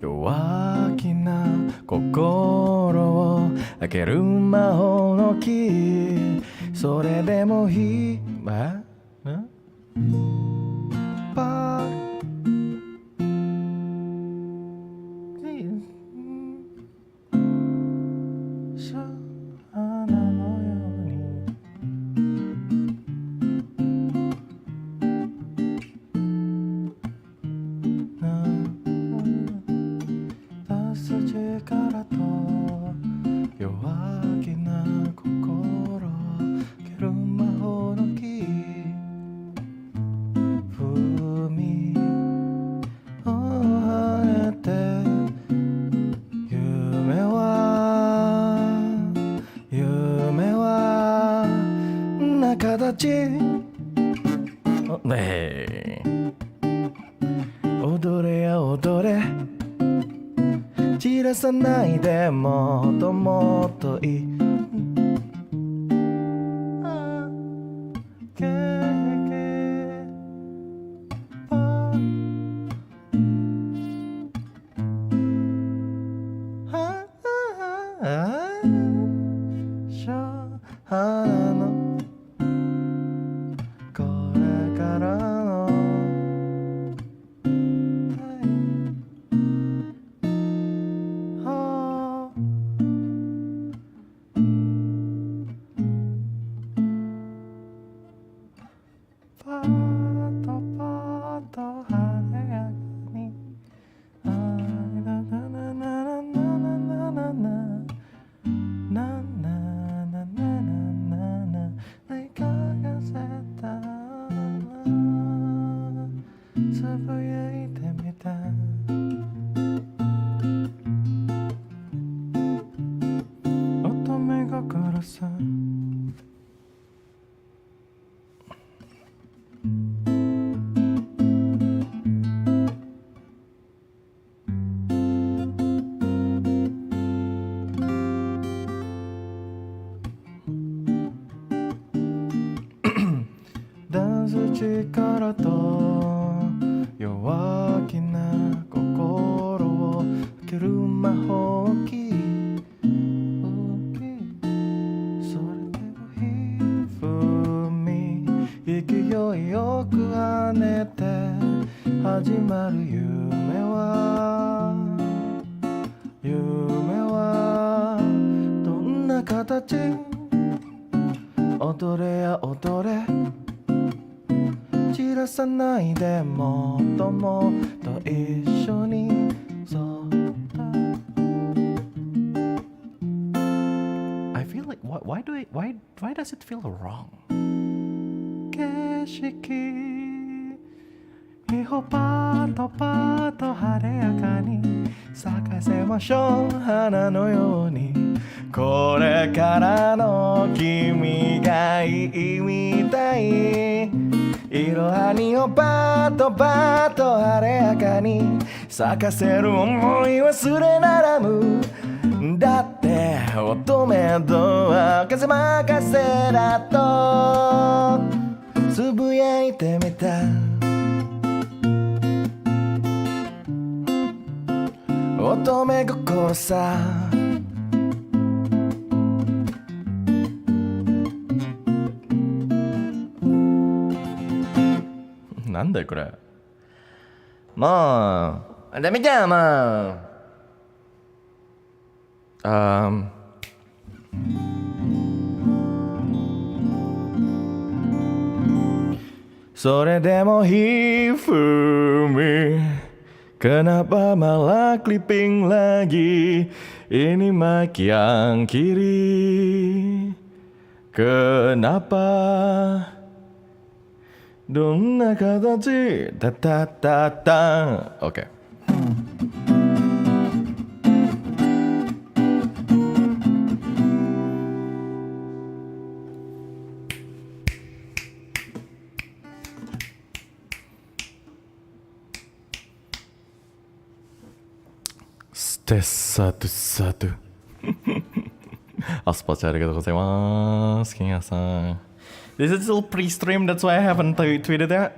弱気な心を開ける魔法のキー、それでもいい踊れや踊れ、散らさないでもっともっといい力と弱気な心を開ける魔法キー、それでもいい踏み勢いよく跳ねて始まる夢はどんな形、踊れや踊れ、散らさないでもっともっと一緒にそうだ。 I feel like why does it feel wrong? 景色をパートパート晴れやかに咲かせましょう、花のようにこれからの君がいいみたい、いろはにをパートパート晴れやかに咲かせる思い忘れならむ、だって乙女座は風任せだとつぶやいてみた、乙女心さなんだよこれ、もうダメじゃん、もうそれでもHifumi kenapa malah clipping lagi, ini mic yang kiri Kenapa Donna katachi ta ta ta ta. Oke. Tes satu. Aspacha, arigatou gozaimasu, Kenya-san. This is still pre-stream, that's why I haven't tweeted that.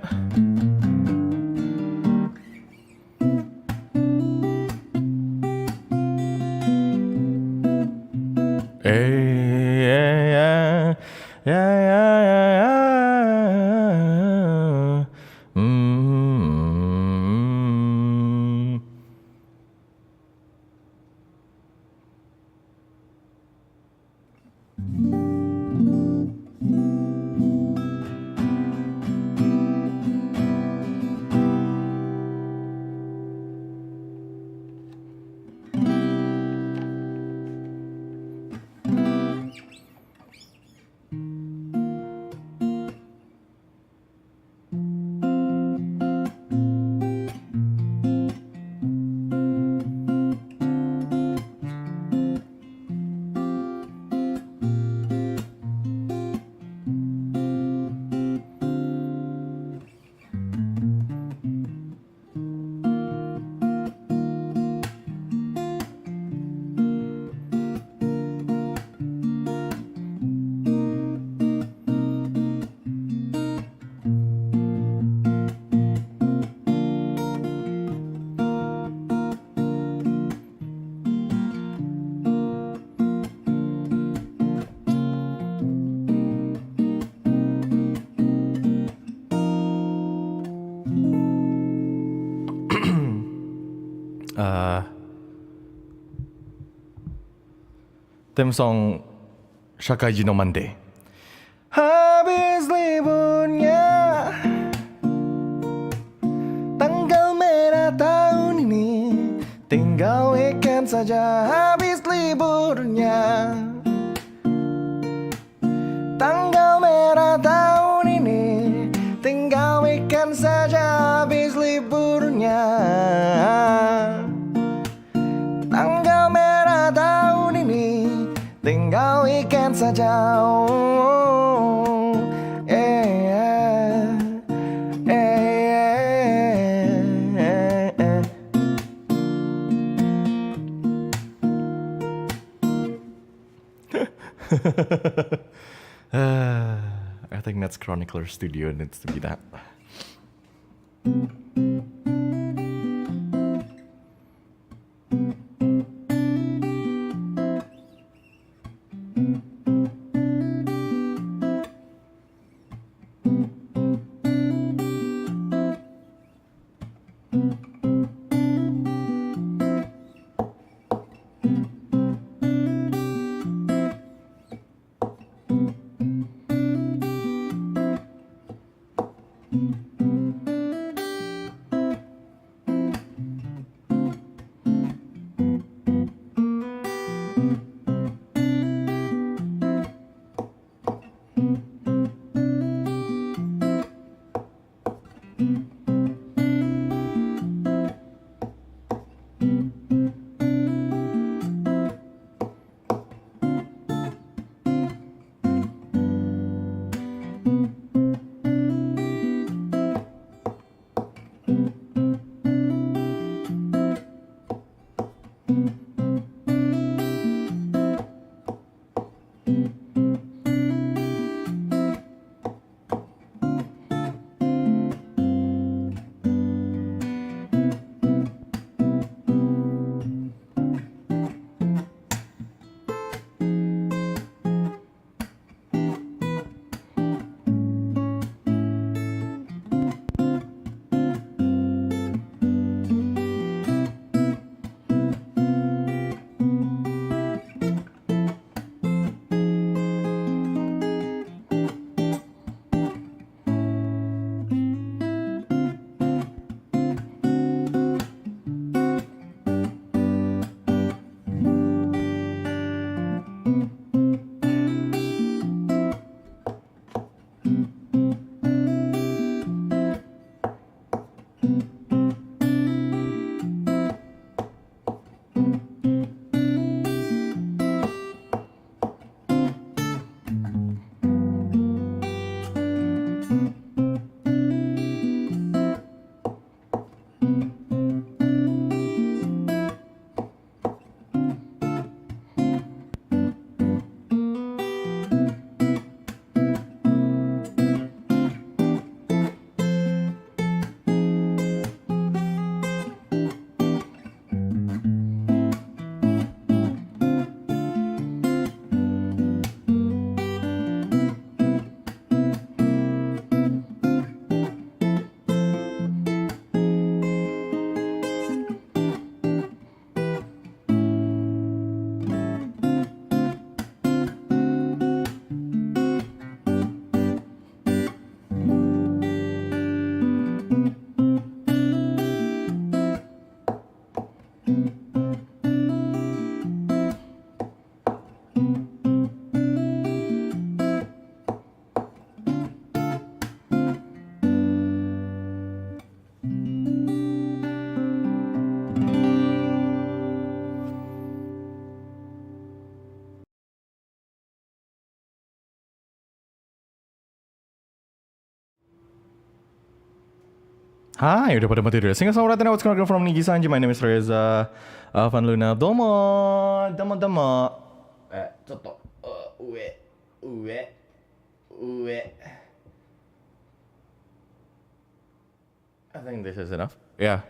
Theme song Shakaiji no Monday. Habis liburnya tanggal merah tahun ini, tinggal weekend saja habis liburnya. Tanggal merah tahun ini, tinggal weekend saja habis liburnya. Tanggal merah tahun ini, tinggal weekend saja. I think that's Chronicler Studio needs to be that. Hai, udah pada mati dulu. Singkat sama rata what's going on from NIJISANJI. My name is Reza. Avanluna. Domo. Cotto. Ue. I think this is enough. Yeah.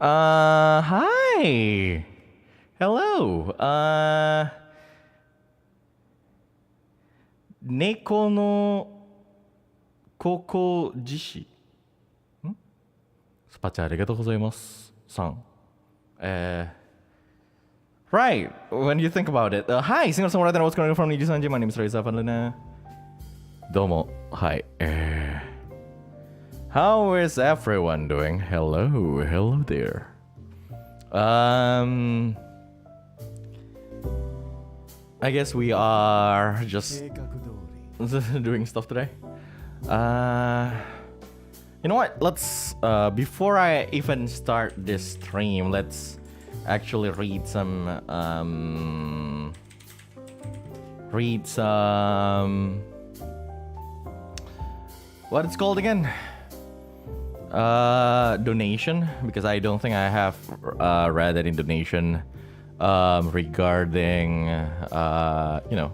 Hi. Hello. Neko no koko jishi. Right, when you think about it. Hi, single songwriter, what's going on from NIJISANJI? My name is Reza, Avanluna. Domo, hi. How is everyone doing? Hello there. I guess we are just doing stuff today. You know what? Let's before I even start this stream, let's actually read some what it's called again? Donation, because I don't think I have read any donation regarding you know,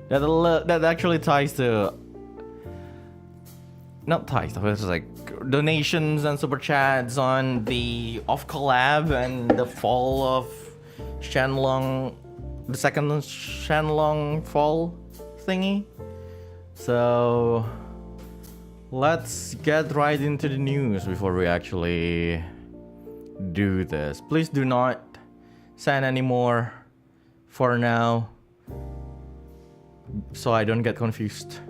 that actually ties to, not ties, but it's like donations and super chats on the off collab and the fall of Shenlong, the second Shenlong fall thingy. So let's get right into the news before we actually do this. Please do not send any more for now, so I don't get confused.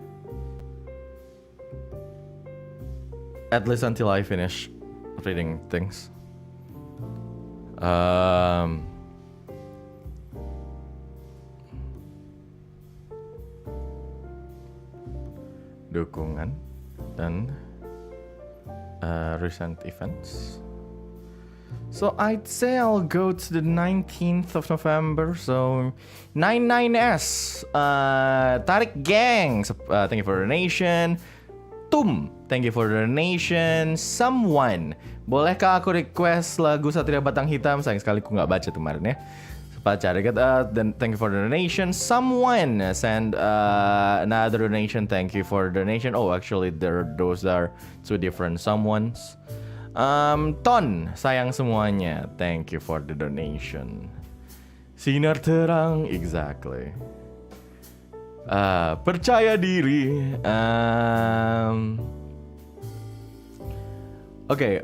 At least until I finish reading things. Dukungan dan recent events. So I'd say I'll go to the 19th of November. So 99S, Tarik Gang, thank you for the donation. Tum, thank you for the donation. Someone, bolehkah aku request lagu Satria Batang Hitam? Sayang sekali aku nggak baca kemarin ya. Then thank you for the donation. Someone send another donation. Thank you for the donation. Oh, actually, those are two different someones. Ton, sayang semuanya. Thank you for the donation. Sinar terang, exactly. Percaya diri. Okay.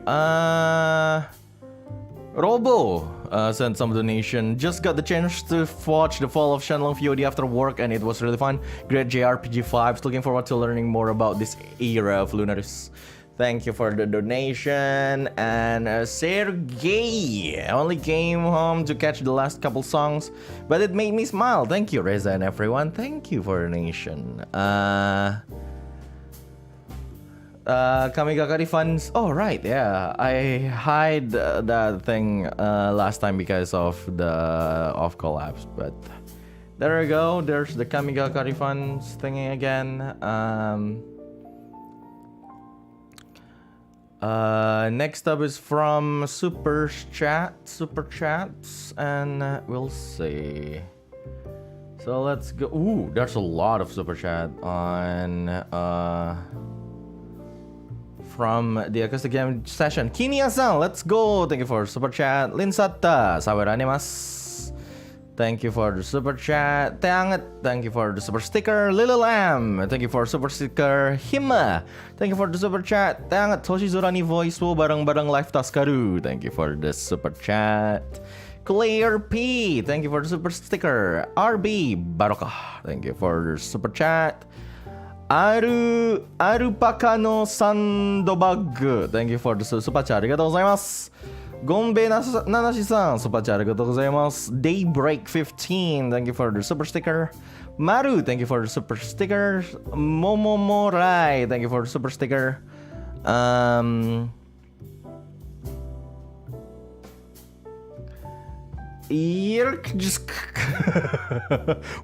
Robo sent some donation. Just got the chance to watch the fall of Shenlong VOD after work, and it was really fun. Great JRPG vibes. Looking forward to learning more about this era of Lunaris. Thank you for the donation. And Sergey only came home to catch the last couple songs, but it made me smile. Thank you, Reza and everyone. Thank you for the donation. Kamigakari funds. Oh, right, yeah. I hide that thing last time because of the off collabs, but there we go. There's the Kamigakari funds thingy again. Next up is from super chats, and we'll see. So let's go. Ooh, there's a lot of super chat on from the acoustic game session. Kinya-san, let's go. Thank you for super chat. Linsata, saweranimasu. Thank you for the super chat. Teanget, thank you for the super sticker. Lily Lamb, thank you for super sticker. Hima, thank you for the super chat. Teanget, Toshizura ni voice wo barang-barang live Taskaru. Thank you for the super chat. Claire P, thank you for the super sticker. RB Barokah, thank you for the super chat. Arupaka no Sandbag, thank you for the super chat. Arigatou gozaimasu. Gonbe Nanashi-san, super chat, arigatou gozaimasu. Daybreak15, thank you for the super sticker. Maru, thank you for the super sticker. Momomorai, thank you for the super sticker. Just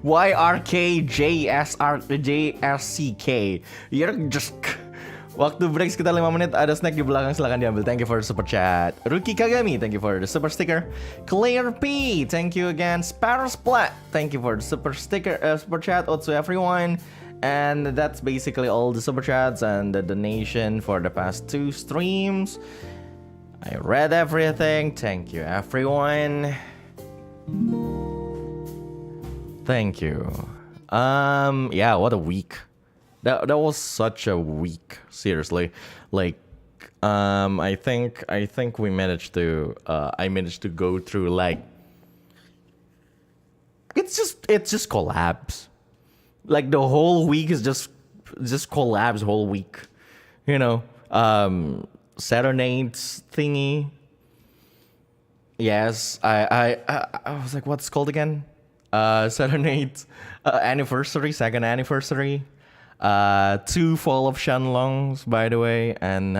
YRKJSRJSCK. Just waktu break sekitar 5 menit, ada snack di belakang, silahkan diambil. Thank you for the super chat. Ruki Kagami, thank you for the super sticker. Claire P, thank you again. Sparrow Splat, thank you for the super sticker, super chat. Also everyone. And that's basically all the super chats and the donation for the past 2 streams. I read everything. Thank you everyone. Thank you. Yeah, what a week. That was such a week, seriously. Like, I think we managed to I managed to go through like it's just collabs. Like the whole week is just collabs whole week. You know, serenades thingy. Yes, I was like, what's it called again? Serenades anniversary, second anniversary. 2 Fall of Shenlongs, by the way, and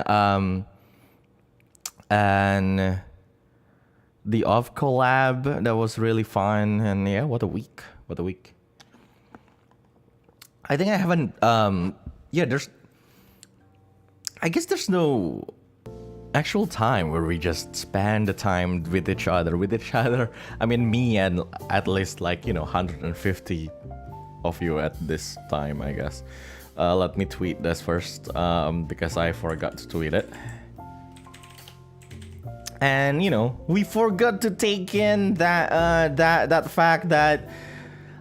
the off collab that was really fun, and yeah, what a week. I think I haven't I guess there's no actual time where we just spend the time with each other. I mean, me and at least 150 of you at this time, I guess. Let me tweet this first, because I forgot to tweet it. And we forgot to take in that fact that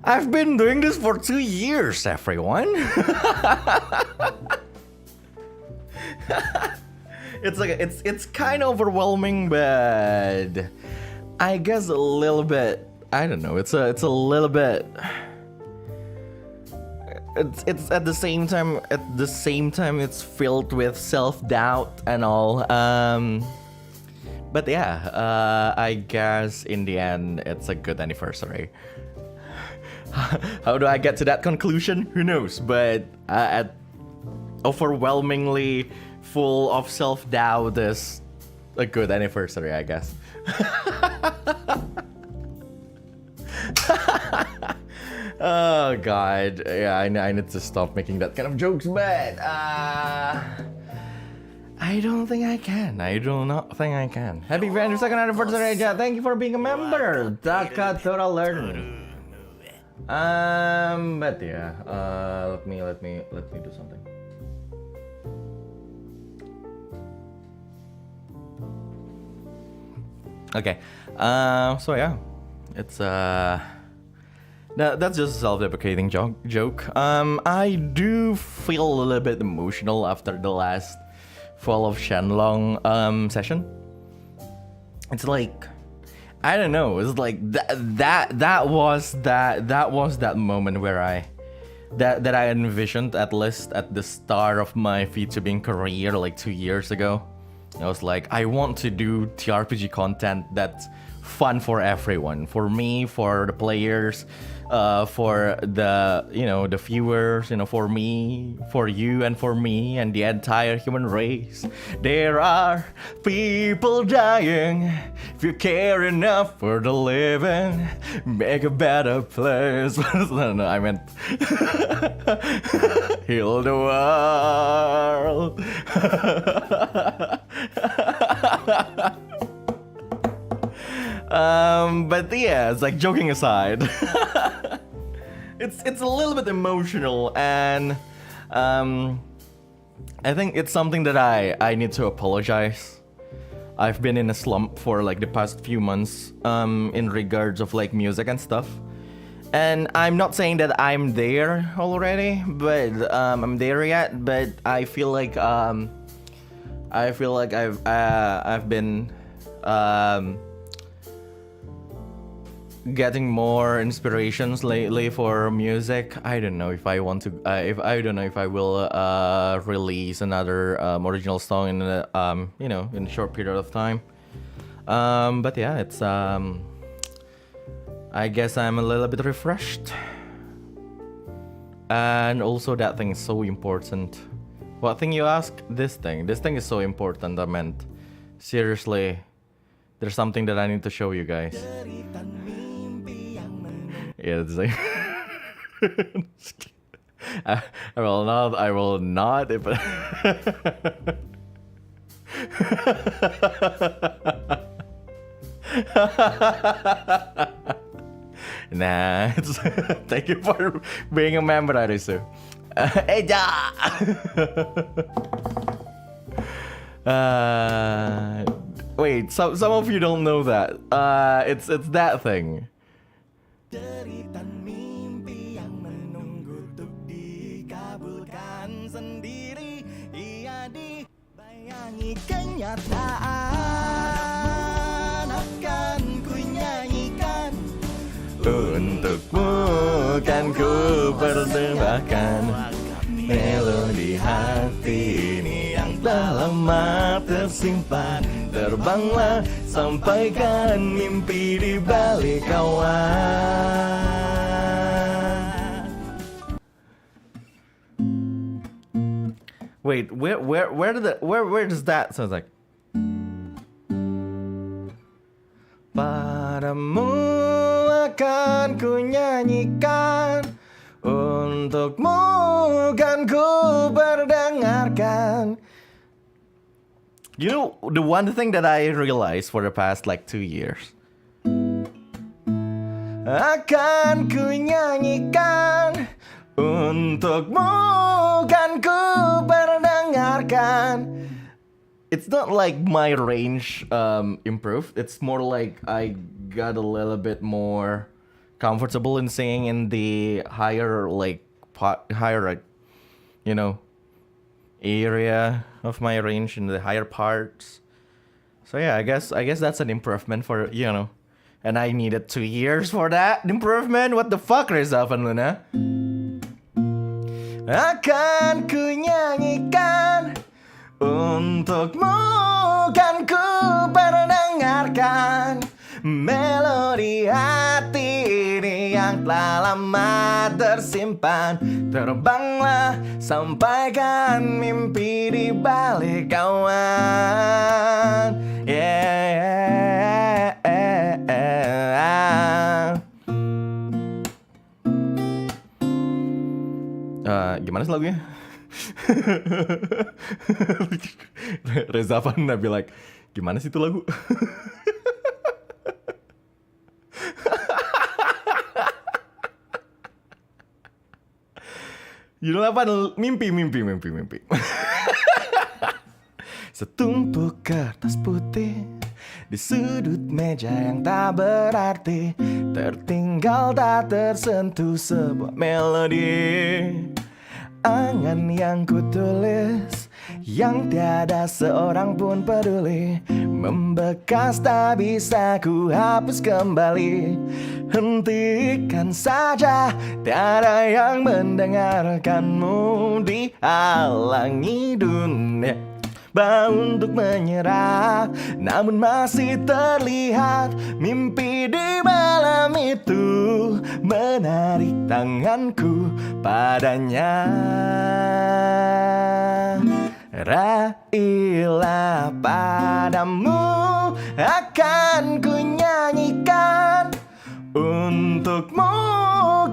I've been doing this for 2 years, everyone. It's kind of overwhelming, but I guess a little bit. I don't know. It's a little bit. It's at the same time it's filled with self-doubt and all. But yeah, I guess in the end it's a good anniversary. How do I get to that conclusion? Who knows? But overwhelmingly full of self-doubt is a good anniversary, I guess. Oh god, yeah, I need to stop making that kind of jokes, but I don't think I can. I do not think I can. Happy 2nd anniversary, Reza. Thank you for being a member. Takatora Learn. But yeah, let me do something. Okay, so yeah, it's that's just a self-deprecating joke. I do feel a little bit emotional after the last Fall of Shenlong session. It's like, I don't know. It's like that was that moment where I envisioned, at least at the start of my VTubing career, like 2 years ago. I was like, I want to do TRPG content that's fun for everyone, for me, for the players, for the the viewers, for me, for you, and for me, and the entire human race. There are people dying. If you care enough for the living, make a better place. No, I meant heal the world. But yeah, it's like, joking aside, it's a little bit emotional, and I think it's something that I need to apologize. I've been in a slump for like the past few months in regards of like music and stuff, and I'm not saying that I'm there already, but I'm there yet. But I feel like I've been getting more inspirations lately for music. I don't know if I want to. If I will release another original song in in a short period of time. But yeah, it's I guess I'm a little bit refreshed. And also that thing is so important. What thing you ask? This thing is so important. I meant, seriously, there's something that I need to show you guys. Yeah, it's like I will not if Nah, it's thank you for being a member, Arisu. Eja! Wait, some of you don't know that. It's that thing. Untukmu kan ku persembahkan melodi hati ini yang telah lama tersimpan. Terbanglah, sampaikan mimpi di balik awan. Wait, where does that sound like? Padamu akan ku nyanyikan, untukmu kan ku perdengarkan. You know, the one thing that I realized for the past like 2 years, akan ku nyanyikan, untukmu kan ku perdengarkan. It's not like my range improved. It's more like I got a little bit more comfortable in singing in the higher you know, area of my range, in the higher parts. So yeah, I guess that's an improvement for, you know. And I needed 2 years for that improvement. What the fuck, Reza, Avanluna? Akan ku nyanyikan, untukmu kan ku perdengarkan melodi hati ini yang telah lama tersimpan. Terbanglah, sampaikan mimpi di balik awan. Yeah. Gimana sih lagunya? Reza Avanluna be like, gimana sih itu lagu? Judul apa? Mimpi. Setumpuk kertas putih di sudut meja yang tak berarti, tertinggal tak tersentuh sebuah melodi. Angan yang kutulis, yang tiada seorang pun peduli, membekas tak bisa ku hapus kembali. Hentikan saja, tiada yang mendengarkanmu. Dihalangi dunia untuk menyerah, namun masih terlihat mimpi di malam itu, menarik tanganku padanya. Raihlah, padamu akan ku nyanyikan, untukmu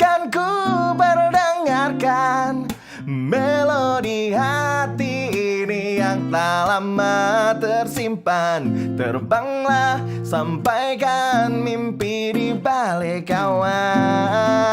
kan ku perdengarkan melodi hati ini yang tak lama tersimpan. Terbanglah, sampaikan mimpi di balik awan.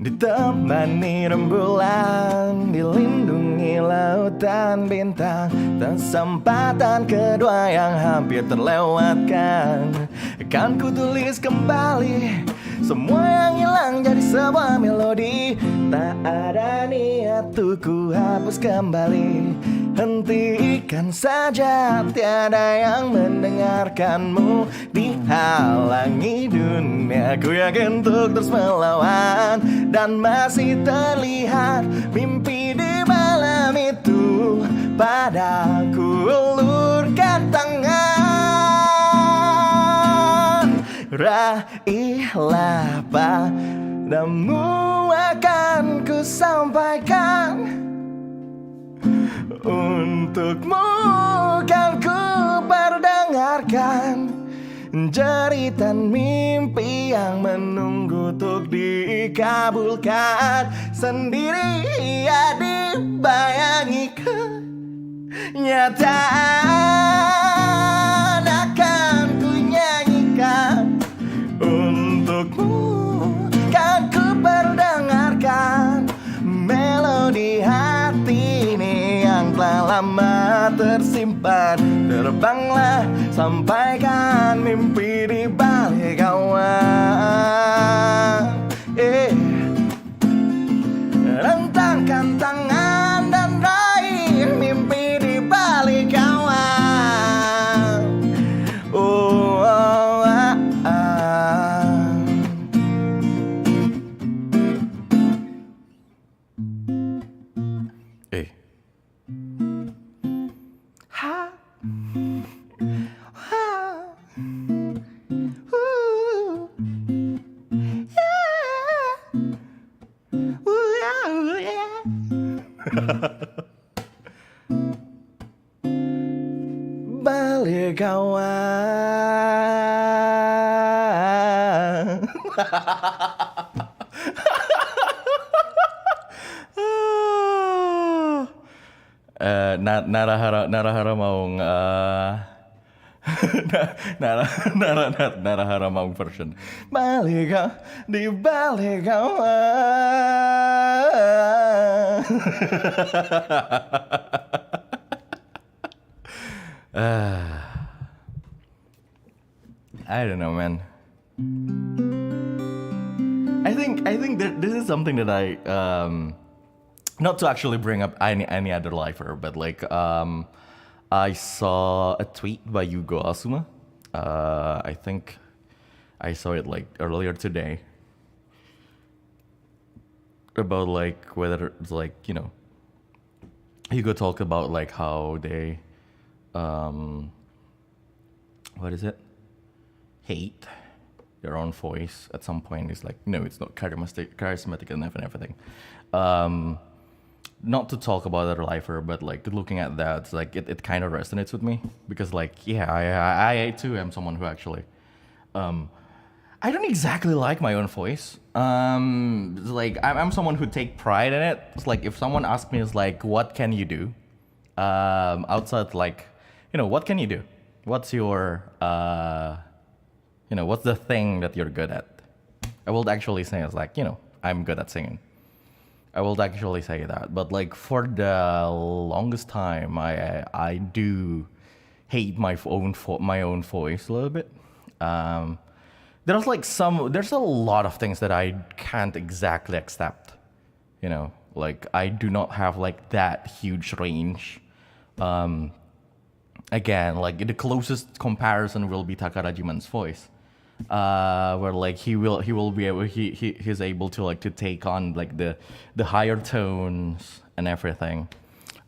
Ditemani rembulan, dilindungi lautan bintang, kesempatan kedua yang hampir terlewatkan. Akan ku tulis kembali semua yang hilang jadi sebuah melodi. Tak ada niat untuk ku hapus kembali. Hentikan saja, tiada yang mendengarkanmu. Dihalangi dunia, ku yakin untuk terus melawan. Dan masih terlihat mimpi di malam itu. Padaku ulurkan tangan, raihlah padamu akan ku sampaikan. Untukmu kan ku perdengarkan jeritan mimpi yang menunggu untuk dikabulkan. Sendiri ia dibayangi kenyataan akan ku nyanyikan. Untukmu kan ku perdengarkan melodi hati ini yang telah lama tersimpan. Terbanglah, sampaikan mimpi di balik awan. Rentangkan tangan dan raih mimpi di balik awan. Oh, oh, ah, ah. Ha. Ha. Ooh. Yeah. Ooh, yeah, ooh, yeah. Balik awan. Narahara maung Narahara maung version. Balik di balik awan. I don't know, man. I think that this is something that I not to actually bring up any other lifer, but like I saw a tweet by Yugo Asuma. I think I saw it like earlier today about like whether it's like, you know, Yugo talk about like how they what is it? Hate their own voice at some point. It's like, no, it's not charismatic enough and everything. Not to talk about other lifer, but like looking at that, it's like it kind of resonates with me because like, yeah, I too am someone who actually, I don't exactly like my own voice. It's like I'm someone who take pride in it. It's like if someone asks me, it's like, what can you do? Outside, like, you know, what can you do? What's your, you know, what's the thing that you're good at? I will actually say it's like, you know, I'm good at singing. I will actually say that. But like for the longest time, I do hate my own voice a little bit. There's a lot of things that I can't exactly accept. You know, like I do not have like that huge range. Again, like the closest comparison will be Takarajiman's voice. Where like he's able to like to take on like the higher tones and everything.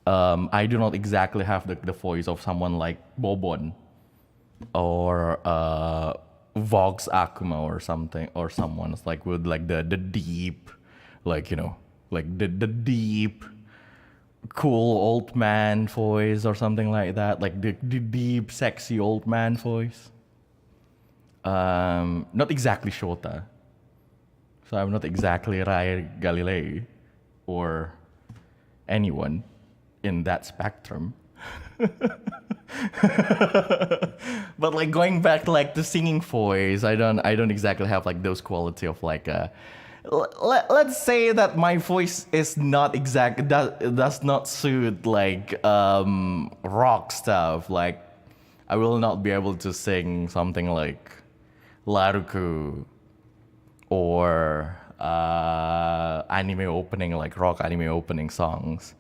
I do not exactly have the voice of someone like Bobon or Vox Akuma or something, or someone it's like with like the deep, like, you know, like the deep cool old man voice or something like that, like the deep sexy old man voice. Not exactly Shota, so I'm not exactly Rai Galilei or anyone in that spectrum. But like going back to like the singing voice, I don't exactly have like those quality of like let's say that my voice is not does not suit like rock stuff. Like I will not be able to sing something like Laruku or anime opening, like rock anime opening songs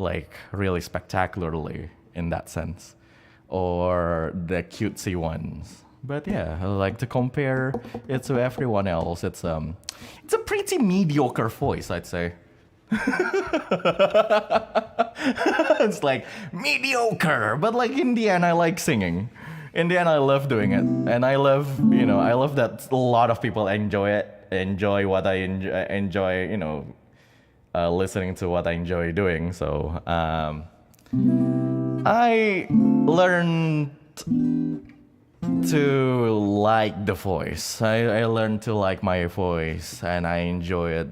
like really spectacularly in that sense, or the cutesy ones. But yeah, I like to compare it to everyone else. It's a pretty mediocre voice, I'd say. It's like mediocre, but like in the end, I like singing. In the end, I love doing it, and I love that a lot of people enjoy what I enjoy, listening to what I enjoy doing. So I learned to like the voice. I learned to like my voice, and I enjoy it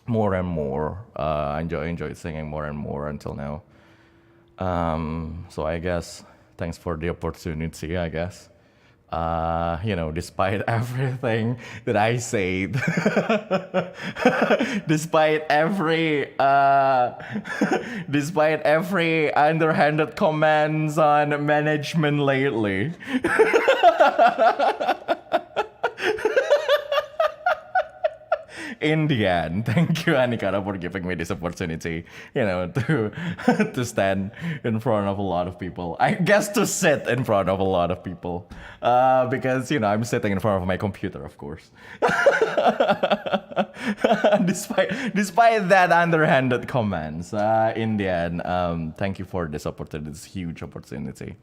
more and more. I enjoy singing more and more until now. So I guess thanks for the opportunity, I guess. Despite everything that I said, despite every underhanded comments on management lately. In the end, thank you, Anikara, for giving me this opportunity, to stand in front of a lot of people. I guess to sit in front of a lot of people, because, I'm sitting in front of my computer, of course. Despite that underhanded comments, in the end, thank you for this opportunity, this huge opportunity.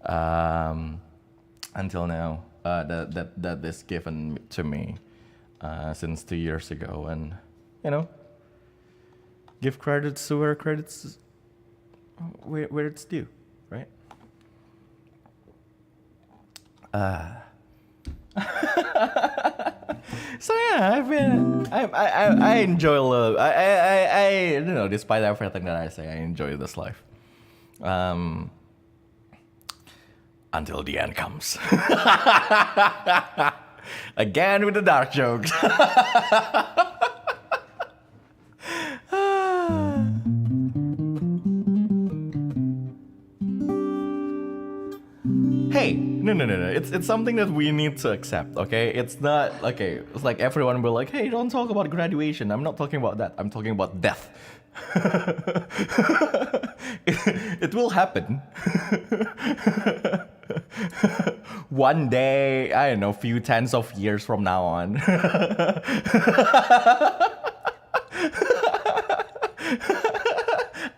Until now, that is given to me. Since 2 years ago, and give credits to where credits where it's due, right? So yeah, I enjoy love. I despite everything that I say, I enjoy this life. Until the end comes. Again with the dark jokes. Hey, no. It's something that we need to accept, okay? It's not, okay, it's like everyone will like, hey, don't talk about graduation. I'm not talking about that. I'm talking about death. It will happen. One day, I don't know, few tens of years from now on.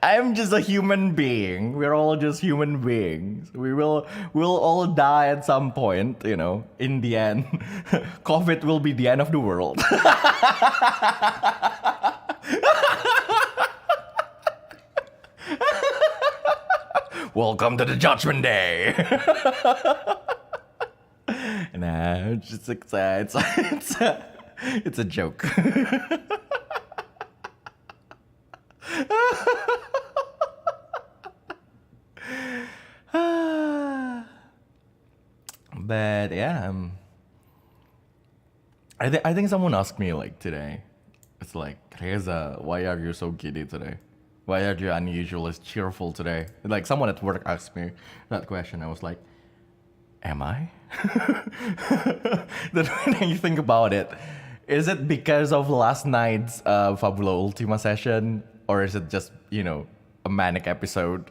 I'm just a human being. We're all just human beings. We'll all die at some point, in the end. COVID will be the end of the world. Welcome to the Judgment Day. Nah, it's a joke. But yeah, I think someone asked me like today. It's like, Reza, why are you so giddy today? Why are you unusually cheerful today? Like someone at work asked me that question. I was like, am I? Then when you think about it, is it because of last night's Fabula Ultima session? Or is it just, a manic episode?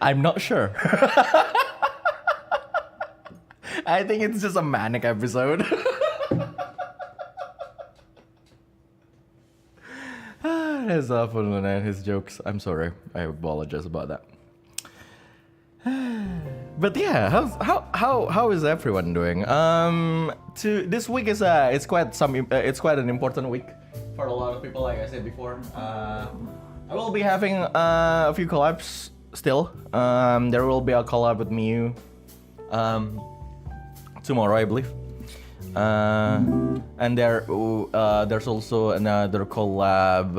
I'm not sure. I think it's just a manic episode. His Avanluna and his jokes. I'm sorry. I apologize about that. But yeah, how is everyone doing? This week is it's quite an important week for a lot of people. Like I said before, I will be having a few collabs still. There will be a collab with Miu tomorrow, I believe. And there's also another collab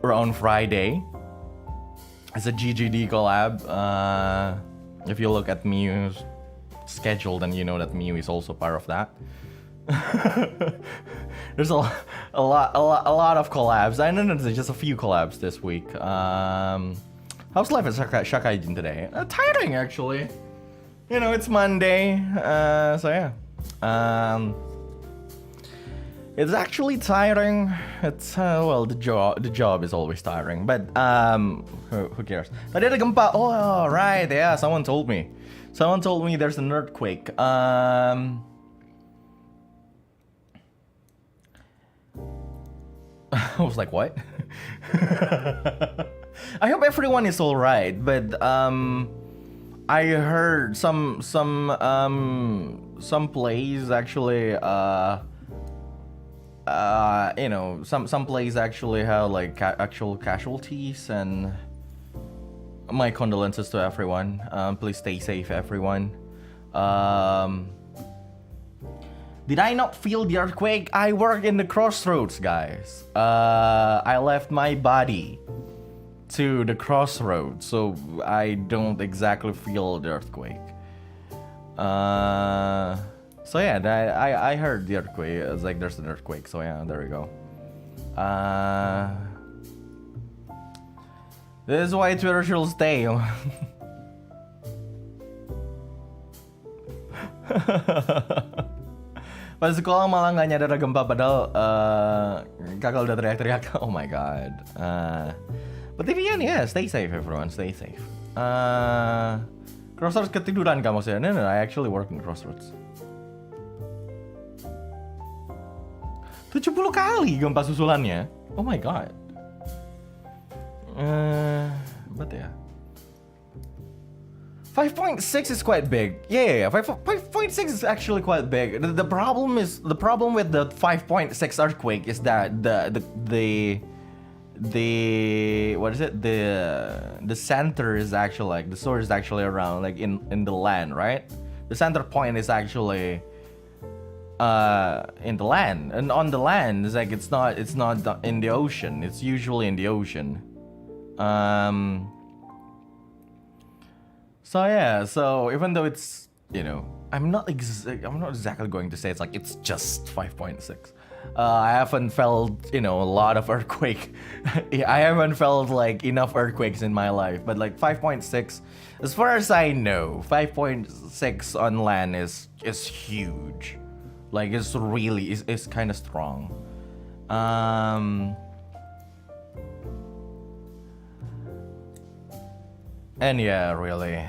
around Friday. It's a GGD collab. If you look at Miu's schedule, then you know that Miu is also part of that. There's a lot of collabs. I know there's just a few collabs this week. How's life at Shakaijin today? Tiring, actually. It's Monday, so yeah. It's actually tiring. It's well, the job is always tiring, but who cares? Tadi ada gempa. Oh right, yeah. Someone told me there's an earthquake. I was like, what? I hope everyone is all right, but I heard some plays actually some plays actually have like actual casualties, and my condolences to everyone. Please stay safe, everyone. Did I not feel the earthquake? I work in the crossroads, guys. I left my body to the crossroads, so I don't exactly feel the earthquake. So yeah, I heard the earthquake. It's like there's an earthquake. So yeah, there we go. This is why Twitter should stay. Pas sekolah malah nggak nyadar ada gempa, padahal kakak udah teriak-teriak. Oh my god. But in the end, yeah, stay safe everyone, stay safe. Crossroads ketiduran kamu sih? No, I actually work in Crossroads. 70 kali gempa susulannya. Oh my god. But yeah. 5.6 is quite big. Yeah. 5.6 is actually quite big. The problem with the 5.6 earthquake is that the what is it? The center is actually like the source is actually around like in the land, right? The center point is actually in the land, and on the land it's like it's not in the ocean. It's usually in the ocean. So yeah, so even though it's, I'm not exactly going to say it's like it's just 5.6. I haven't felt, a lot of earthquake. I haven't felt like enough earthquakes in my life, but like 5.6, as far as I know, 5.6 on land is huge. Like it's really is kind of strong. And yeah, really.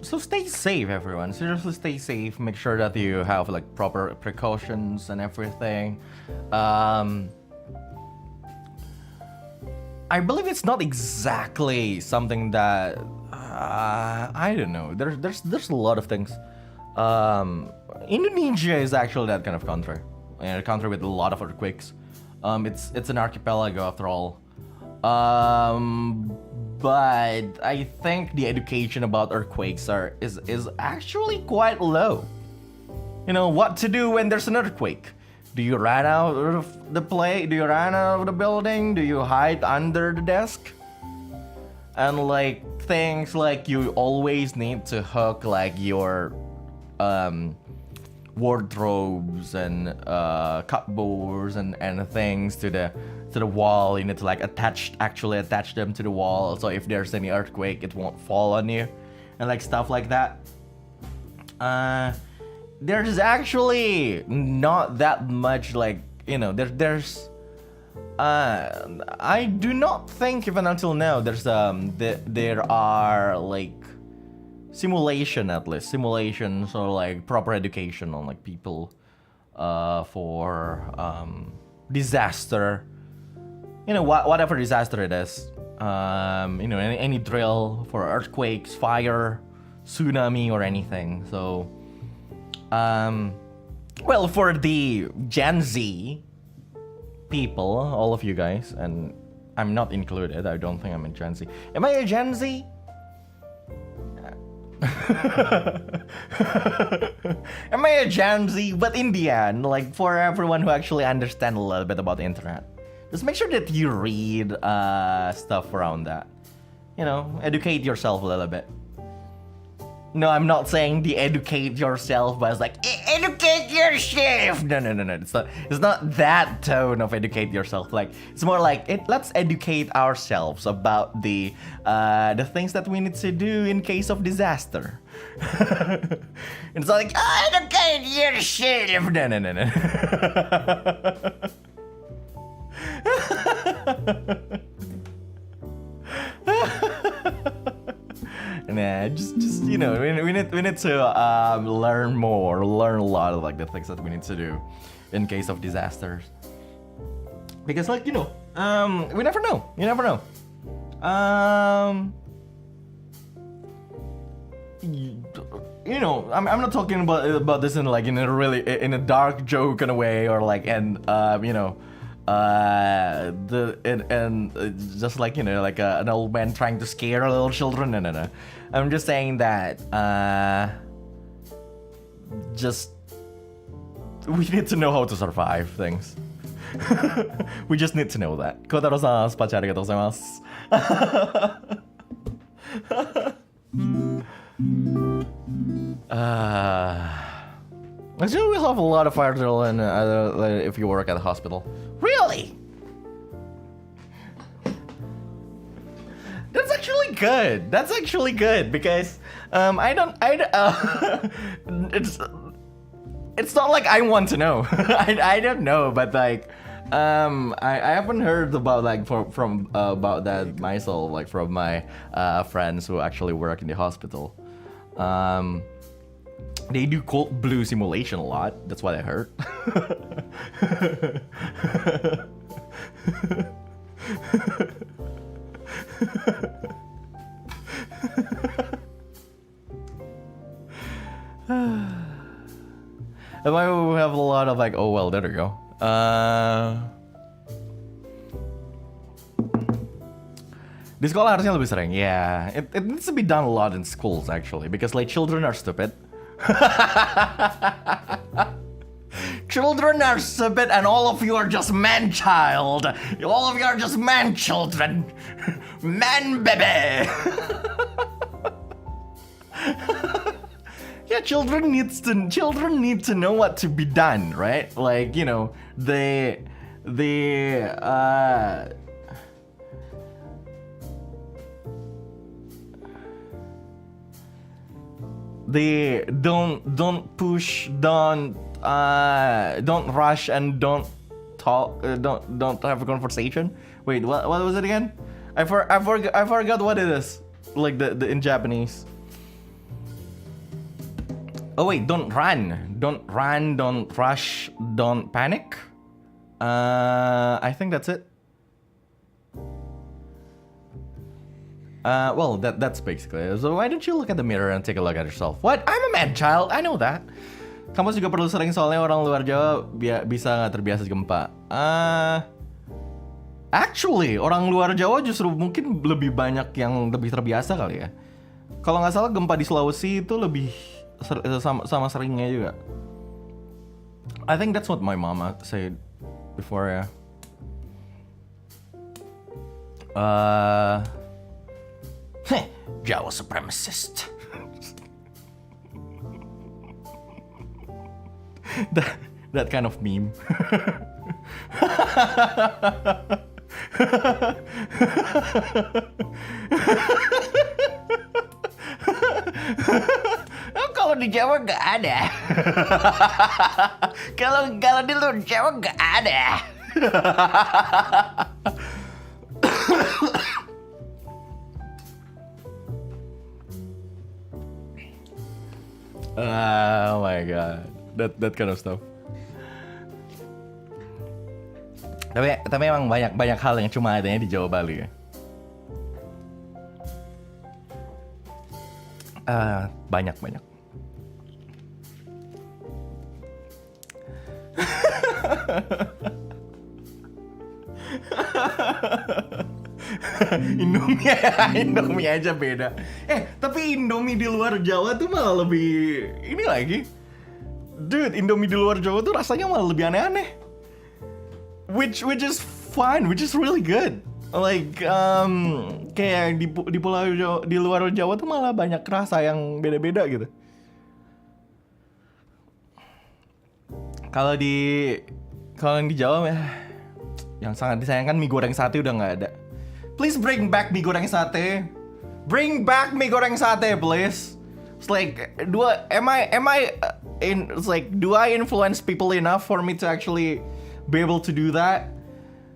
So stay safe, everyone. Seriously, stay safe. Make sure that you have like proper precautions and everything. I believe it's not exactly something that I don't know. There's a lot of things. Indonesia is actually that kind of country. A country with a lot of earthquakes. It's an archipelago after all. But I think the education about earthquakes is actually quite low. What to do when there's an earthquake? Do you run out of the play? Do you run out of the building? Do you hide under the desk? And like things like you always need to hook like your wardrobes and cupboards and things to the wall. You need to like attach them to the wall, so if there's any earthquake it won't fall on you, and like stuff like that. There's actually not that much like there's I do not think even until now there are like simulations or like proper education on like people for disaster, whatever disaster it is, any drill for earthquakes, fire, tsunami or anything. So well, for the Gen Z people, all of you guys, and I'm not included, I don't think I'm a Gen Z. Am I a Gen Z? Am I a Gen Z? But in the end, like for everyone who actually understand a little bit about the internet, just make sure that you read stuff around that. Educate yourself a little bit. No, I'm not saying de-educate yourself, but it's like educate yourself. No. It's not that tone of educate yourself. Like it's more like let's educate ourselves about the things that we need to do in case of disaster. It's not like educate yourself. No. Nah, just you know, we need to learn a lot of like the things that we need to do in case of disasters. Because like, you know, we never know. You never know. You know, I'm not talking about this in like in a dark joke kind of way, or like you know, just like, you know, like an old man trying to scare little children. No. I'm just saying that just we need to know how to survive things. We just need to know that. Kotaro-san, spachi arigatou gozaimasu. Actually, we have a lot of fire drill in, if you work at a hospital. Really? That's actually good because it's not like I want to know. I don't know, but like I haven't heard about like from about that myself, like from my friends who actually work in the hospital. They do cold blue simulation a lot. That's what I heard. And why we have a lot of like, oh well, there we go. Di sekolah harusnya lebih sering. Yeah, it needs to be done a lot in schools actually, because like children are stupid. Children are stupid, and all of you are just man-child. All of you are just man-children. Man baby. Yeah, children need to know what to be done, right? Like, you know, they don't push, don't rush, and don't talk, don't have a conversation. Wait, what was it again? I forgot what it is. Like the in Japanese. Oh wait, don't run, don't rush, don't panic. I think that's it. Well, that's basically it. So why don't you look at the mirror and take a look at yourself? What? I'm a man child, I know that. Kamu juga perlu sering, soalnya orang luar Jawa bisa nggak terbiasa gempa. Actually, orang luar Jawa justru mungkin lebih banyak yang lebih terbiasa kali ya. Kalau nggak salah gempa di Sulawesi itu lebih sama seringnya juga. I think that's what my mama said before ya. Jawa supremacist. that kind of meme. Kalau di Jawa nggak ada. Kalau di luar Jawa nggak ada. Oh my god, that kind of stuff. Tapi emang banyak hal yang cuma adanya di Jawa Bali ya. Banyak. Indomie aja beda. Tapi Indomie di luar Jawa tuh malah lebih ini lagi. Dude, Indomie di luar Jawa tuh rasanya malah lebih aneh-aneh. Which is fine, which is really good. Like kayak di pulau Jawa, di luar Jawa tuh malah banyak rasa yang beda-beda gitu. Kalau yang di Jawa yang sangat disayangkan mie goreng sate udah nggak ada. Please bring back mie goreng sate. Bring back mie goreng sate, please. It's like do I influence people enough for me to actually be able to do that?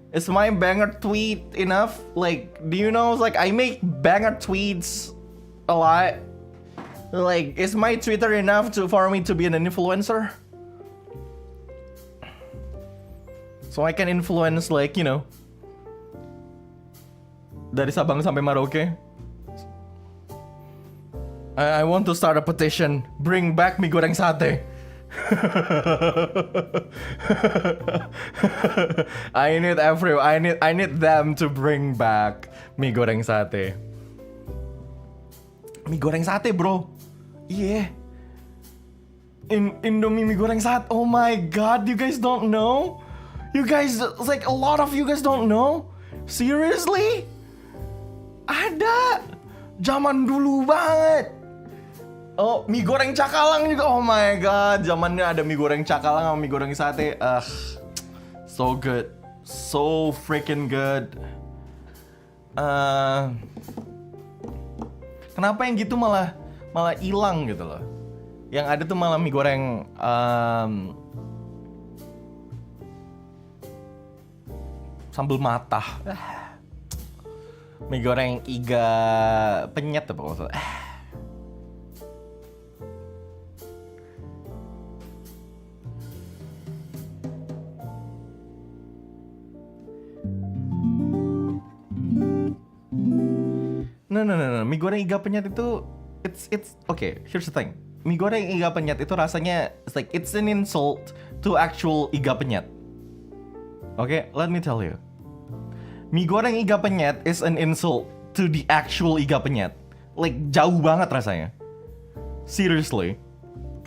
Is my banger tweet enough? Like, do you know, like, I make banger tweets a lot. Like, is my Twitter enough for me to be an influencer? So I can influence, like, you know, dari Sabang sampai Merauke. I want to start a petition. Bring back mie goreng sate. I need them to bring back mie goreng sate. Mie goreng sate, bro. Iya. Indomie mie goreng sate. Oh my god, you guys don't know? You guys, like a lot of you guys don't know? Seriously? Ada. Zaman dulu banget. Oh, mie goreng cakalang juga. Oh my god, zamannya ada mie goreng cakalang sama mie goreng sate. So good. So freaking good. Kenapa yang gitu malah hilang gitu loh. Yang ada tuh malah mie goreng sambal matah. Mie goreng iga penyet apa maksudnya. No. Mie goreng iga penyet itu it's okay. Here's the thing. Mie goreng iga penyet itu rasanya it's an insult to actual iga penyet. Okay, let me tell you. Mie goreng iga penyet is an insult to the actual iga penyet. Like jauh banget rasanya. Seriously.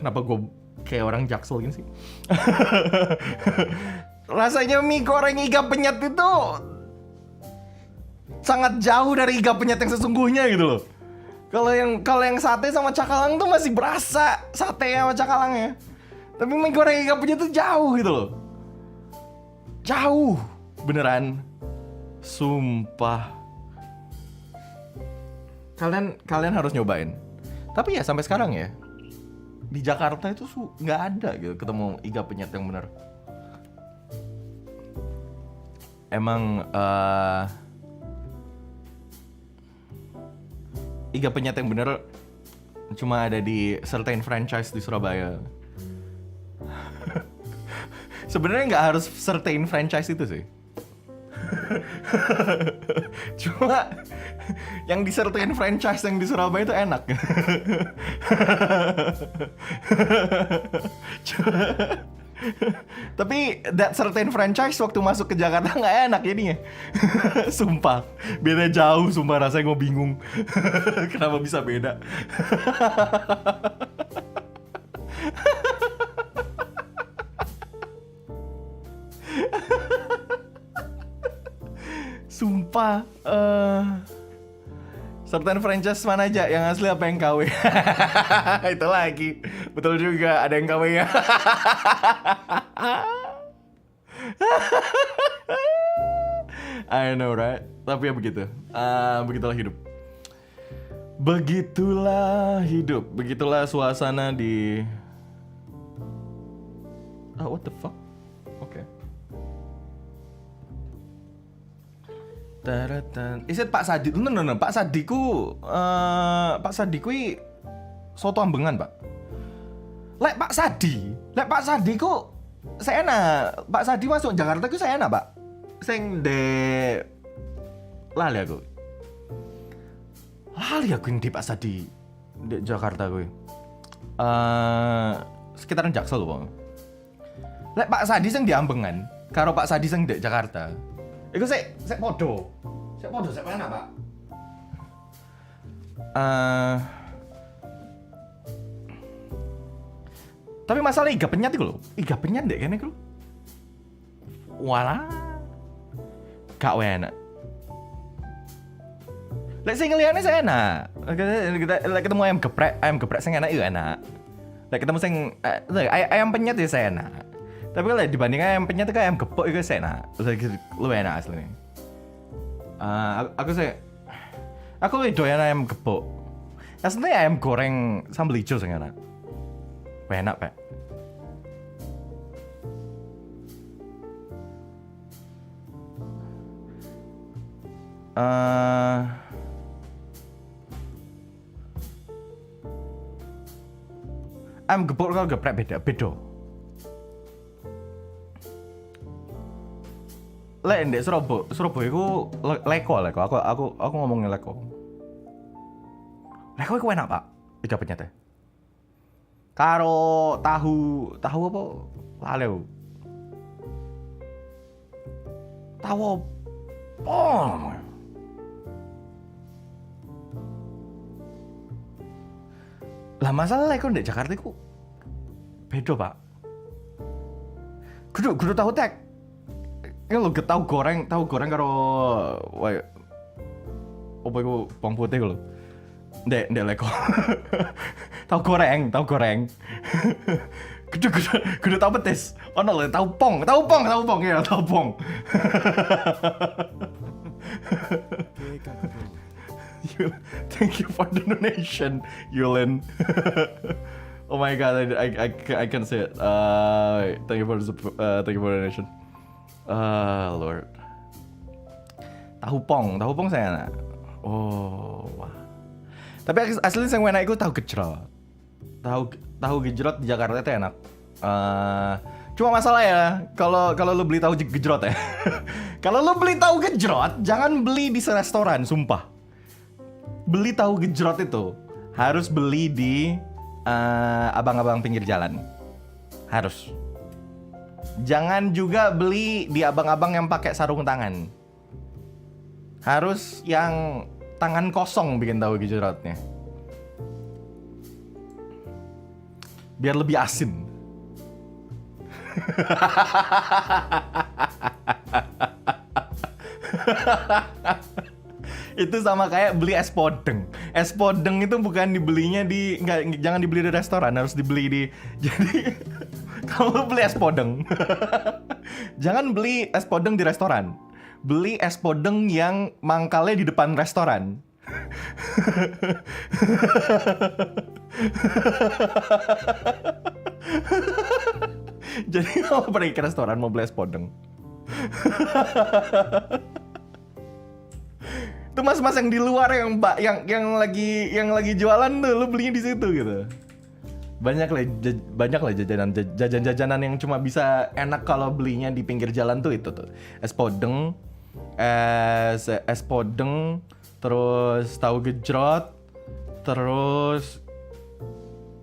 Kenapa gue kayak orang Jaksel gini sih? Rasanya mie goreng iga penyet itu sangat jauh dari iga penyet yang sesungguhnya gitu loh. Kalau yang sate sama cakalang tuh masih berasa sate sama cakalangnya. Tapi mie goreng iga penyet tuh jauh gitu loh. Jauh, beneran. Sumpah. Kalian harus nyobain. Tapi ya sampai sekarang ya di Jakarta itu nggak ada gitu ketemu iga penyet yang bener. Emang iga penyet yang bener cuma ada di certain franchise di Surabaya. Sebenarnya nggak harus certain franchise itu sih. Cuma yang di certain franchise yang di Surabaya itu enak. Tapi that certain franchise waktu masuk ke Jakarta nggak enak jadinya. Sumpah, beda jauh. Sumpah rasanya gue bingung. Kenapa bisa beda? Sumpah. Certain franchise mana aja? Yang asli apa yang KW? Itu lagi. Betul juga, ada yang KW-nya. I know, right? Tapi ya begitu. Begitulah hidup. Begitulah hidup. Begitulah suasana di... what the fuck? Oke. Is it Pak Sadi? No. Pak Sadiku soto ambengan, Pak. Lek Pak Sadi ku saya enak. Pak Sadi masuk Jakarta ku saya enak, Pak. Sing de lali aku di Pak Sadi di Jakarta ku. Sekitaran Jaksel loh. Lek Pak Sadi sing di Ambengan karo Pak Sadi sing di Jakarta. Iku sik podo. Sik enak, Pak. Tapi masalah iga penyet iku lho. Iga penyet ndek kene iku. Walah. Gak enak. Lek sing liyane saya enak. Lek ketemu ayam geprek sing enak itu enak. Lek ketemu sing ayam penyet ya saya enak. Tapi kalau dibanding ayam penyet itu ayam gepuk itu saya enak. Lu enak aslinya. Aku lebih doyan ayam gepuk. Aslinya ayam goreng sambal hijau sing enak. Enak, Pak. Ayam gepuk kalau geprek beda. Lek ndek Surabaya iku leko. Aku ngomongin leko. Leko iku enak, Pak. Iga penyet. Karo tahu apa? Lale. Tahu apa? Lah masalah lek ndek Jakarta iku beda, Pak. Kudu tahu tek. Ini lo tahu goreng karo apa iku bawang putih lho. Ndek leko. Tahu goreng. Kudu tahu petis. Ono lho tahu pong ya, tahu pong. Thank you for the donation, Yulin. Oh my god, I can say it. Thank you for the donation. Lord. Tahu pong saya enak. Oh, wah. Tapi asli yang enak itu tahu gejrot. Tahu gejrot di Jakarta itu enak. Cuma masalah ya, kalau lu beli tahu gejrot ya. Kalau lu beli tahu gejrot, jangan beli di restoran, sumpah. Beli tahu gejrot itu harus beli di abang-abang pinggir jalan. Harus. Jangan juga beli di abang-abang yang pakai sarung tangan. Harus yang tangan kosong bikin tahu gejrotnya. Biar lebih asin. Itu sama kayak beli es podeng. Es podeng itu bukan dibelinya jangan dibeli di restoran, harus dibeli di. Jadi kalau beli es podeng, jangan beli es podeng di restoran. Beli es podeng yang mangkalnya di depan restoran. Jadi kalau pergi ke restoran mau beli es podeng. Itu mas-mas yang di luar yang lagi jualan tuh lu belinya di situ gitu. Banyak lah jajanan yang cuma bisa enak kalau belinya di pinggir jalan tuh itu tuh. Es podeng, terus tahu gejrot, terus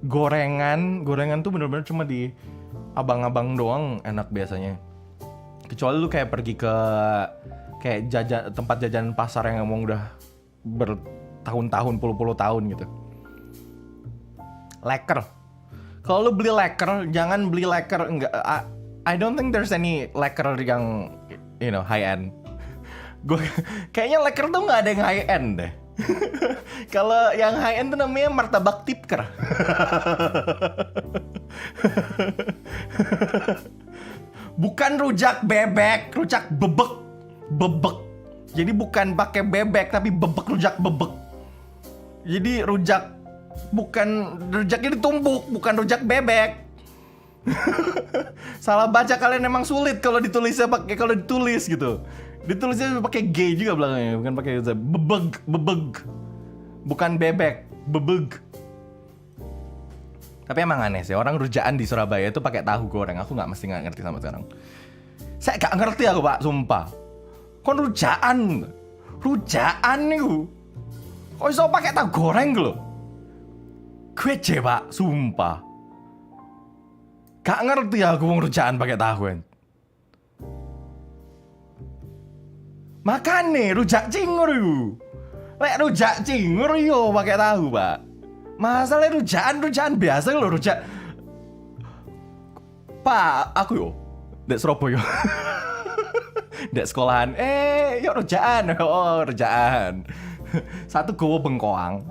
gorengan tuh bener-bener cuma di abang-abang doang enak biasanya. Kecuali lu kayak pergi ke kayak tempat jajanan pasar yang emang udah bertahun-tahun, puluh-puluh tahun gitu. Leker. Kalau lu beli leker, jangan beli leker enggak. I don't think there's any leker yang high end. Kayaknya leker tuh nggak ada yang high end deh. Kalau yang high end tuh namanya martabak tipker. Bukan rujak bebek, rujak bebek. Jadi bukan pakai bebek tapi rujak bebek. Jadi rujaknya ditumbuk, bukan rujak bebek. Salah baca kalian, emang sulit kalau ditulisnya kalau ditulis gitu. Ditulisnya pakai G juga belakangnya, bukan pakai bebeg. Bukan bebek, bebeg. Tapi emang aneh sih, orang rujaan di Surabaya itu pakai tahu goreng. Aku nggak ngerti sama sekarang. Saya nggak ngerti aku, Pak, sumpah. Kon rujaan nih, kok bisa pakai tahu goreng lo? Gue Pak, sumpah. Gak ngerti aku mau rujaan pakai tahu kan. Makane rujak cingur yuk. Lek rujak cingur yo pakai tahu, Pak. Masalah rujaan biasa lo, rujak. Pak, aku yo dek Surabaya. Dek sekolahan. Yuk rujaan. Oh, rujaan. Satu gowo bengkoang.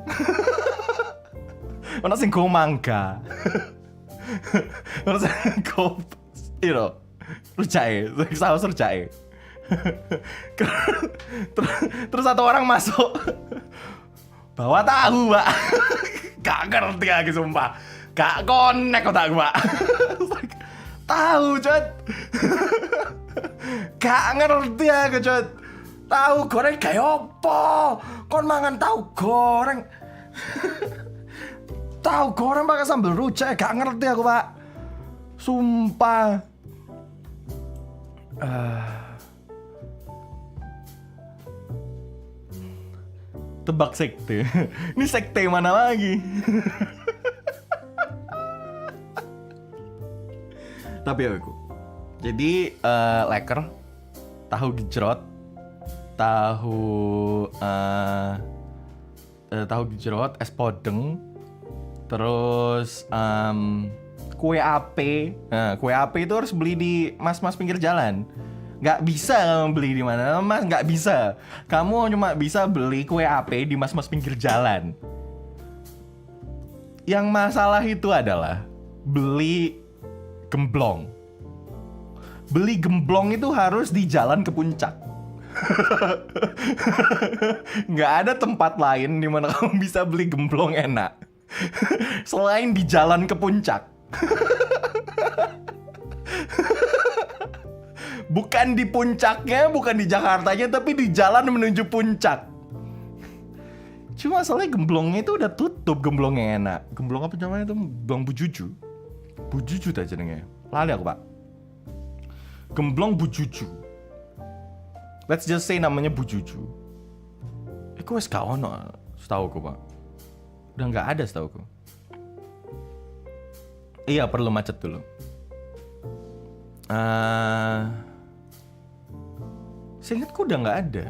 Ono sing gowo mangga. Ono sing gowo rujake, saus rujake. Terus satu orang masuk bawa tahu, Pak. Gak ngerti lagi sumpah. Gak connect otak gua. Tahu, Cot. Gak ngerti aku, Cot. Tahu goreng kayak opo? Kon mangan tahu goreng. Tahu goreng pakai sambal rujak, gak ngerti aku, Pak. Sumpah. Tebak sekte. Ini sekte mana lagi? Tapi aku. Jadi leker, tahu gejrot, tahu gejrot, es podeng, terus kue ape. Nah, kue ape itu harus beli di mas-mas pinggir jalan. Nggak bisa kamu beli di mana, Mas, nggak bisa. Kamu cuma bisa beli kue ape di mas-mas pinggir jalan. Yang masalah itu adalah beli gemblong. Beli gemblong itu harus di jalan ke puncak. Nggak ada tempat lain di mana kamu bisa beli gemblong enak selain di jalan ke puncak. Bukan di puncaknya, bukan di Jakartanya, tapi di jalan menuju puncak. Cuma soalnya gemblongnya itu udah tutup, gemblongnya enak. Gemblong apa namanya itu? Gemblong bujuju. Bujuju tak jenenge. Lali aku, Pak. Gemblong bujuju. Let's just say namanya bujuju. Kok wes gak ono setahu aku, Pak. Udah gak ada setahu aku. Iya, perlu macet dulu. Seingatku udah nggak ada.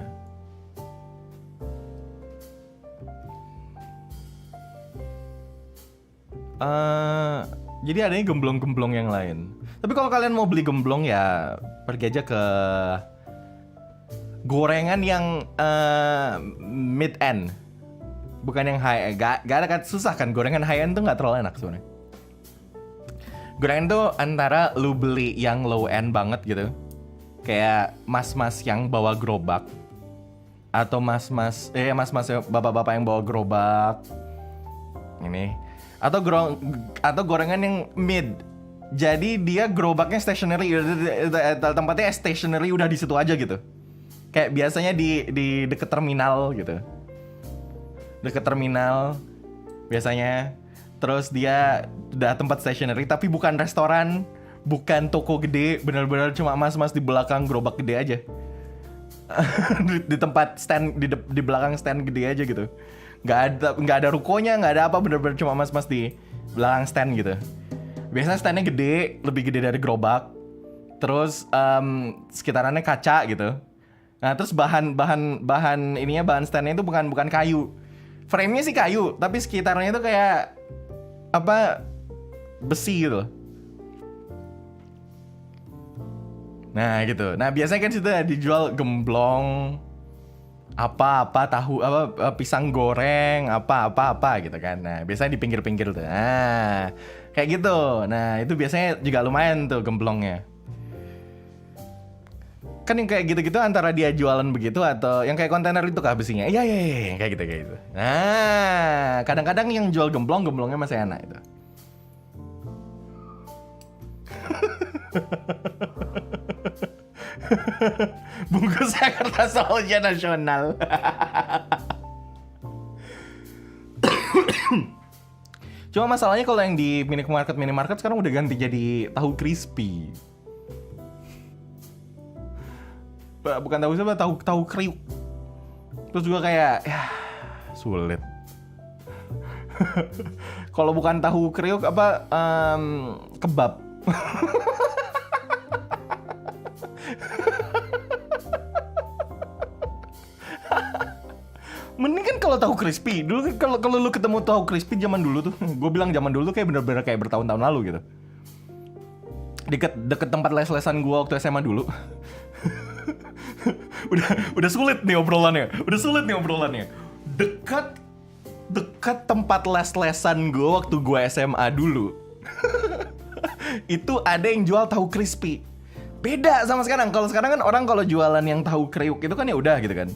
Jadi adanya gemblong-gemblong yang lain. Tapi kalau kalian mau beli gemblong ya pergi aja ke gorengan yang mid end, bukan yang high. Gak ada kan, susah kan, gorengan high end tuh nggak terlalu enak sebenarnya. Gorengan tuh antara lu beli yang low end banget gitu, kayak mas-mas yang bawa gerobak, atau mas-mas bapak-bapak yang bawa gerobak ini, atau gorengan yang mid. Jadi dia gerobaknya stationary, tempatnya stationary udah di situ aja gitu. Kayak biasanya di deket terminal gitu. Deket terminal biasanya. Terus dia udah tempat stationary tapi bukan restoran, bukan toko gede, benar-benar cuma mas-mas di belakang gerobak gede aja. Di tempat stand di belakang stand gede aja gitu. Nggak ada rukonya, nggak ada apa, benar-benar cuma mas-mas di belakang stand gitu. Biasanya standnya gede, lebih gede dari gerobak. Terus sekitarannya kaca gitu. Nah, terus bahan ininya, bahan standnya itu bukan kayu. Frame-nya sih kayu, tapi sekitarnya itu kayak apa, besi gitu. Nah gitu. Nah biasanya kan situ dijual gemblong, apa tahu, apa pisang goreng, apa gitu kan. Nah biasanya di pinggir-pinggir tuh. Nah kayak gitu. Nah itu biasanya juga lumayan tuh gemblongnya. Kan yang kayak gitu-gitu antara dia jualan begitu atau yang kayak kontainer itu kah besinya? Iya, kayak gitu. Nah, kadang-kadang yang jual gemblongnya masih enak itu. Bungkusnya kertas ujian nasional. Cuma masalahnya kalau yang di minimarket sekarang udah ganti jadi tahu crispy. Bukan tahu siapa, tahu kriuk. Terus juga kayak ya sulit. Kalau bukan tahu kriuk apa, kebab. Mending kan kalau tahu crispy. Dulu kan kalau lu ketemu tahu crispy zaman dulu tuh, gue bilang zaman dulu kayak bener-bener kayak bertahun-tahun lalu gitu. Deket tempat les-lesan gue waktu SMA dulu. Udah sulit nih obrolannya. Dekat tempat les-lesan gue waktu gue SMA dulu. Itu ada yang jual tahu crispy. Beda sama sekarang. Kalau sekarang kan orang kalau jualan yang tahu kriuk itu kan ya udah gitu kan.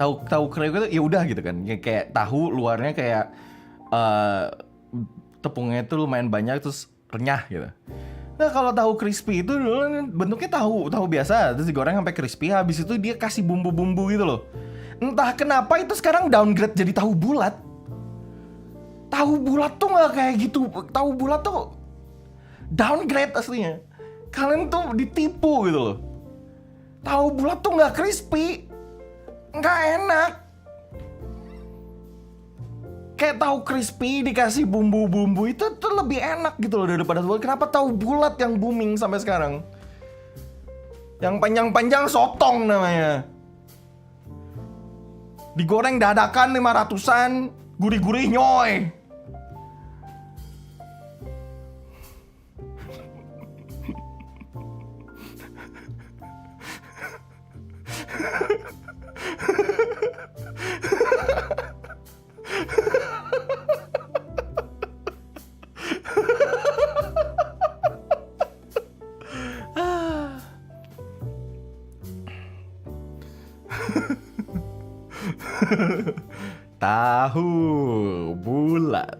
Tahu kriuk itu ya udah gitu kan. Kayak tahu luarnya kayak tepungnya itu lumayan banyak terus renyah gitu. Nah kalau tahu crispy itu dulu bentuknya tahu biasa terus digoreng sampai crispy, habis itu dia kasih bumbu-bumbu gitu loh. Entah kenapa itu sekarang downgrade jadi tahu bulat. Tahu bulat tuh nggak kayak gitu. Tahu bulat tuh downgrade aslinya. Kalian tuh ditipu gitu loh. Tahu bulat tuh nggak crispy, nggak enak. Kayak tahu crispy dikasih bumbu-bumbu itu tuh lebih enak gitu loh daripada tahu. Kenapa tahu bulat yang booming sampai sekarang? Yang panjang-panjang sotong namanya. Digoreng dadakan 500-an, gurih-gurih nyoy. Tahu bulat.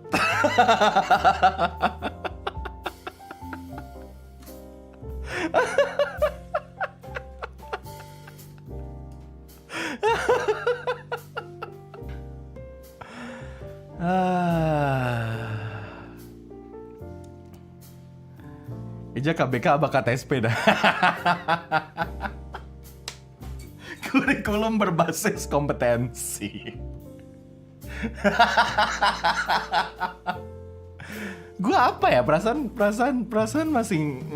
Ija KBK apa KTSP dah. Kurikulum berbasis kompetensi. Gue apa ya, perasaan masih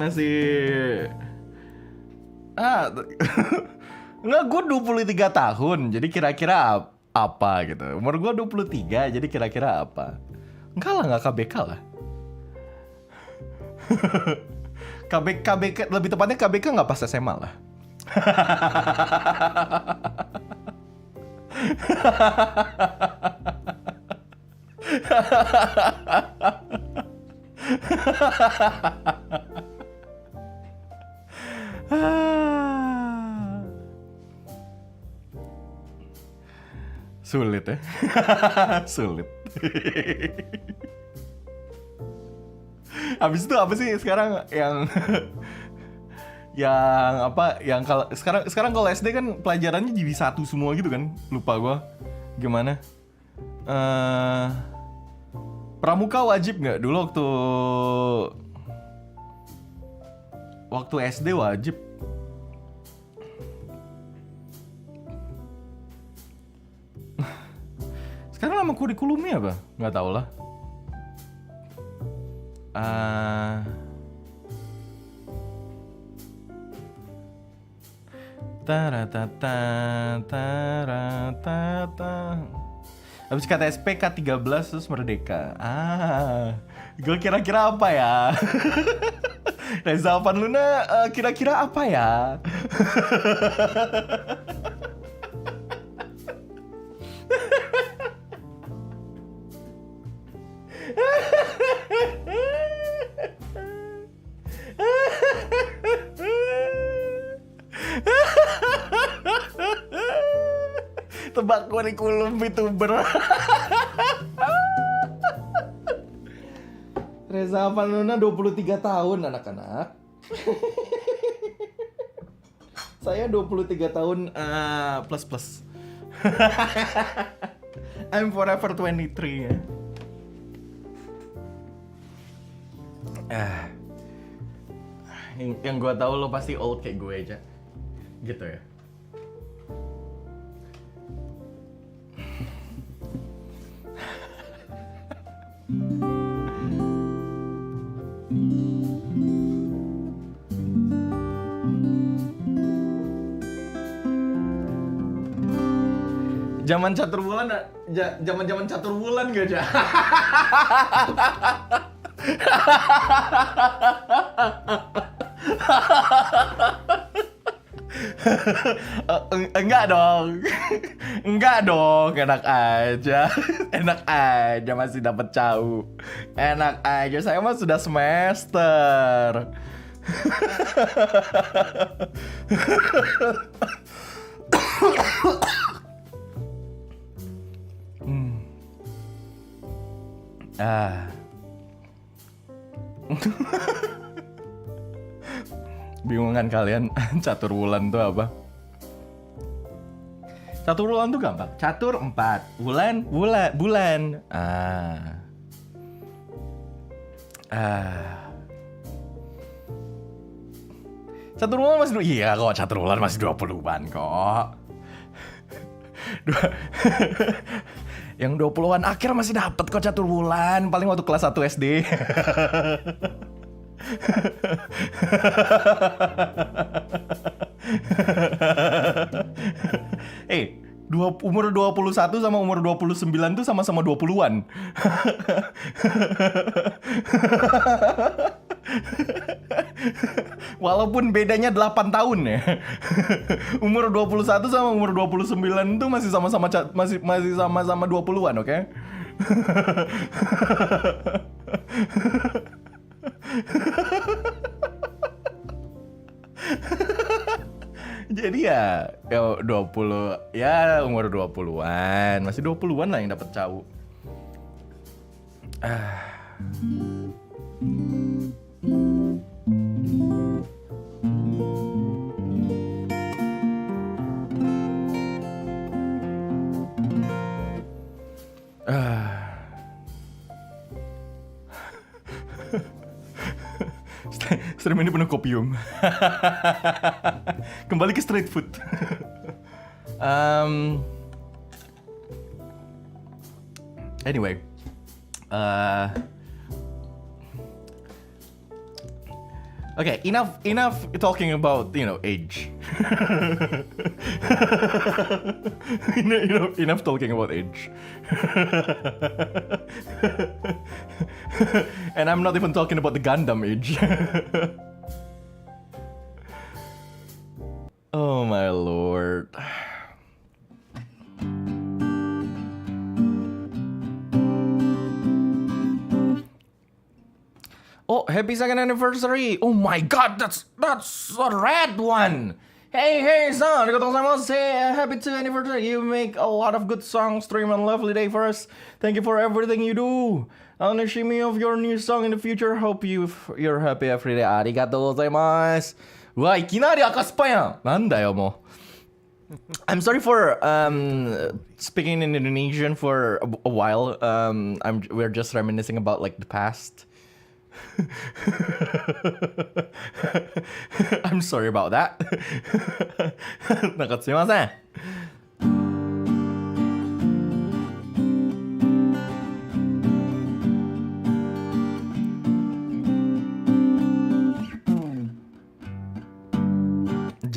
nggak, gue 23 tahun jadi kira-kira apa gitu. Umur gue 23 jadi kira-kira apa. Enggak lah, nggak KBK lah. KBK lebih tepatnya KBK nggak pas SMA lah. Sulit ya. Sulit. Habis itu apa sih sekarang yang yang apa, yang kalau sekarang kalau SD kan pelajarannya jadi satu semua gitu kan, lupa gue gimana. Pramuka wajib nggak dulu waktu SD wajib. Sekarang nama kurikulumnya apa? Nggak tahu lah. Habis KTSP K13 terus Merdeka. Gue kira-kira apa ya? Reza Avanluna kira-kira apa ya? Tebak kurikulum VTuber. Reza Avanluna 23 tahun anak-anak. Saya 23 tahun plus. I'm forever 23 ya. Yang gue tahu lo pasti old kayak gue aja. Gitu ya. Zaman catur bulan, zaman catur bulan gak aja? Enggak dong. Enggak dong, enak aja. Enak aja masih dapat cau. Enak aja, saya mah sudah semester. Bingung kan kalian catur bulan tuh apa? Catur bulan tuh gampang. Catur 4, bulan. Catur bulan masih iya kok, catur bulan masih 20-an kok. Yang 20-an akhir masih dapat kok catur bulan, paling waktu kelas 1 SD. Umur 21 sama umur 29 tuh sama-sama 20-an. Walaupun bedanya 8 tahun ya. Umur 21 sama umur 29 tuh masih sama-sama masih sama-sama 20-an, oke? Jadi ya 20 ya umur 20-an, masih 20-an lah yang dapat cau. Stream ini penuh kopium. Kembali ke street food. Anyway, okay, enough talking about age. enough talking about age. And I'm not even talking about the Gundam age. Oh my lord. Oh, happy second anniversary! Oh my god, that's a red one! Hey son, happy 2nd anniversary! You make a lot of good songs, stream and lovely day for us. Thank you for everything you do. I'll name me of your new song in the future. Hope you're happy every day. Arigatou gozaimasu. うわ、いきなり赤スパやん。なんだよもう。I'm sorry for speaking in Indonesian for a while. We're just reminiscing about like the past. I'm sorry about that. なんかすいません。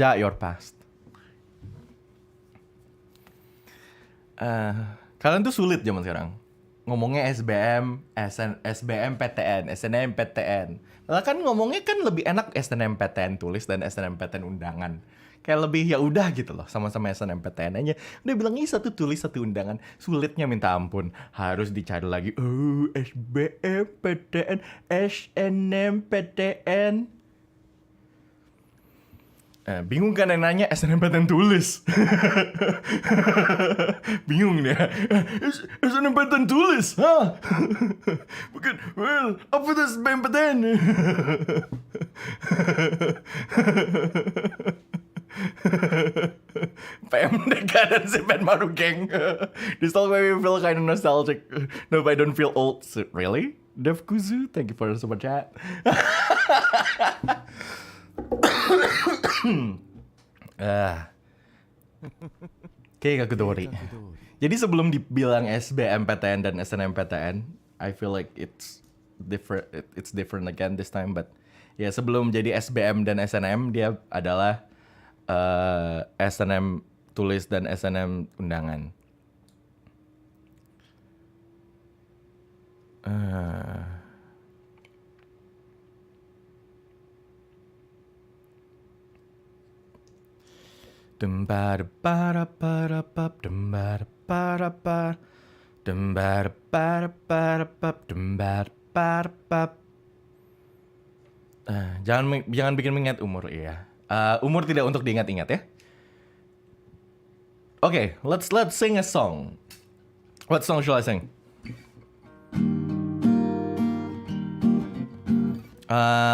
Your past. Kalian tuh sulit zaman sekarang. Ngomongnya SBM, SBMPTN, SNMPTN. Lah kan ngomongnya kan lebih enak SNMPTN tulis dan SNMPTN undangan. Kayak lebih ya udah gitu loh, sama-sama SNMPTN aja. Udah bilang ini satu tulis satu undangan. Sulitnya minta ampun. Harus dicari lagi. Oh, SBMPTN, SNMPTN. Bingung kan yang nanya SNMPTN tulis. Bingung dia. SNMPTN tulis, hah? Bukan, well, apa itu SNMPTN? PMDK dan si band baru geng. This all made me feel kind of nostalgic. No, but I don't feel old. So, really? Dev Kuzu, thank you for the super chat. Kategori. Jadi sebelum dibilang SBMPTN dan SNMPTN, I feel like it's different again this time. But ya sebelum jadi SBM dan SNM dia adalah SNM tulis dan SNM undangan. Jangan bikin mengingat umur ya. Umur tidak untuk diingat-ingat ya. Okay, let's sing a song. What song shall I sing?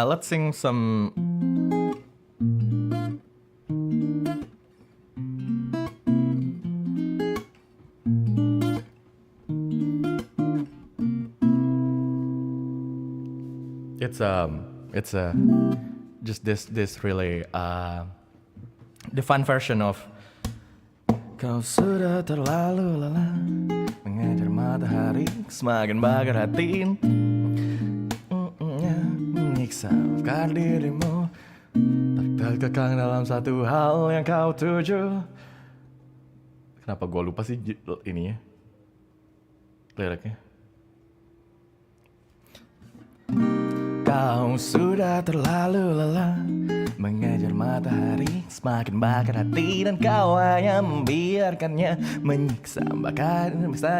Let's sing some. It's just this really the fun version of kau sudah terlalu lelah mengejar matahari semakin bakar hati menyiksa afkar dirimu terkekang dalam satu hal yang kau tuju. Kenapa gue lupa sih ininya liriknya? Kau sudah terlalu lelah mengejar matahari semakin bakar hati dan kau hanya membiarkannya menyiksa bakar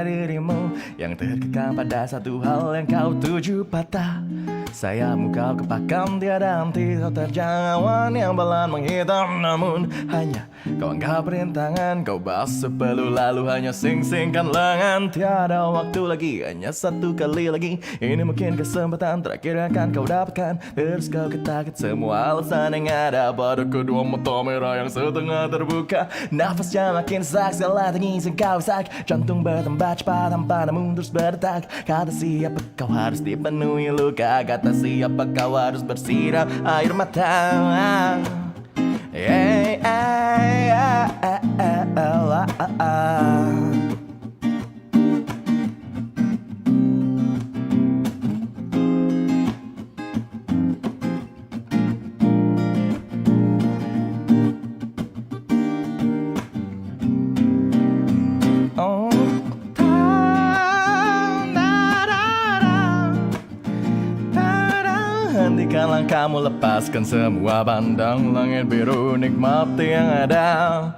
dirimu yang terkekang pada satu hal yang kau tuju. Patah sayapmu kau kepakam tiada henti kau terjang awan yang pelan menghitam namun hanya kau anggap rintangan kau basuh peluh lalu hanya sing-singkan lengan. Tiada waktu lagi hanya satu kali lagi ini mungkin kesempatan terakhir yang akan kau dapatkan. Terus kau ketakut semua alasan yang ada pada kedua mata merah yang setengah terbuka. Nafasnya makin sesak segala tangis yang kau isak jantung bertambah cepat tanpa namun terus berdetak. Kata siapa kau harus dipenuhi luka kata siapa kau harus bersiram air mata. Hentikan langkahmu, lepaskan semua pandang langit biru, nikmati yang ada.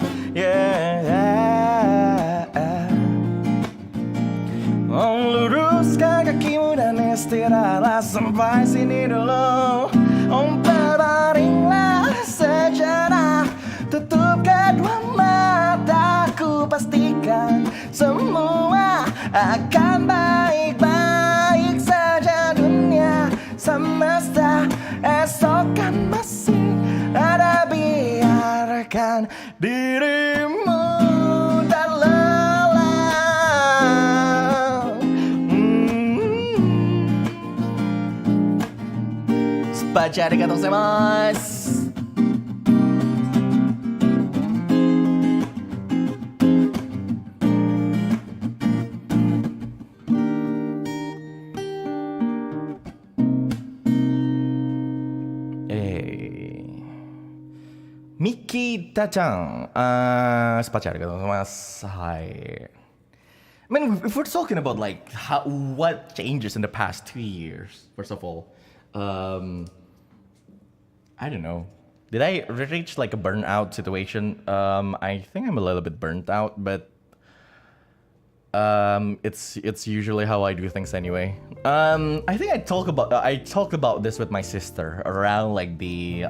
Luruskan kakimu dan istirahatlah sampai sini dulu. Berbaringlah sejenak, tutup kedua mataku, pastikan semua akan baik-baik saja. Dunia semesta esok kan masih ada, biarkan dirimu tak lelah. Baca arigatou gozaimasu. Mikita-chan, spacha arigatou gozaimasu. Hi. I mean, if we're talking about like what changes in the past 2 years, first of all, I don't know. Did I reach like a burnout situation? I think I'm a little bit burnt out, but it's usually how I do things anyway. I think I talked about this with my sister around like the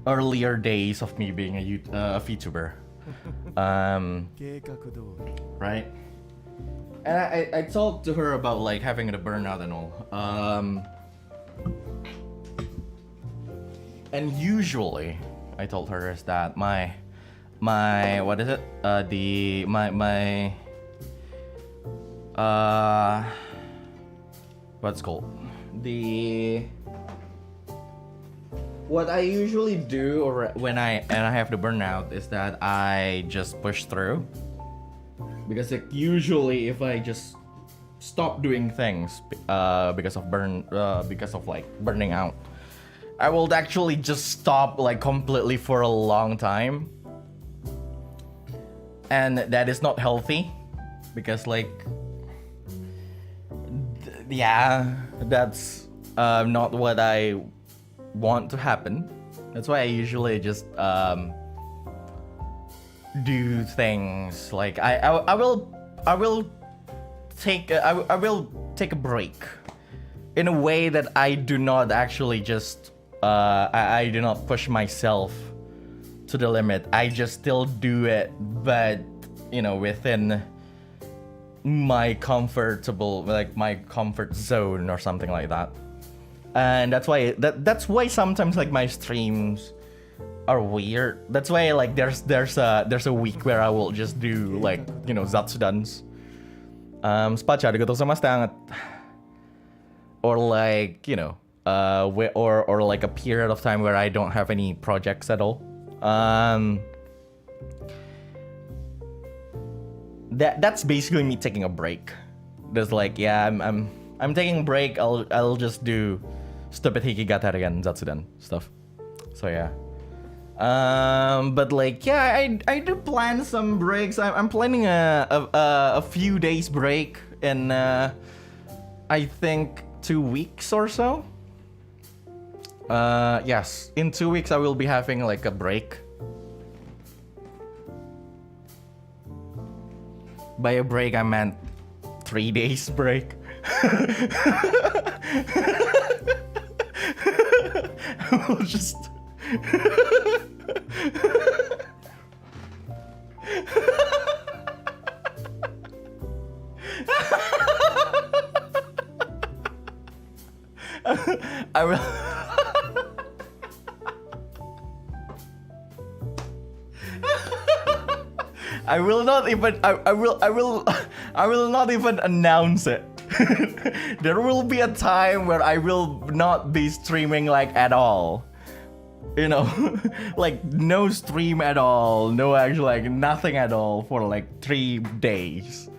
earlier days of me being a VTuber. Right? And I talked to her about like having a burnout and all. And usually I told her is that my what is it? What's it called? What I usually do when I have the burnout is that I just push through. Because like, usually if I just stop doing things because of like burning out, I will actually just stop like completely for a long time. And that is not healthy because like that's not what I want to happen. That's why I usually just do things like I will take a break in a way that I do not actually just I do not push myself to the limit. I just still do it, but within my comfort zone or something like that. And that's why sometimes like my streams are weird. That's why like there's a week where I will just do like zatsudans. Spacha, arigatou gozaimasu. Or like or like a period of time where I don't have any projects at all. That's basically me taking a break. There's like, yeah, I'm taking a break. I'll just do stupid hikigatari and zatsudan stuff. So yeah. But like, yeah, I do plan some breaks. I'm planning a few days break in I think 2 weeks or so. Yes, in 2 weeks I will be having like a break. By a break I meant 3 days break. I will just I will I will not even I will not even announce it. There will be a time where I will not be streaming like at all. Like no stream at all, no actual like nothing at all for like 3 days.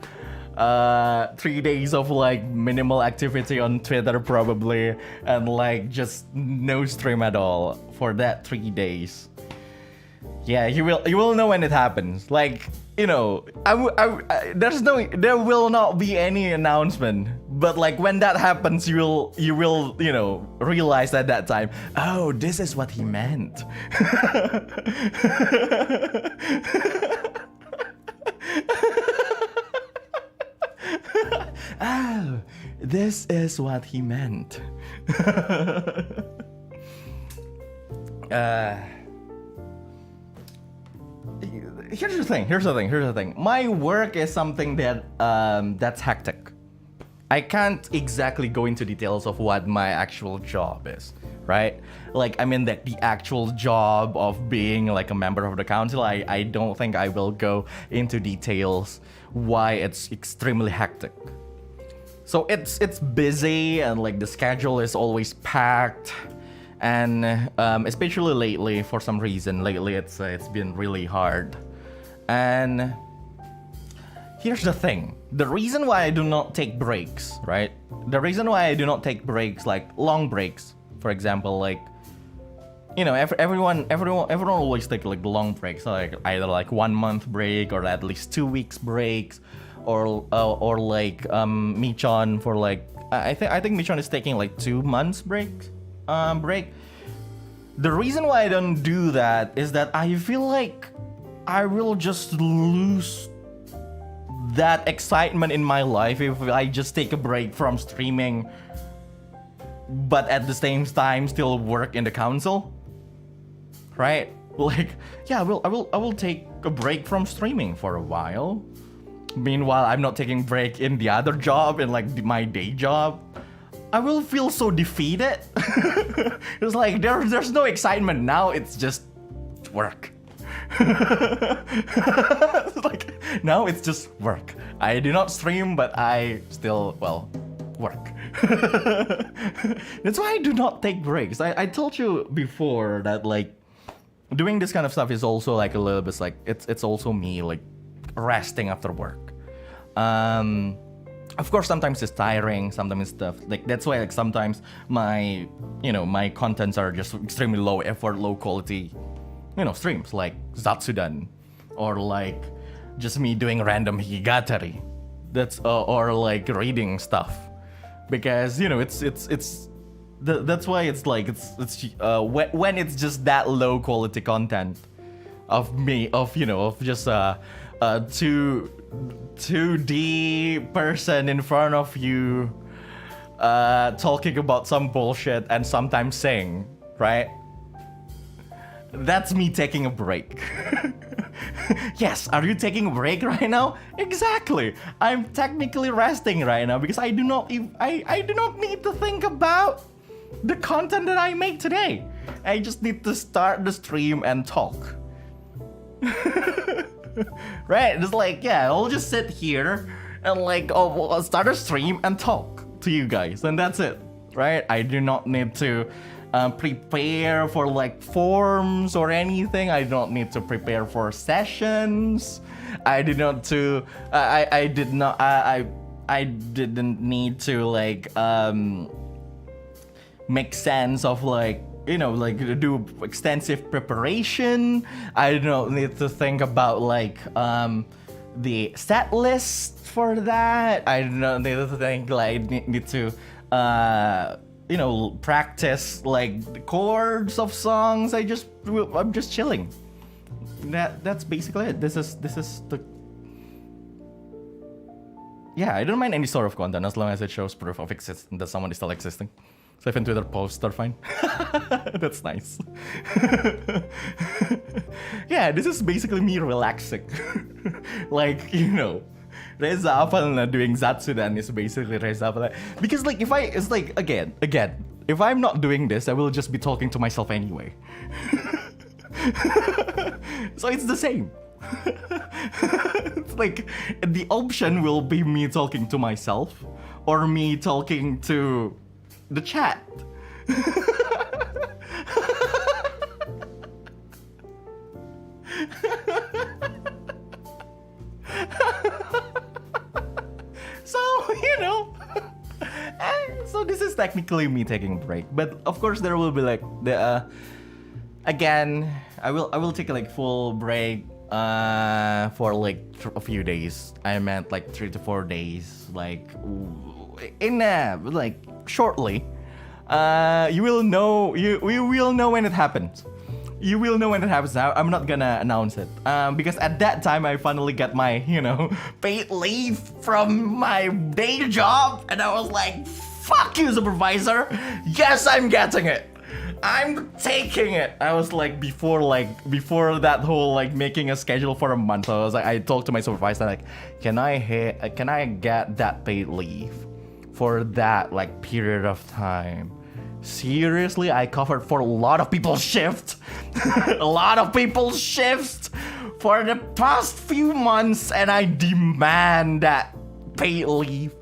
3 days of like minimal activity on Twitter probably, and like just no stream at all for that 3 days. Yeah, you will know when it happens. Like, there will not be any announcement. But like when that happens, you will realize at that time, oh, this is what he meant. Oh, this is what he meant. Here's the thing. My work is something that that's hectic. I can't exactly go into details of what my actual job is, right? Like, I mean, the actual job of being like a member of the council, I don't think I will go into details why it's extremely hectic. So it's busy, and like the schedule is always packed. And especially lately, for some reason, it's been really hard. And here's the thing. The reason why I do not take breaks, right? The reason why I do not take breaks, like long breaks, for example, like, everyone always take like long breaks, like either like 1 month break or at least 2 weeks breaks, or like Michon for like I think Michon is taking like 2 months break. The reason why I don't do that is that I feel like I will just lose that excitement in my life if I just take a break from streaming, but at the same time still work in the council, right? Like, yeah, I will take a break from streaming for a while. Meanwhile, I'm not taking break in the other job, in like my day job. I will feel so defeated. It's like there's no excitement now. It's just work. Like now it's just work. I do not stream, but I still work. That's why I do not take breaks. I told you before that like doing this kind of stuff is also like a little bit like it's also me like resting after work. Of course, sometimes it's tiring, sometimes it's stuff like that's why like sometimes my my contents are just extremely low effort, low quality, streams like Zatsudan, or like just me doing random hikigatari. That's or like reading stuff, because that's why it's like it's when it's just that low quality content, of me, of just a 2D person in front of you, talking about some bullshit and sometimes sing, right? That's me taking a break. Yes, are you taking a break right now? Exactly. I'm technically resting right now because I do not need to think about the content that I make today. I just need to start the stream and talk. Right? It's like, yeah, I'll just sit here and like, I'll start a stream and talk to you guys, and that's it, right? I do not need to prepare for like forms or anything. I don't need to prepare for sessions. I didn't need to like make sense of like, like do extensive preparation. I don't need to think about like the set list for that. I don't need to think like need to practice like the chords of songs. I'm just chilling. That's basically it. This is the I don't mind any sort of content as long as it shows proof of existence that someone is still existing. So even Twitter posts are fine. That's nice. Yeah, this is basically me relaxing. Like, Reza Avanluna doing Zatsudan is basically Reza Avanluna. Because like, again, if I'm not doing this, I will just be talking to myself anyway. So it's the same. It's like, the option will be me talking to myself or me talking to the chat. So, so this is technically me taking a break, but of course there will be like the again, I will take a like full break for like a few days. I meant like 3 to 4 days, like in like shortly. You will know when it happens. You will know when it happens. Now I'm not gonna announce it because at that time I finally got my paid leave from my day job, and I was like, fuck you, supervisor. Yes, I'm getting it. I'm taking it. I was like, before that whole like making a schedule for a month, I was like, I talked to my supervisor like, can I get that paid leave for that like period of time? Seriously, I covered for a lot of people's shifts. A lot of people's shifts for the past few months, and I demand that paid leave.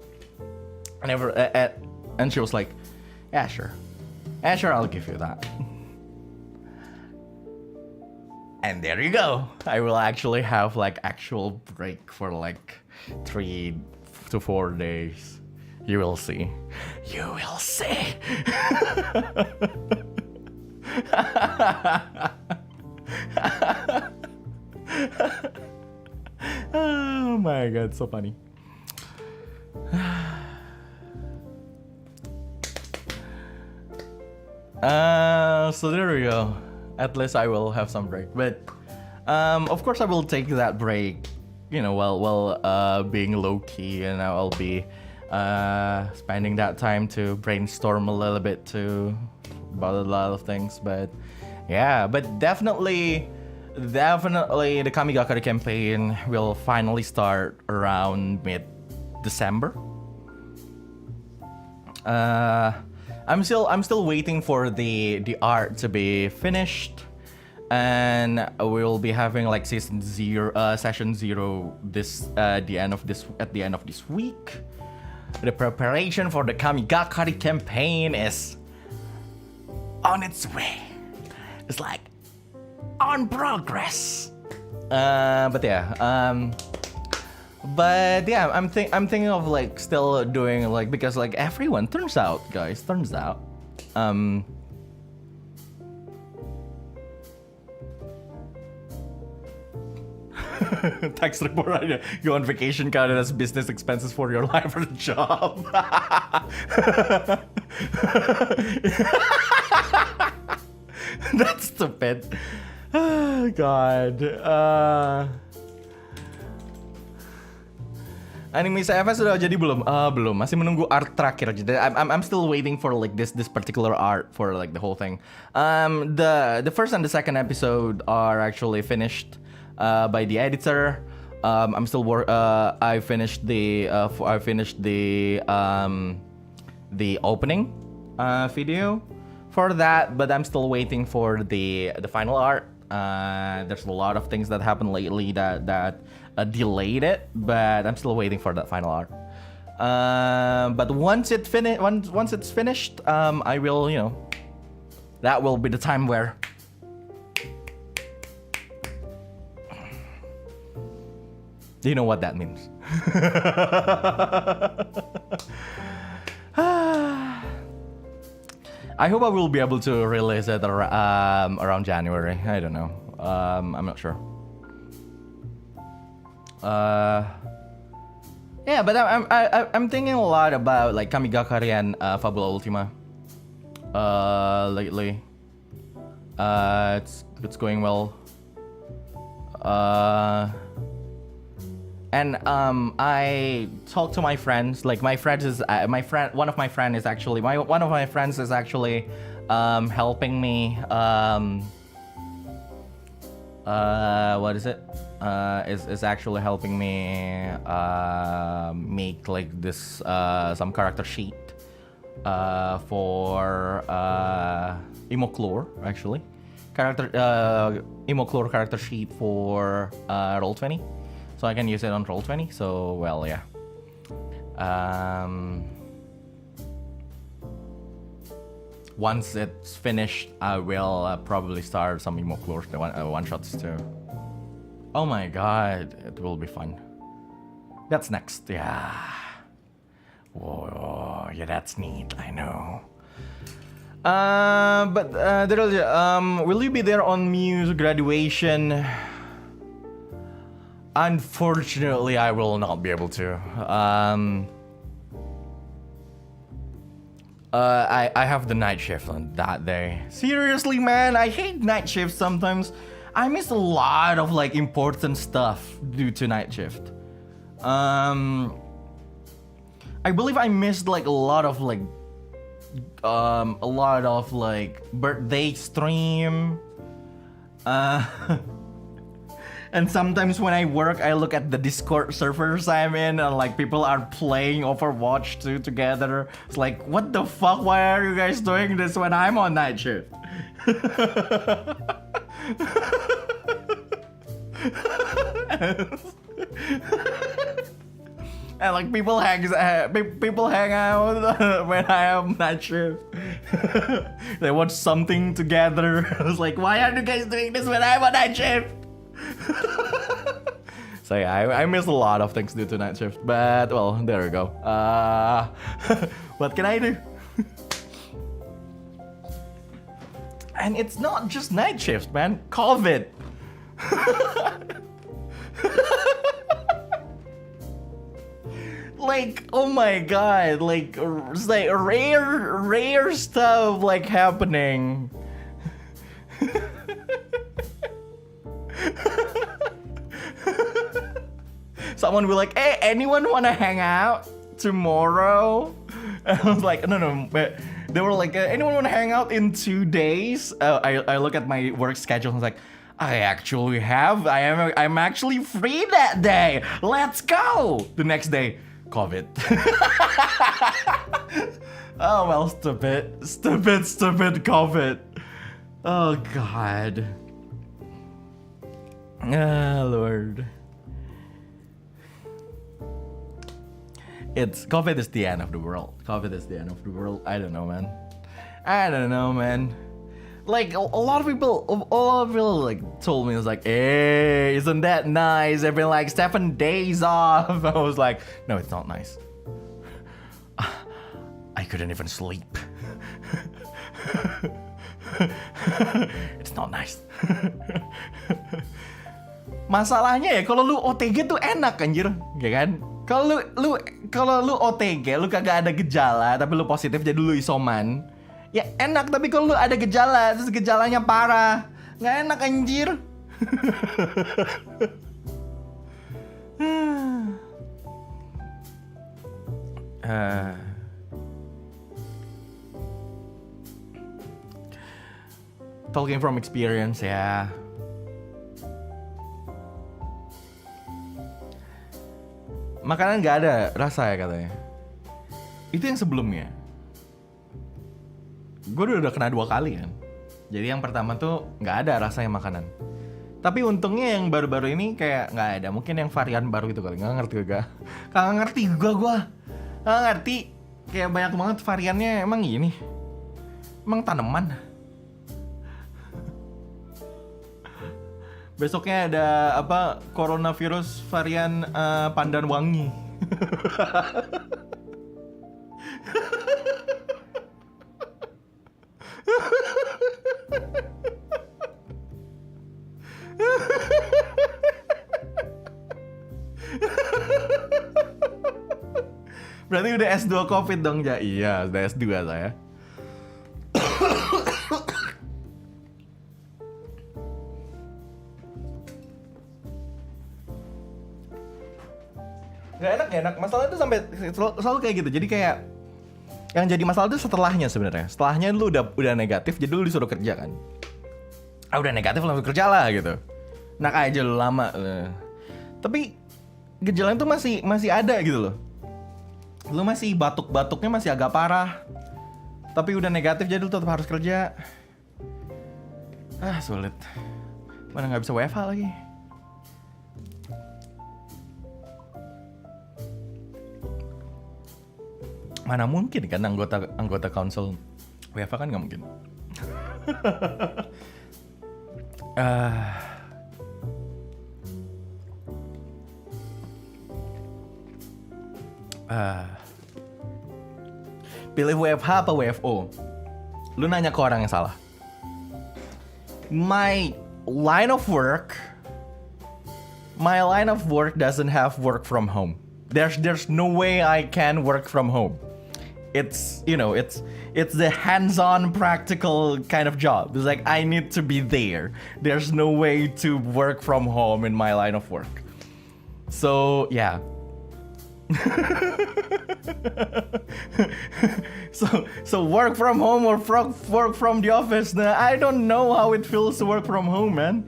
And she was like, yeah, sure, I'll give you that. And there you go. I will actually have like actual break for like 3 to 4 days. You will see. You will see. Oh my god, so funny. So there we go. At least I will have some break. But of course I will take that break, while being low key, and I'll be spending that time to brainstorm a little bit too about a lot of things. But yeah, but definitely the Kamigakari campaign will finally start around mid-December. I'm still waiting for the art to be finished, and we'll be having like session 0 at the end of this week. The preparation for the Kamigakari campaign is on its way. It's like on progress. But yeah, I'm thinking of like still doing like, because like everyone turns out tax report, you on vacation counted as business expenses for your life or job. That's stupid. God. Anime CFS sudah jadi belum? Belum. Masih menunggu art terakhir. Jadi I'm still waiting for like this particular art for like the whole thing. The first and the second episode are actually finished by the editor. I'm still I finished the opening video for that, but I'm still waiting for the final art. There's a lot of things that happened lately that delayed it, but I'm still waiting for that final art. But once it's finished, I will, that will be the time where do you know what that means? I hope I will be able to release it around January. I don't know. I'm not sure. Yeah, but I'm thinking a lot about like Kamigakari and Fabula Ultima lately. It's going well. And I talked to my friends. Like one of my friends is actually helping me. What is it? Is actually helping me make like this some character sheet for Imoclore actually. Imoclore character sheet for Roll20. So I can use it on Roll20. So well, yeah. Once it's finished, I will probably start some Imoclore one shots too. Oh my god, it will be fun. That's next, yeah. Whoa, yeah, that's neat. I know. But will you be there on Muse graduation? Unfortunately, I will not be able to. I have the night shift on that day. Seriously, man, I hate night shifts sometimes. I miss a lot of like important stuff due to night shift. I believe I missed like a lot of birthday stream. And sometimes when I work, I look at the Discord servers I'm in, and like people are playing Overwatch 2 together. It's like, what the fuck? Why are you guys doing this when I'm on night shift? And like people hang out when I have night shift. They watch something together. It's like, why are you guys doing this when I'm on night shift? So yeah, I miss a lot of things due to night shift, but well, there we go. What can I do? And it's not just night shift, man. COVID. Like, oh my god, like, it's like rare stuff like happening. Someone will like, hey, anyone wanna hang out tomorrow? And I was like, no, but they were like, anyone wanna hang out in 2 days? I look at my work schedule and I was like, I'm actually free that day. Let's go. The next day, COVID. Oh well, stupid COVID. Oh god. Ah, Lord. COVID is the end of the world. COVID is the end of the world. I don't know, man. Like a lot of people like told me, it was like, hey, isn't that nice? They've been like 7 days off. I was like, no, it's not nice. I couldn't even sleep. It's not nice. Masalahnya ya, kalau lu OTG tuh enak anjir, ya kan? Kalau lu OTG, lu kagak ada gejala tapi lu positif jadi lu isoman. Ya enak, tapi kalau lu ada gejala terus gejalanya parah, nggak enak anjir. Talking from experience ya. Makanan nggak ada rasa ya katanya. Itu yang sebelumnya. Gue udah kena 2 kali kan. Jadi yang pertama tuh nggak ada rasanya makanan. Tapi untungnya yang baru-baru ini kayak nggak ada. Mungkin yang varian baru itu kali. Nggak ngerti juga. Nggak ngerti gue. Nggak ngerti. Kayak banyak banget variannya. Emang gini. Emang tanaman. Besoknya ada apa? Coronavirus varian pandan wangi. Berarti udah S2 COVID dong, ja? Iya, udah S2 saya. Gak enak. Masalah itu sampai selalu kayak gitu. Jadi kayak yang jadi masalah itu setelahnya sebenarnya. Setelahnya lu udah negatif, jadi lu disuruh kerja kan. Udah negatif langsung kerja lah gitu. Enak aja lu lama. Tapi gejalanya tuh masih ada gitu loh. Lu masih batuknya masih agak parah. Tapi udah negatif jadi lu tetap harus kerja. Sulit. Mana nggak bisa WFH lagi. Mana mungkin kan anggota council WFH kan nggak mungkin. Pilih WFH apa WFO? Lu nanya ke orang yang salah. My line of work doesn't have work from home. There's no way I can work from home. It's the hands-on practical kind of job. It's like I need to be there. There's no way to work from home in my line of work. So yeah. so work from home or work from the office. I don't know how it feels to work from home, man.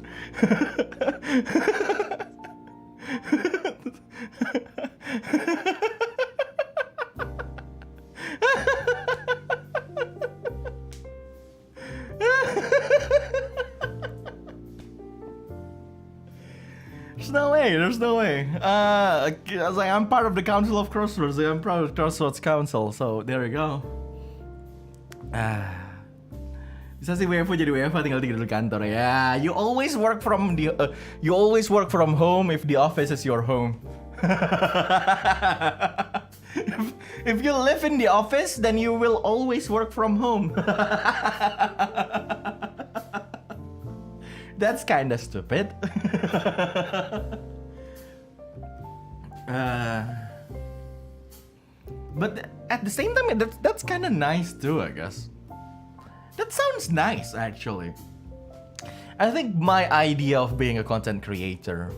There's no way. I'm part of the Council of Crossroads. I'm part of the Crossroads Council. So there we go. Bisa sih WFO jadi WFO tinggal di kantor ya. You always work from home if the office is your home. if you live in the office, then you will always work from home. That's kinda stupid. But at the same time, that's kinda nice too, I guess. That sounds nice, actually. I think my idea of being a content creator,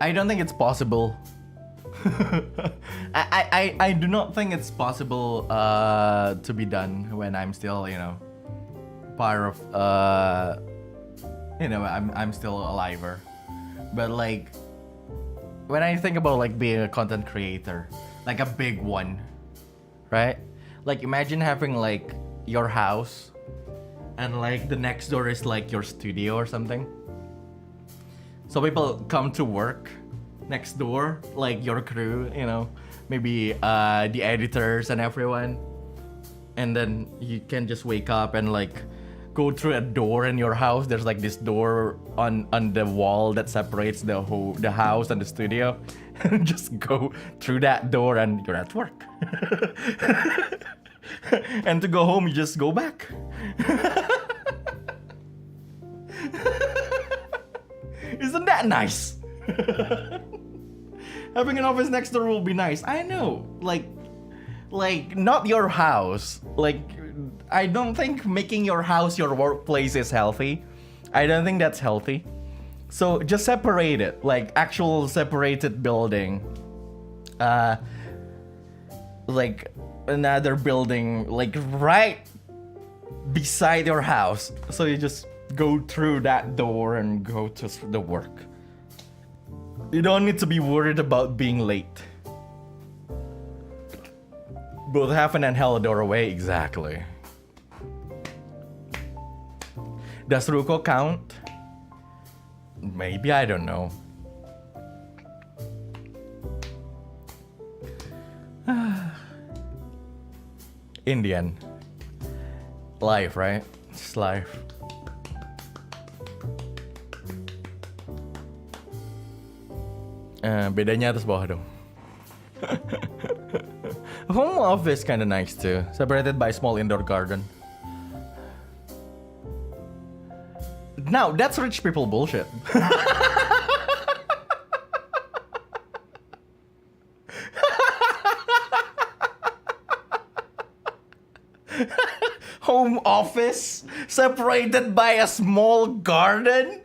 I don't think it's possible. I do not think it's possible to be done when I'm still, part of, I'm still alive. But like, when I think about like being a content creator, like a big one, right? Like imagine having like your house and like the next door is like your studio or something. So people come to work next door, like your crew, maybe the editors and everyone. And then you can just wake up and like go through a door in your house. There's like this door on the wall that separates the house and the studio. And just go through that door and you're at work. And to go home, you just go back. Isn't that nice? Having an office next door will be nice. I know, like not your house, like I don't think making your house your workplace is healthy. I don't think that's healthy. So just separate it, like actual separated building. Like another building, like right beside your house. So you just go through that door and go to the work. You don't need to be worried about being late. Both heaven and hell a door away, exactly. Does Ruko count? Maybe, I don't know. Indian. Life, right? It's life. Bedanya atas bawah dong. Home office kinda nice too. Separated by a small indoor garden. Now, that's rich people bullshit. Home office separated by a small garden?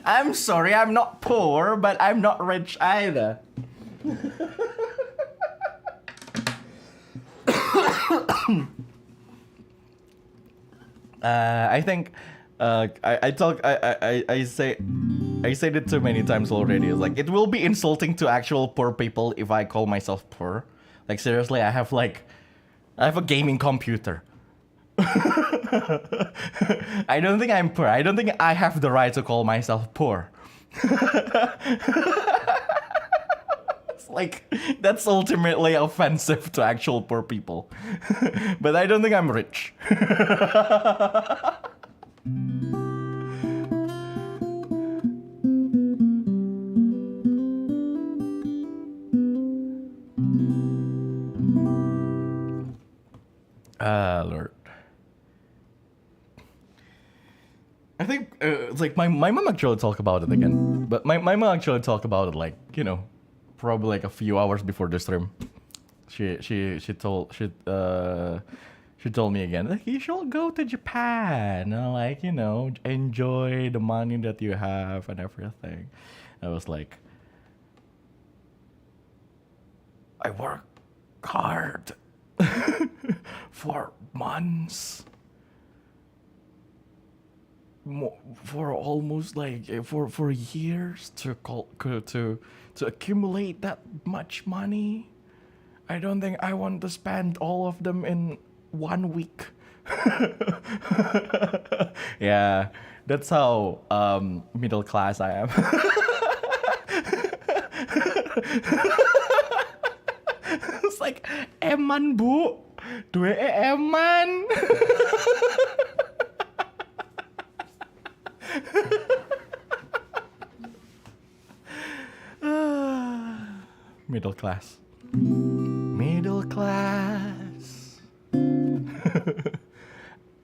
I'm sorry, I'm not poor, but I'm not rich either. I think I said it too many times already. It's like it will be insulting to actual poor people if I call myself poor. Like seriously, I have a gaming computer. I don't think I'm poor. I don't think I have the right to call myself poor. It's like that's ultimately offensive to actual poor people. But I don't think I'm rich. Lord. I think it's like my mom actually talked about it again, but my mom actually talked about it like, you know, probably like a few hours before the stream. She told me again like you should go to Japan and like, you know, enjoy the money that you have and everything. I was like, I work hard for months. For almost like for years to accumulate that much money. I don't think I want to spend all of them in 1 week. Yeah, that's how middle class I am. It's like eman bu, duwe eman. Middle class. Middle class.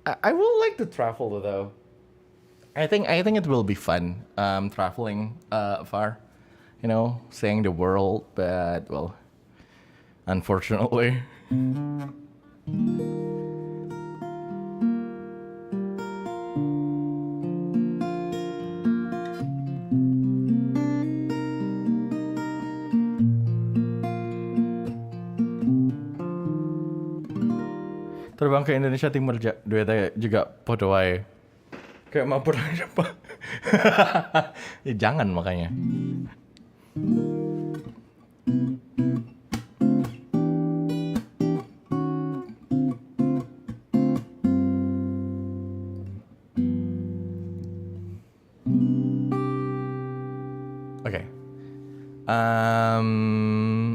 I would like to travel though. I think it will be fun traveling far. You know, seeing the world, but well, unfortunately. Terbang ke Indonesia Timur duitnya juga podo wae. Kayak mau pulang Jepang. Ya jangan makanya. Okay.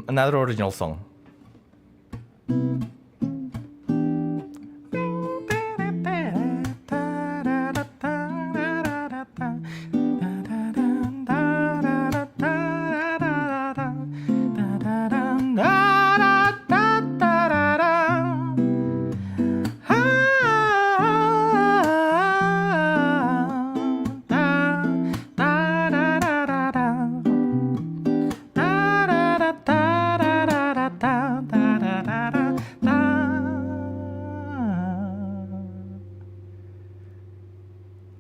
Another original song.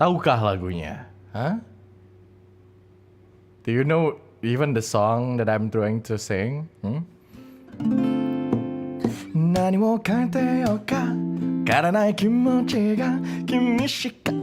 Tahukah lagunya? Huh? Do you know even the song that I'm trying to sing? 何も変えてようか変わらない気持ちが君しか考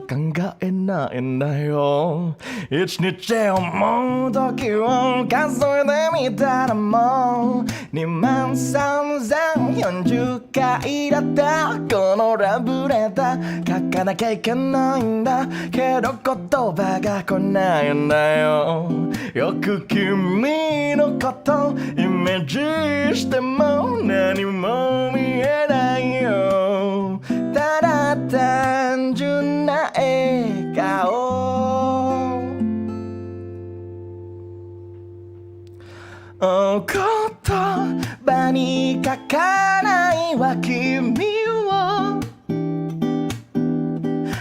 えないんだよ一日思う時を数えてみたらもう23,040回だったこのラブレター書かなきゃいけないんだけど言葉が来ないんだよよく君のことイメージしても何も見えないよただ単純な笑顔言葉に書かないわ君を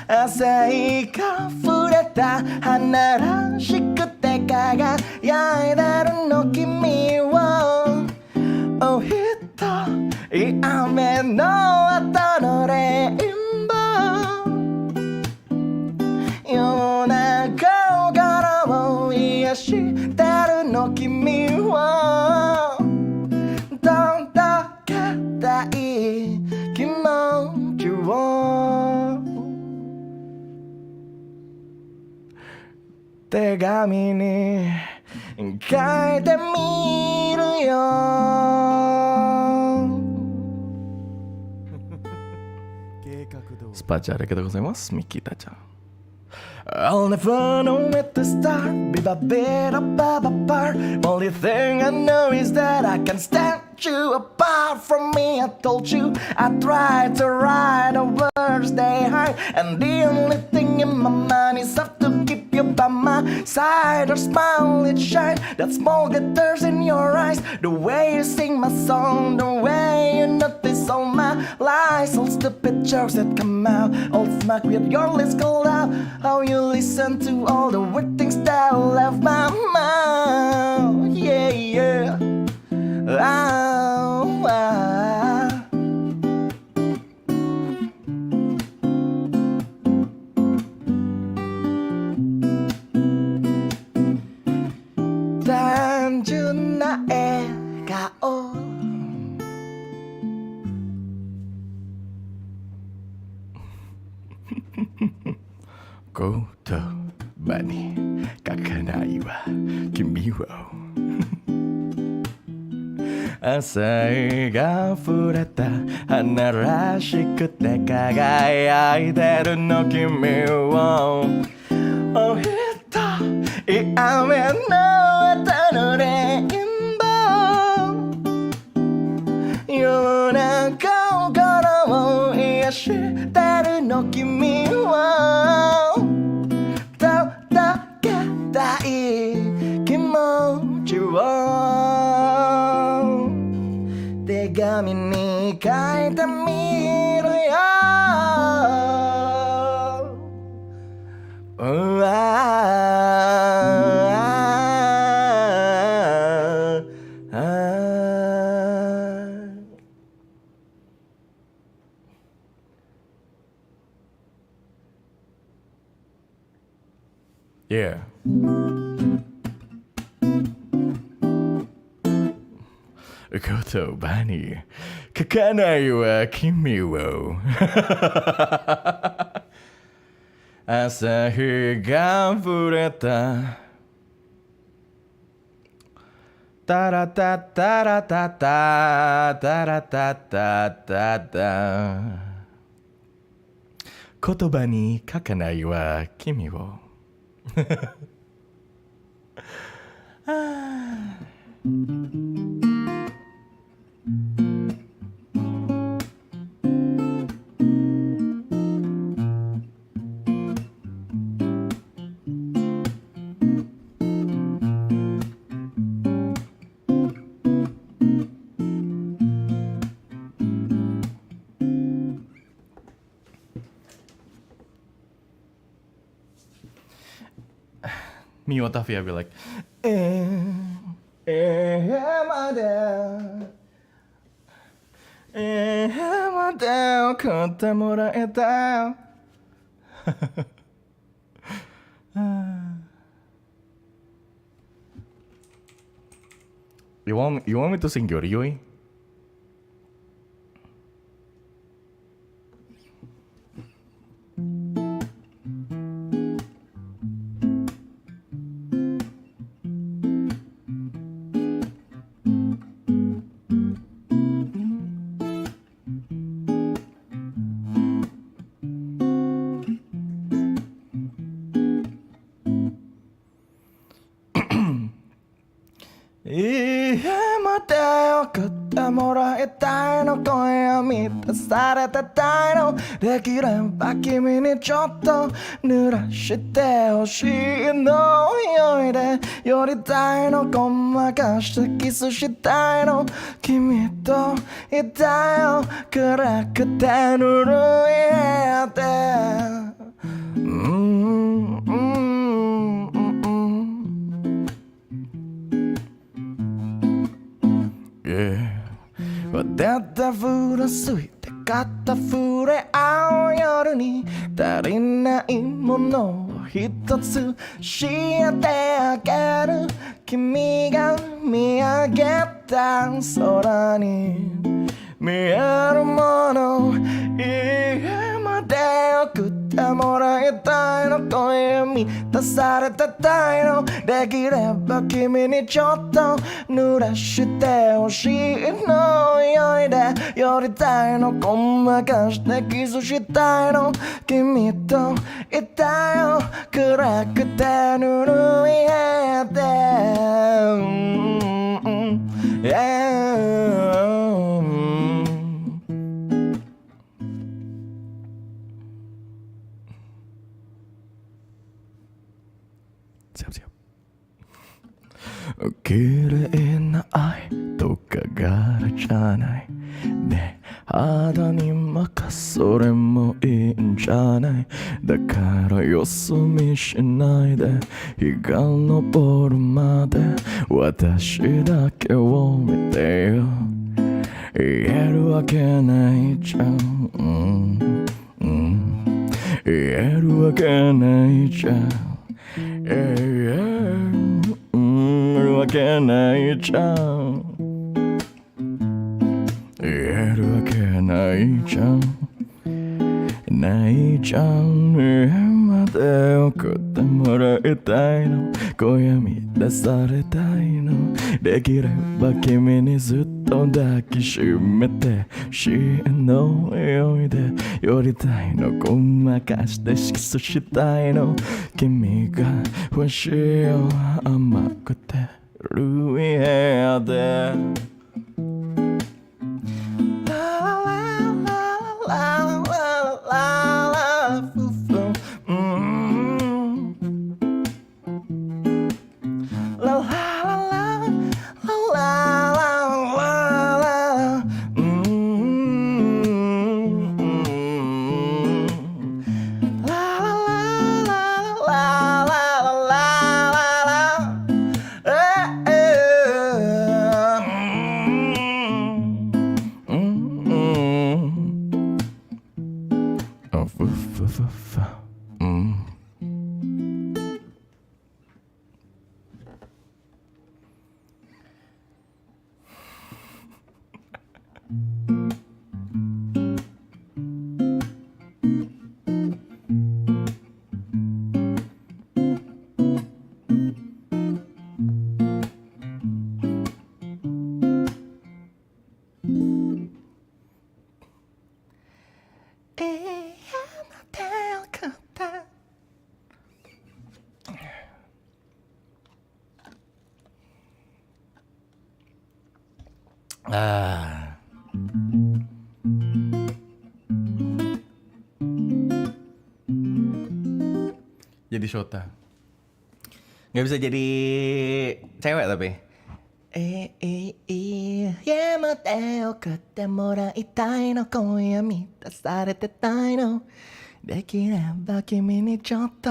朝日が触れた花らしくて輝いてるの君をおひとい雨の後のレインボー夜中からも癒してるの君を届けたい気持ちを手紙に書いてみるよスパチャありがとうございますミッキーたちゃんI'll never know where to start Be a bit above apart Only thing I know is that I can stand you apart from me I told you I tried to write the words they hide And the only thing in my mind is have to keep you by my side Your smile it shine That small guitars in your eyes The way you sing my song The way you notice all my lies All stupid jokes that come out All smack with your lips go out How you listen to all the weird things that left my mouth Yeah, yeah oh, oh. 単純な笑顔言葉に書かないわ君を朝日が触れた花らしくて輝いてるの君をおひとい雨の後のレインボー夜中からも癒してるの君を届けたい気持ちを手紙に書いてみるよYeah. 言葉に書かないわ君を朝日が触れたタラタタラタタタラタタタタ言葉に書かないわ君をMe Otafia I'd be like, You want me to sing Yori?まで送ってもらいたいの今夜満たされてたいのできれば君にちょっと濡らしてほしいの泳いで寄りたいのごまかしてキスしたいの君といたよ暗くてぬるい部屋で出たふらついて肩触れ合う夜に足りないものを一つ教えてあげる君が見上げた空に見えるもの家まで送ってもらいたいの今夜満たされてたいのできれば君にちょっと濡らしてほしいの泳いで寄りたいのごまかしてキスしたいの君といたよ暗くてぬるい部屋で綺麗な愛とか柄じゃないね肌に任それもいいんじゃないだからよそ見しないで日が昇るまで私だけを見てよ言えるわけないじゃん、言えるわけないじゃんわけないじゃん言えるわけないじゃんないじゃん家まで送ってもらいたいの今夜満たされたいのできれば君にずっと抱きしめてしの泳いで寄りたいのごまかしてキスしたいの君が欲しいよ甘くてルイヘアでJadi Shota. Gak bisa jadi cewek tapi. 家まで送ってもらいたいの今夜満たされてたいのできれば君にちょっと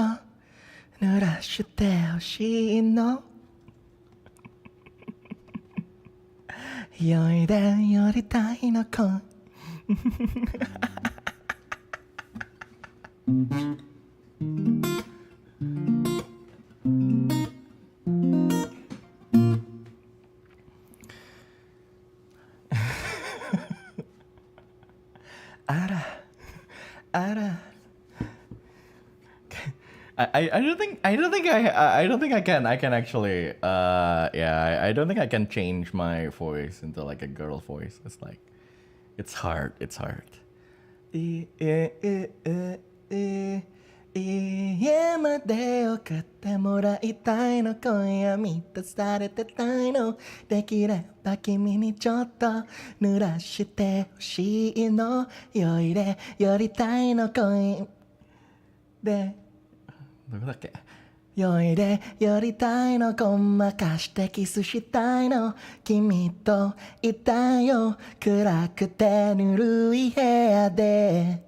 濡らしてほしいの酔いで寄りたいの今 Ara, ara. I don't think I don't think I can actually I don't think I can change my voice into like a girl voice. It's like it's hard. Iya madeを買ってもらいたいの今夜満たされてたいのできれば君にちょっと濡らしてほしいの酔いで寄りたいの恋でどこだっけ酔いで寄りたいのごまかしてキスしたいの君といたよ暗くてぬるい部屋で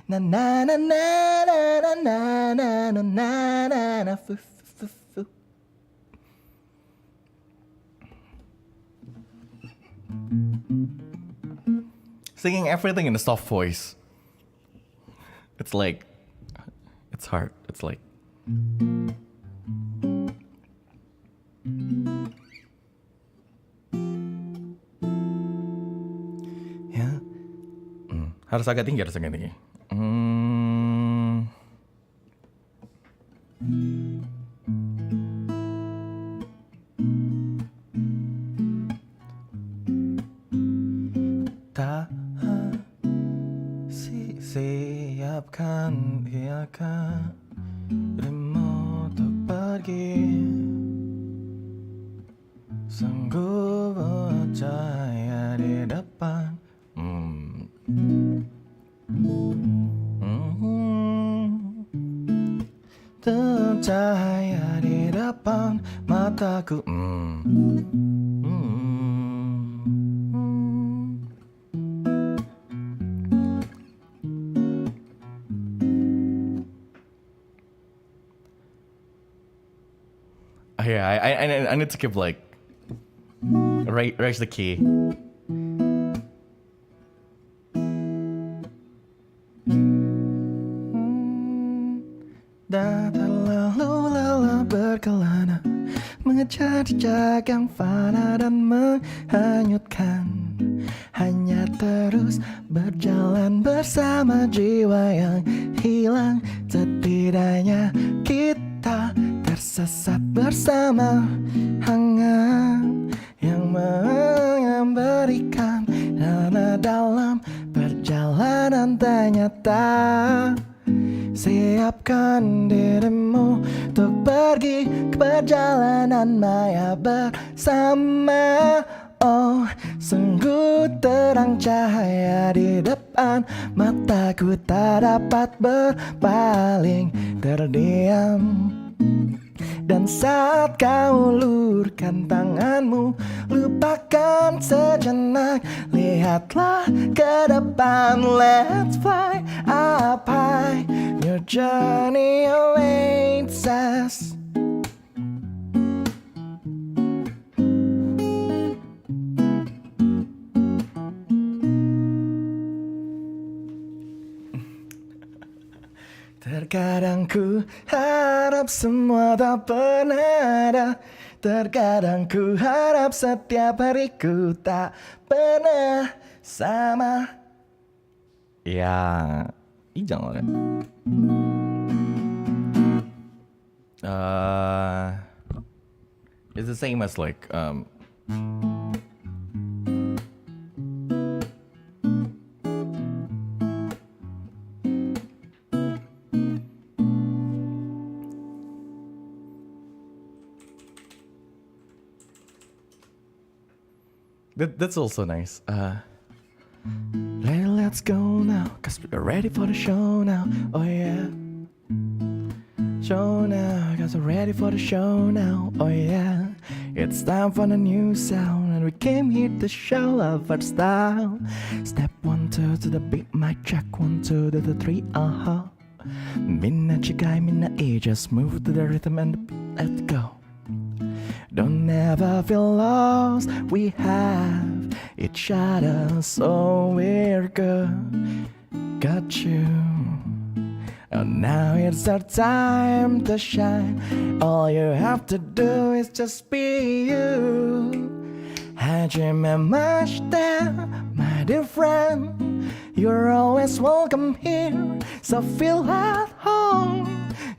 ななななななななななななふふふふ Singing everything in a soft voice. It's like it's hard. It's like ya harus agak tinggi. Tak siapkan dirimu untuk pergi sungguh percaya di depan Cahaya di depan mataku Yeah, I need to keep like raise the key. Dan terlalu lelah berkelana mengejar jejak yang fana dan menghanyutkan hanya terus berjalan bersama jiwa yang hilang setidaknya kita tersesat bersama hangat yang memberikan dana dalam perjalanan ternyata siapkan dirimu untuk pergi ke perjalanan maya bersama Oh, sungguh terang cahaya di depan mataku tak dapat berpaling terdiam Dan saat kau ulurkan tanganmu lupakan sejenak lihatlah ke depan let's fly up high your journey awaits us Terkadang ku harap semua tak pernah ada Terkadang ku harap setiap hariku tak pernah sama Ya, jangan. It's the same as like that's also nice. Let's go now, cause we're ready for the show now. Oh yeah. Show now, cause we're ready for the show now. Oh yeah. It's time for the new sound, and we came here to show off our style. Step 1, 2 to the beat, mic check 1, 2 to the 3. Minna chigai, minna just move to the rhythm and the beat. Let's go. Don't ever feel lost, we have each other, so we're good. Got you. And now it's our time to shine. All you have to do is just be you. I dream much there, my dear friend. You're always welcome here, so feel at home.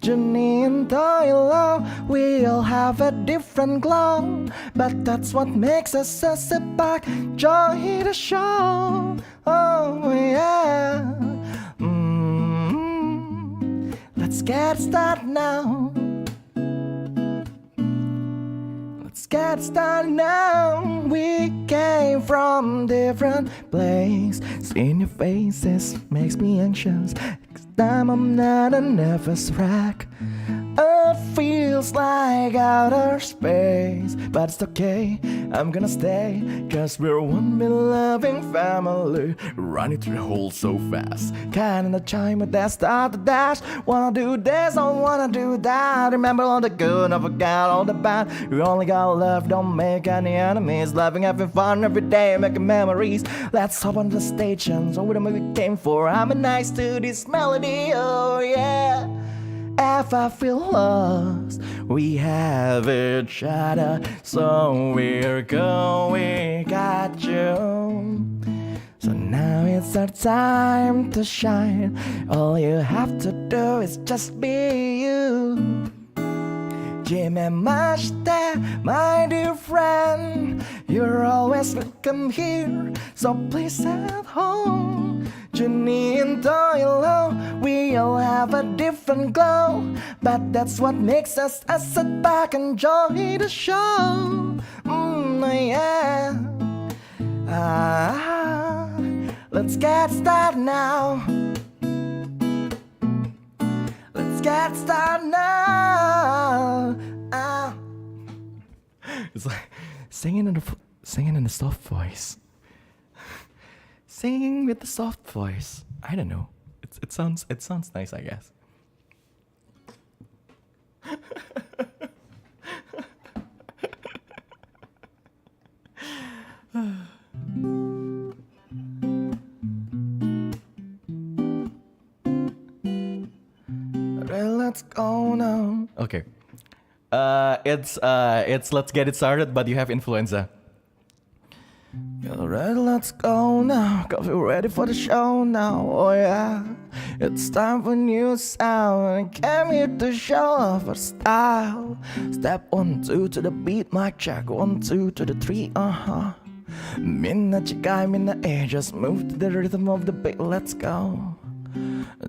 Journey and toil, we all have a different glow, but that's what makes us so sit back, enjoy the show. Oh yeah. Let's get started now. Let's get started now. We came from different places. Seeing your faces makes me anxious. Next time I'm not a nervous wreck. Earth feels like outer space, but it's okay, I'm gonna stay, cause we're one big loving family, running through the hole so fast. Counting the time with that start to dash. Wanna do this, don't wanna do that. Remember all the good, I forgot all the bad. We only got love, don't make any enemies. Loving, having fun every day, making memories. Let's hop on the stage and so what we came for. I'm nice to this melody, oh yeah. If I feel lost, we have each other, so we're going, got you. So now it's our time to shine. All you have to do is just be you. Jim and Mashta, my dear friend, you're always welcome here, so please at home. Journey and toil, we all have a different glow, but that's what makes us sit back and enjoy the show. Yeah. Let's get started now. Let's get started now. It's like singing in the soft voice. Singing with the soft voice. I don't know. It sounds nice, I guess. Let's go now. Okay. It's let's get it started, but you have influenza. Alright, let's go now, cause we're ready for the show now, oh yeah. It's time for new sound, came here to show off our style. Step 1, 2 to the beat, mic check, 1, 2 to the 3, Minna chikai, minna just move to the rhythm of the beat, let's go.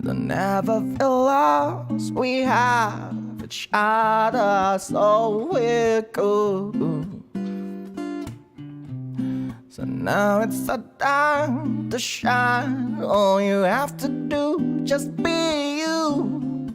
Don't never feel lost, we have each other, so we're cool. So now it's our time to shine. All you have to do, just be you.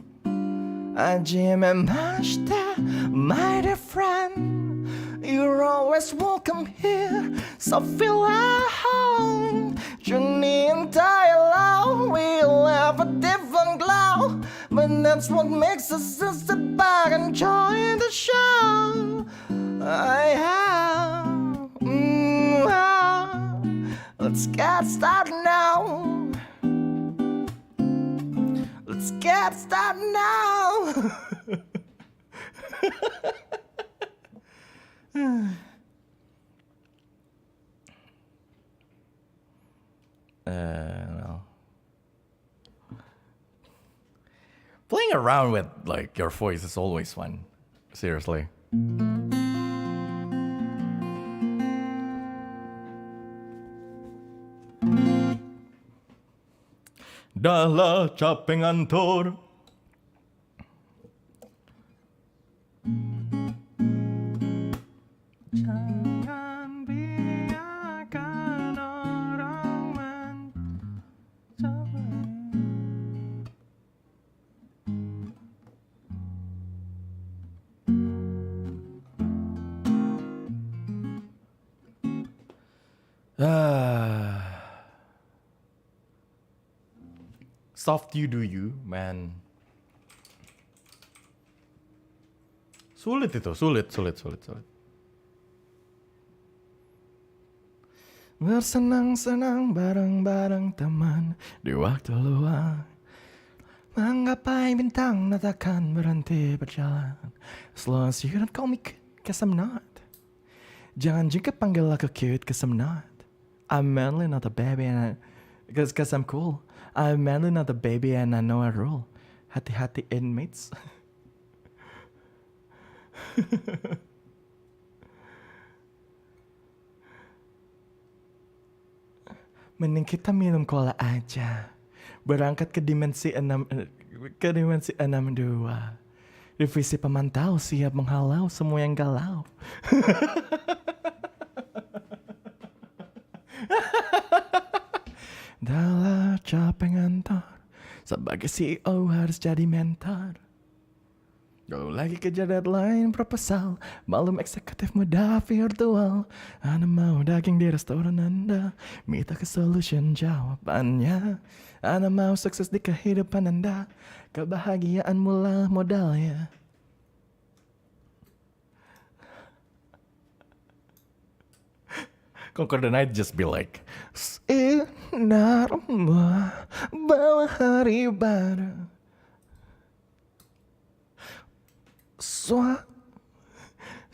Jim and Mashta, my dear friend, you're always welcome here, so feel at home. Journey and dialogue, we'll have a different glow, but that's what makes us sit back and enjoy the show. Let's get started now. Let's get started now. No. Playing around with like your voice is always fun. Seriously. Dahlah capek ngantor. Jangan biarkan orang mencoba. Soft you do you, man. Sulit itu, sulit. Bersenang-senang bareng-bareng teman di waktu luang. Menggapai bintang takkan berhenti berjalan. As long as you don't call me cute, cause I'm not. Jangan juga panggil aku cute, cause I'm not. I'm manly, not a baby, and because I'm cool. I'm manly, not a baby, and I know a rule. Hati-hati inmates. Mending kita minum cola aja. Berangkat ke dimensi 62. Divisi pemantau siap menghalau semua yang galau. Dalam capek ngantor, sebagai CEO harus jadi mentor. Go lagi kejar deadline proposal, malam eksekutif muda virtual. Anda mau daging di restoran Anda, minta ke solution jawabannya. Anda mau sukses di kehidupan Anda, kebahagiaan mula modalnya. Conquer the night just be like, sinarmu bawah hari baru.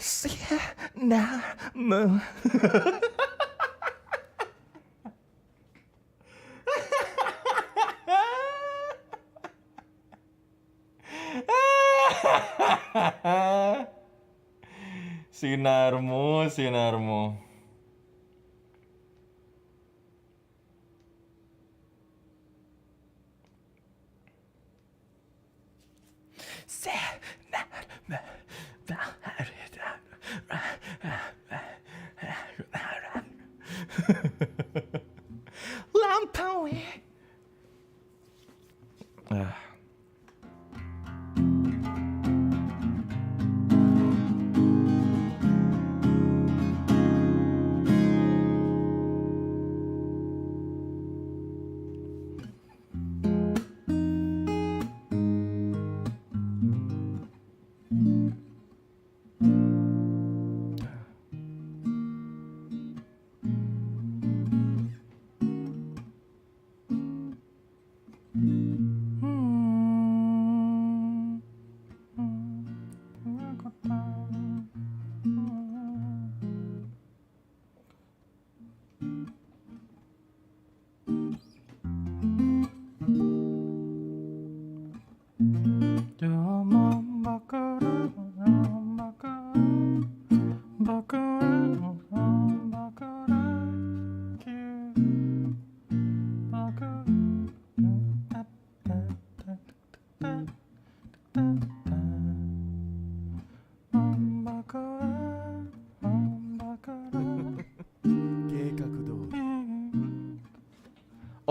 Sianarmu. Sinarmu. Lampaui.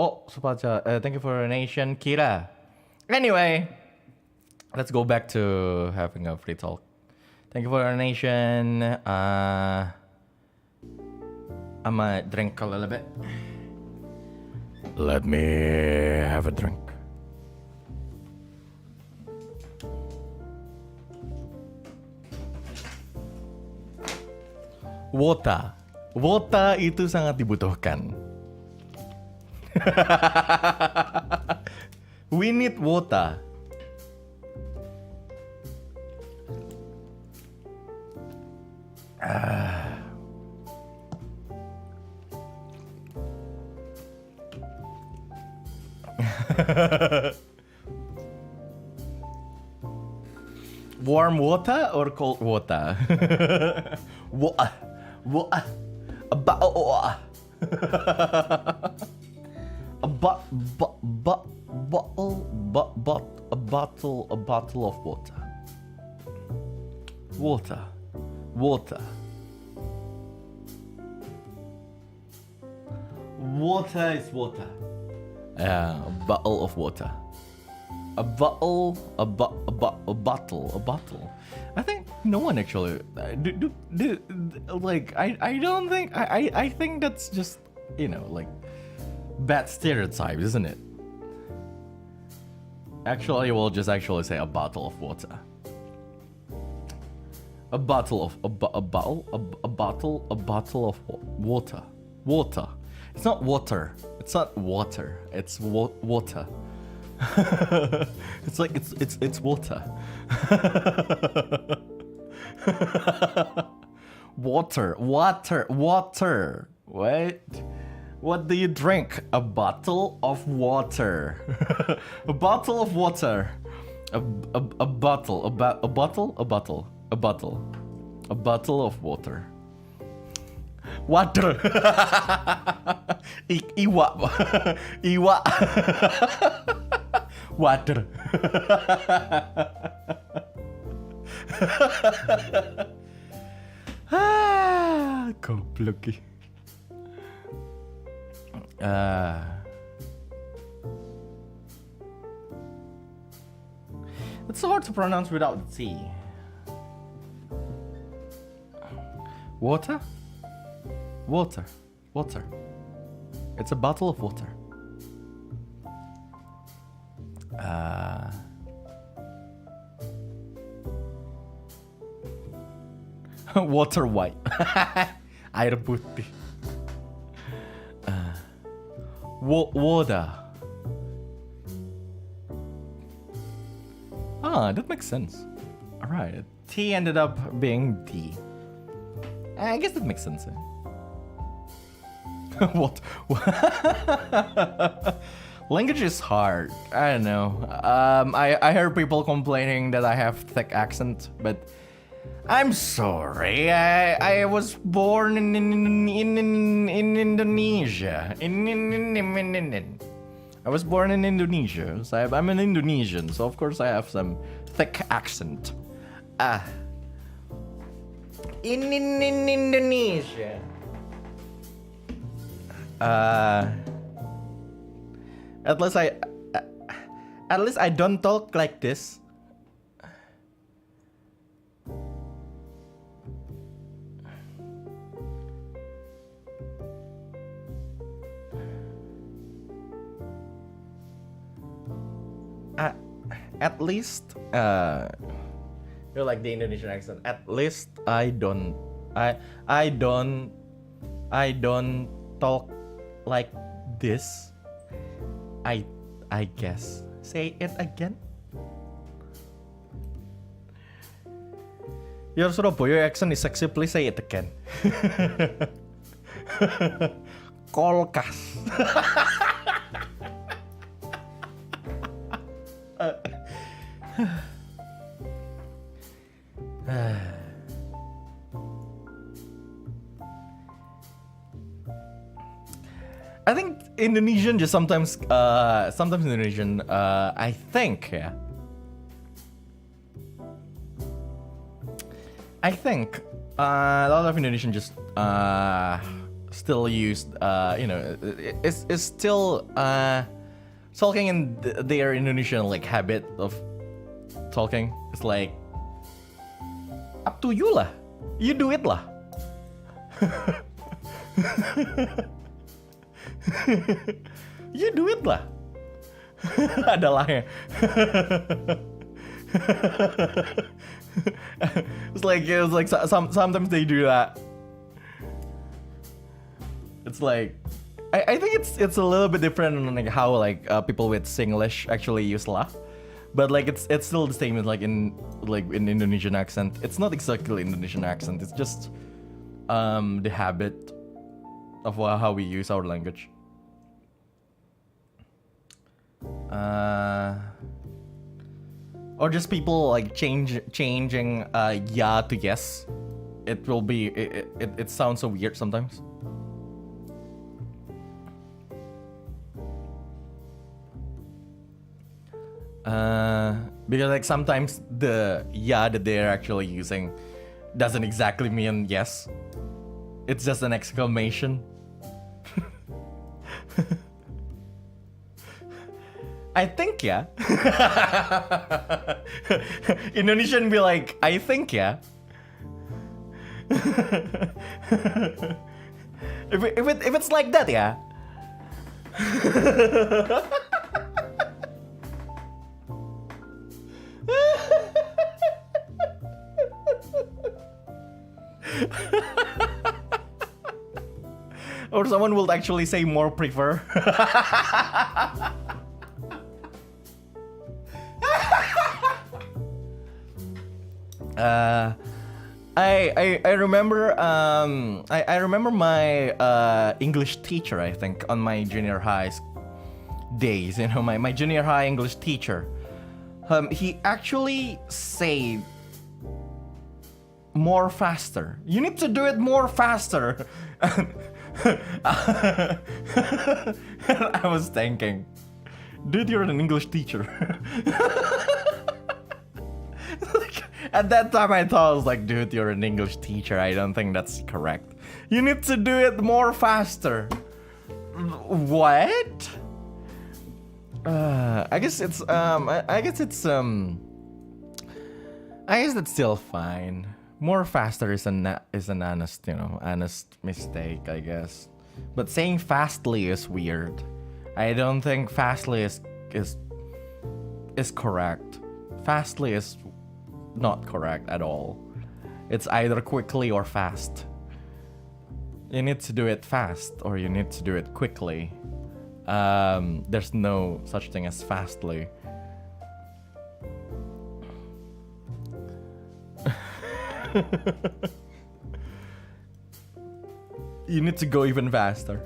Oh, Supacha, thank you for your donation, Kira. Anyway, let's go back to having a free talk. Thank you for your donation. I'm gonna drink a little bit. Let me have a drink. Wota itu sangat dibutuhkan. We need wota. Warm water or cold water? A bottle of water. Water. Water is water. Yeah, a bottle of water. A bottle. I think no one actually. I don't think. I think that's just, like, bad stereotype, isn't it? Actually, we'll just actually say a bottle of water. A bottle of water. Water. It's not water. It's water. It's like it's water. Water. What? What do you drink? A bottle of water. A bottle of water. A bottle. A bottle? A bottle. A bottle. A bottle of water. Water. Iwa. Iwa. Water. Goblok. It's so hard to pronounce without the T. Water? Water. Water. It's a bottle of water. Water white. Air putih. Water. Ah, that makes sense. Alright. T ended up being D. I guess that makes sense. What? Language is hard. I don't know. I heard people complaining that I have thick accent, but I'm sorry. I was born in Indonesia. I was born in Indonesia. So I'm an Indonesian, so of course I have some thick accent. In Indonesia. At least I don't talk like this. At least you're like the Indonesian accent. At least I don't talk like this. I guess. Say it again. Your Surabaya accent is sexy. Please say it again. Kolkas. I think Indonesian just sometimes Indonesian, I think, yeah. I think a lot of Indonesian just still use, is still talking in their Indonesian like habit of talking. It's like, up to you lah, you do it lah. You do it lah. Adalah ya. It's like sometimes they do that. It's like I think it's a little bit different on like how like people with Singlish actually use lah, but like it's still the same as like in Indonesian accent. It's not exactly Indonesian accent. It's just the habit of how we use our language. Or just people like changing yeah to yes. It will be it sounds so weird sometimes. Because like sometimes the yeah that they're actually using doesn't exactly mean yes. It's just an exclamation. I think yeah. Indonesian be like, I think yeah. if it's like that, yeah. Or someone will actually say more prefer. I remember I remember my English teacher, I think, on my junior high days, you know, my junior high English teacher. He actually said more faster. You need to do it more faster. I was thinking, dude, you're an English teacher. At that time I thought, I was like, dude, you're an English teacher. I don't think that's correct. You need to do it more faster. What? I guess it's I guess that's still fine. More faster is an honest, you know, honest mistake, I guess. But saying fastly is weird. I don't think fastly is correct. Fastly is not correct at all. It's either quickly or fast. You need to do it fast or you need to do it quickly. There's no such thing as fastly. You need to go even faster.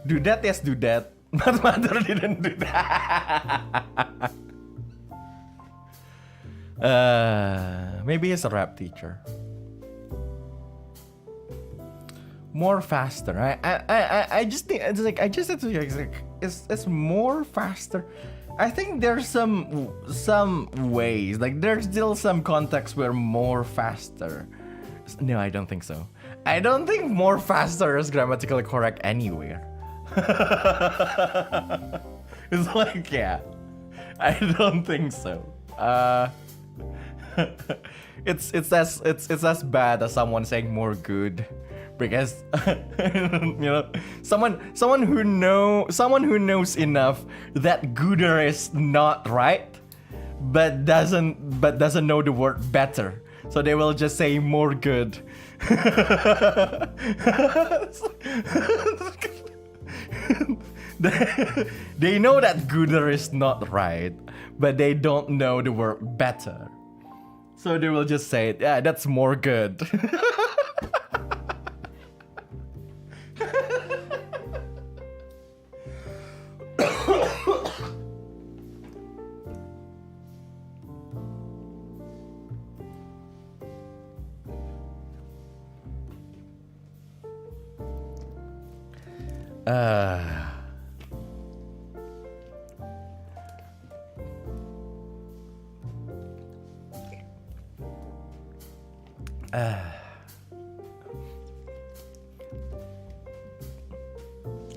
Do that, yes, do that. But mother didn't do that. Maybe he's a rap teacher. More faster. I just think it's like it's more faster. I think there's some ways, like there's still some context where more faster. No, I don't think so. I don't think more faster is grammatically correct anywhere. It's like, yeah, I don't think so. It's as bad as someone saying more good, because you know, someone who knows enough that gooder is not right, but doesn't know the word better, so they will just say more good. They know that gooder is not right, but they don't know the word better, so they will just say, yeah, that's more good.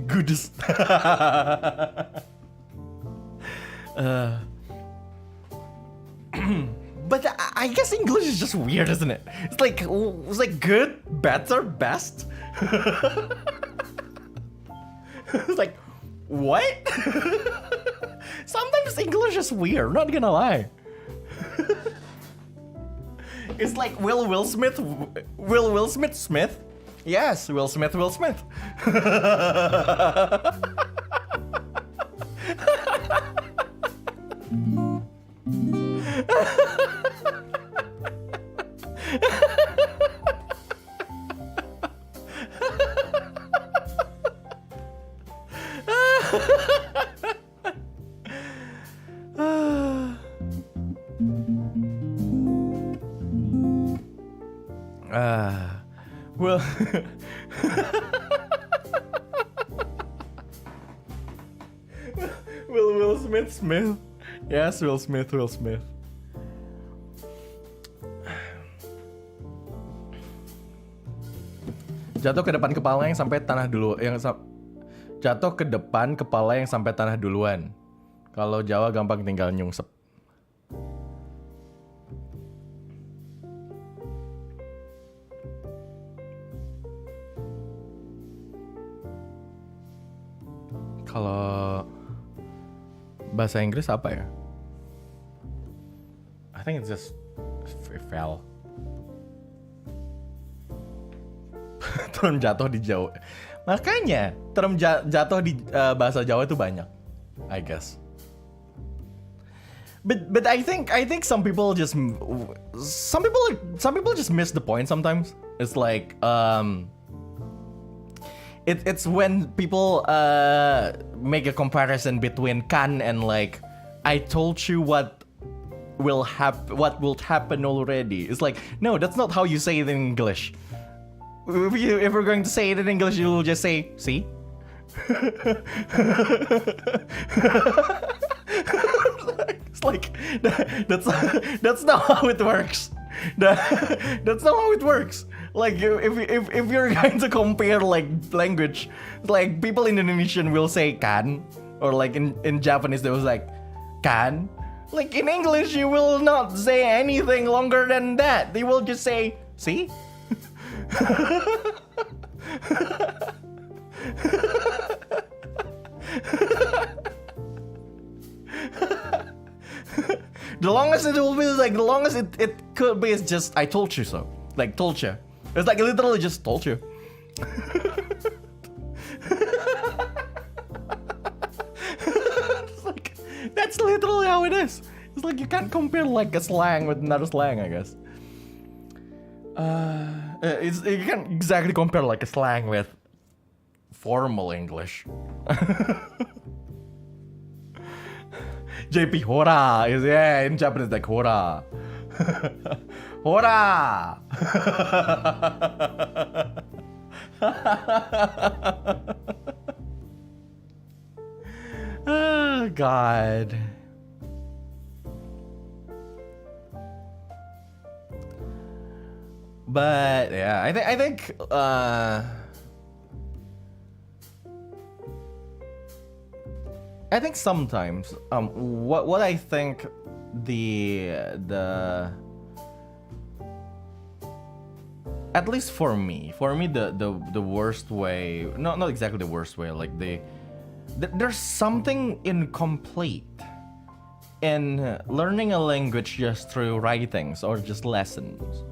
Goodest. But I guess English is just weird, isn't it? It's like good, better, best. It's like, what? Sometimes English is weird, not gonna lie. It's like Will Smith? Yes, Will Smith. Well, Will Smith. Yes, Will Smith. Jatuh ke depan kepala yang sampai tanah dulu, jatuh ke depan kepala yang sampai tanah duluan. Kalau Jawa gampang tinggal nyungsep. Kalau bahasa Inggris apa ya? I think it's just fell. Turun jatuh di jauh. Makanya term jatuh di bahasa Jawa itu banyak, I guess. But I think some people just miss the point sometimes. It's like it's when people make a comparison between kan and like I told you what will happen already. It's like, no, that's not how you say it in English. If we're going to say it in English, you'll just say, see? It's like that's not how it works. That's not how it works. Like if you're going to compare like language, like people in Indonesian will say kan, or like in Japanese they was like kan. Like in English you will not say anything longer than that. They will just say see. The longest it will be like the longest it could be is just I told you so. Like told you. It's like literally just told you. It's like that's literally how it is. It's like you can't compare like a slang with another slang, I guess. You can't exactly compare like a slang with formal English. JP hora is in Japanese like hora. Hora. Oh God. But yeah, I think sometimes what I think the at least for me the worst way, not exactly the worst way, like there's something incomplete in learning a language just through writings or just lessons.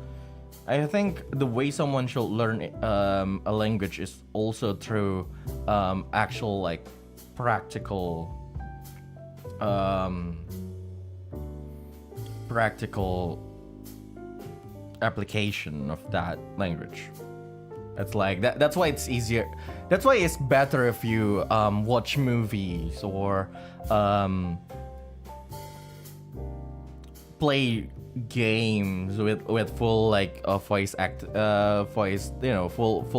I think the way someone should learn a language is also through actual like practical application of that language. It's like that's why it's easier. That's why it's better if you watch movies or play games with full like voice full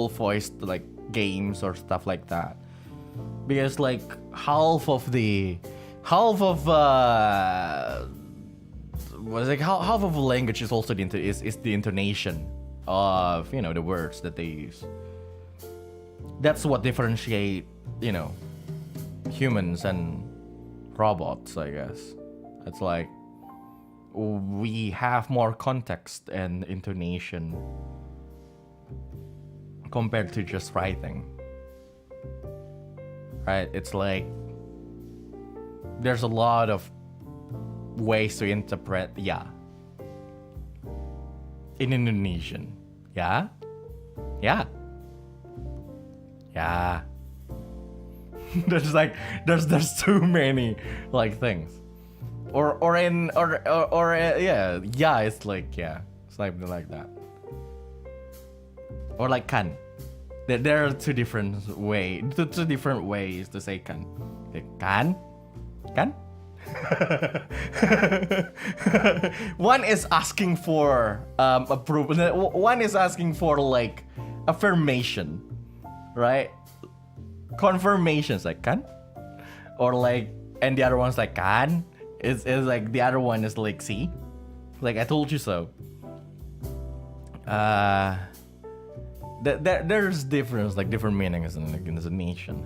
voiced like games or stuff like that, because like half of half of the language is also is the intonation of the words that they use. That's what differentiate humans and robots, I guess. It's like we have more context and intonation compared to just writing, right? It's like there's a lot of ways to interpret in Indonesian. Yeah. there's too many like things. It's like something like that. Or like kan. There are two different ways to say kan. Kan? One is asking for approval. One is asking for like affirmation, right? Confirmations like kan, or like, and the other one's like kan. Is like the other one is like see, like I told you so. There's difference, like different meanings in the nation,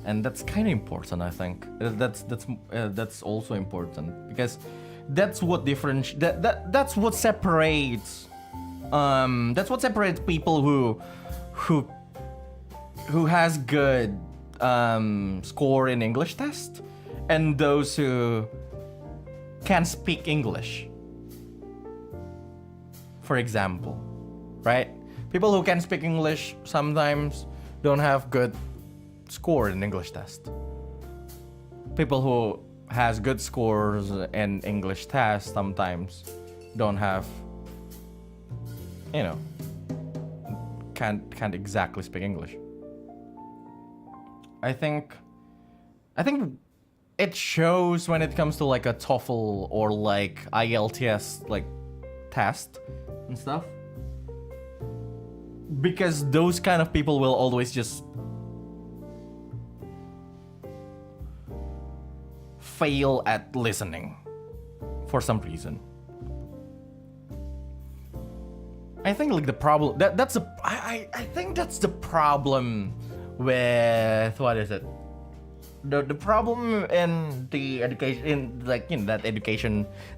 and that's kind of important. I think that's also important because that's what that's what separates people who has good score in English test and those who can speak English. For example, right? People who can speak English sometimes don't have good score in English test. People who has good scores in English test sometimes don't have, can't exactly speak English. I think it shows when it comes to like a TOEFL or like IELTS like test and stuff. Because those kind of people will always just fail at listening for some reason. I think like the problem I think that's the problem with what is it? The problem in the education in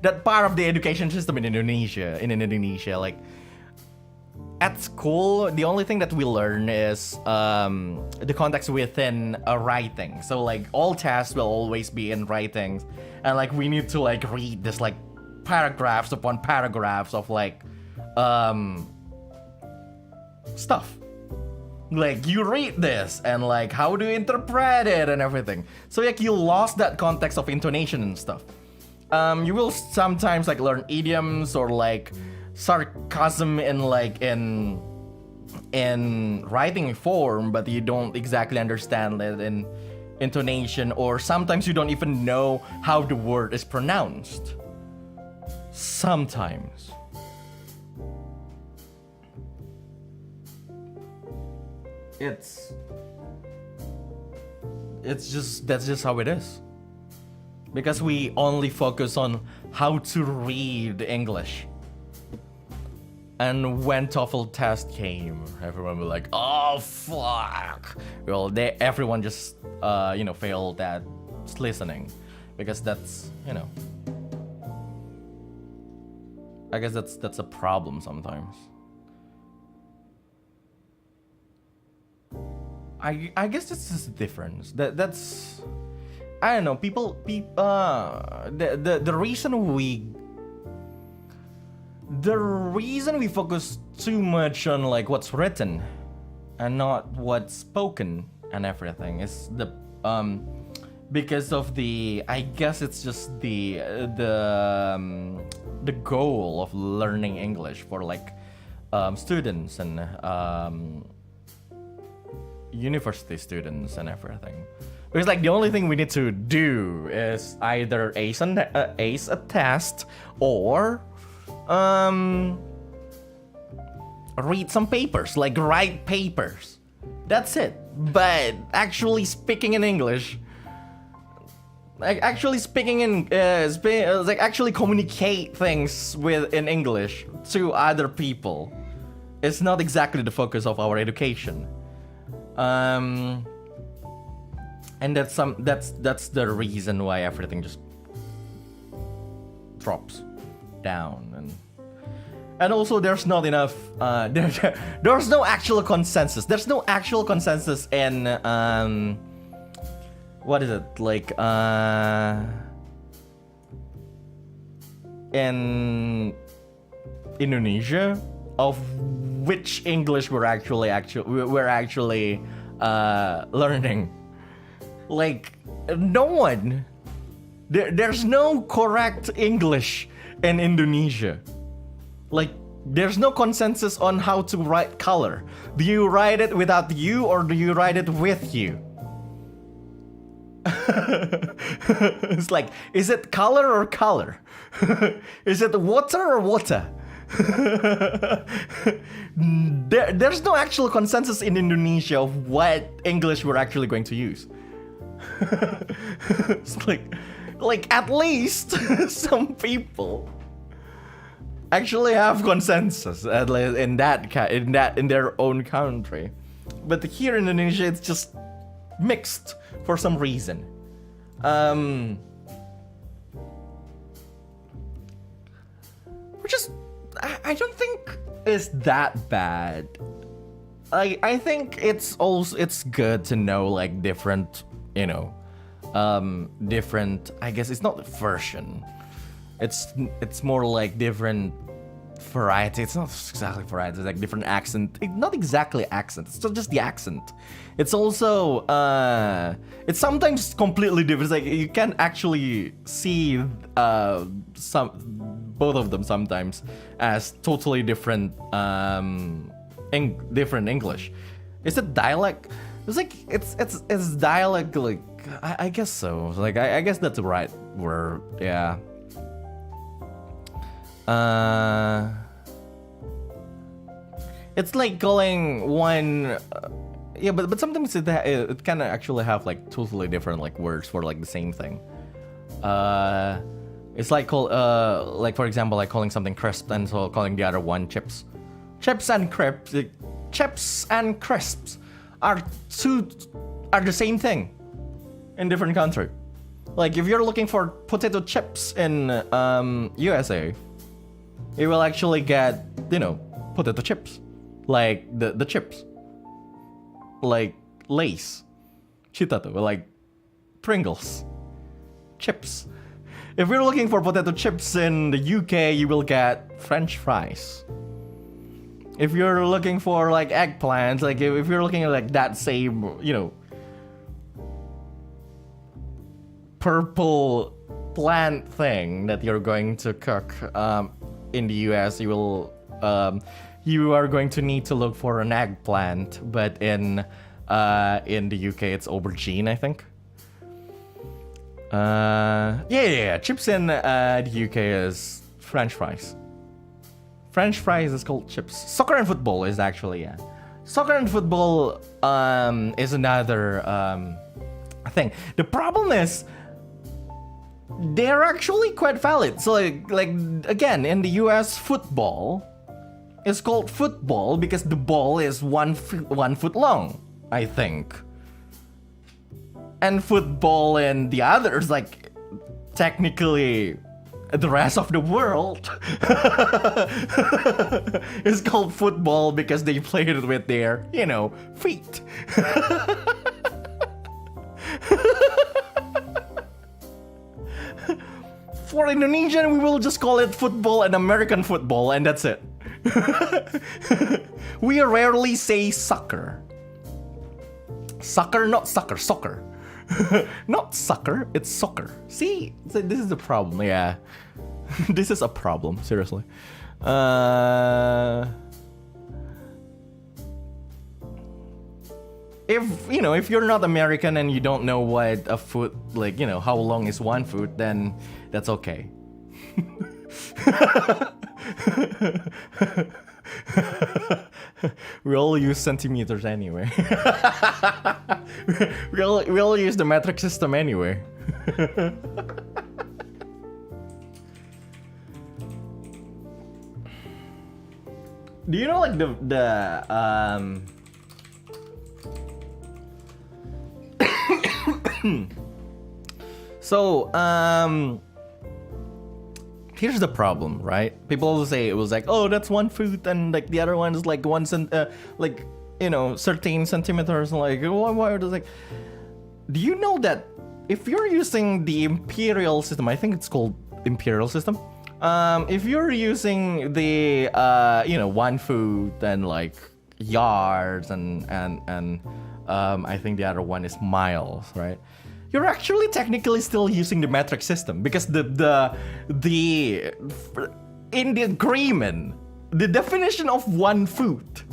that part of the education system in Indonesia, like at school the only thing that we learn is the context within a writing. So like all tests will always be in writings, and like we need to like read this like paragraphs upon paragraphs of like stuff. Like you read this and like how do you interpret it and everything. So like you lost that context of intonation and stuff. You will sometimes like learn idioms or like sarcasm in writing form, but you don't exactly understand it in intonation, or sometimes you don't even know how the word is pronounced. Sometimes. That's just how it is. Because we only focus on how to read English. And when TOEFL test came, everyone was like, "Oh fuck!" Well, everyone just failed at listening, because that's I guess that's a problem sometimes. I guess this is the difference. That's I don't know. The reason we focus too much on like what's written and not what's spoken and everything is because of I guess it's just the goal of learning English for like students and university students and everything. Because like the only thing we need to do is either ace a test or read some papers, like write papers. That's it. But actually speaking in English, like actually actually communicate things in English to other people, it's not exactly the focus of our education. And that's the reason why everything just drops down, and also there's not enough there's no actual consensus. There's no actual consensus in what is it, like in Indonesia of which English we're actually learning. Like no one. There's no correct English in Indonesia. Like there's no consensus on how to write color. Do you write it without you or do you write it with you? It's like, is it color or color? Is it water or water? There's no actual consensus in Indonesia of what English we're actually going to use. It's like at least some people actually have consensus, at least in their own country. But here in Indonesia, it's just mixed for some reason. Which is, I don't think is that bad. I think it's good to know like different, different. I guess it's not version. It's more like different variety. It's not exactly variety. It's like different accent. Not exactly accent. It's not just the accent. It's also it's sometimes completely different. It's like you can actually see both of them sometimes as totally different different English. Is it dialect? It's like it's dialect. Like I guess so. Like I guess that's the right word. Yeah. It's like calling one. Yeah, but sometimes it can actually have like totally different like words for like the same thing. It's like like for example, like calling something crisp and so calling the other one chips. Chips and crisps are the same thing in different country. Like if you're looking for potato chips in USA, you will actually get, you know, potato chips, like the chips, like Lay's, Cheeto, like Pringles, chips. If you're looking for potato chips in the UK, you will get French fries. If you're looking for like eggplants, like if you're looking at like that same, you know, purple plant thing that you're going to cook in the US, you are going to need to look for an eggplant, but in the UK it's aubergine, I think. Yeah. Chips in the UK is French fries. French fries is called chips. Soccer and football is actually, yeah. Soccer and football is another thing. The problem is they're actually quite valid. So like again, in the US, football is called football because the ball is 1 foot long, I think. And football and the others, like technically the rest of the world is called football because they played it with their, you know, feet. For Indonesian, we will just call it football and American football, and that's it. We rarely say soccer. Soccer, not soccer, soccer. Not soccer, it's soccer. See, this is the problem, yeah. This is a problem, seriously. If you're not American and you don't know what a foot, like, you know, how long is 1 foot, then that's okay. We all use centimeters anyway. we all use the metric system anyway. Do you know like So here's the problem, right? People always say it was like, oh, that's 1 foot, and like the other one is like 13 centimeters. Like, why are those like? Do you know that if you're using the imperial system, I think it's called imperial system. If you're using the 1 foot and like yards and I think the other one is miles, right? You're actually technically still using the metric system because the in the agreement, the definition of 1 foot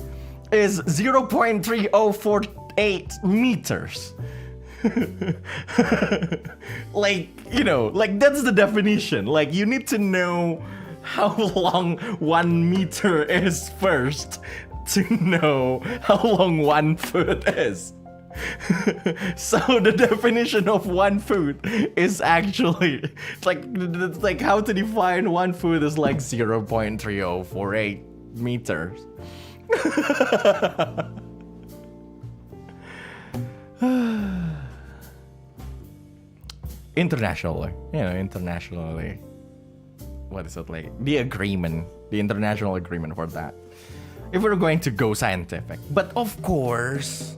is 0.3048 meters. Like, like that's the definition. Like you need to know how long 1 meter is first to know how long 1 foot is. So the definition of 1 foot is actually like how to define 1 foot is like 0.3048 meters. Internationally, what is it like? The international agreement for that. If we're going to go scientific, but of course,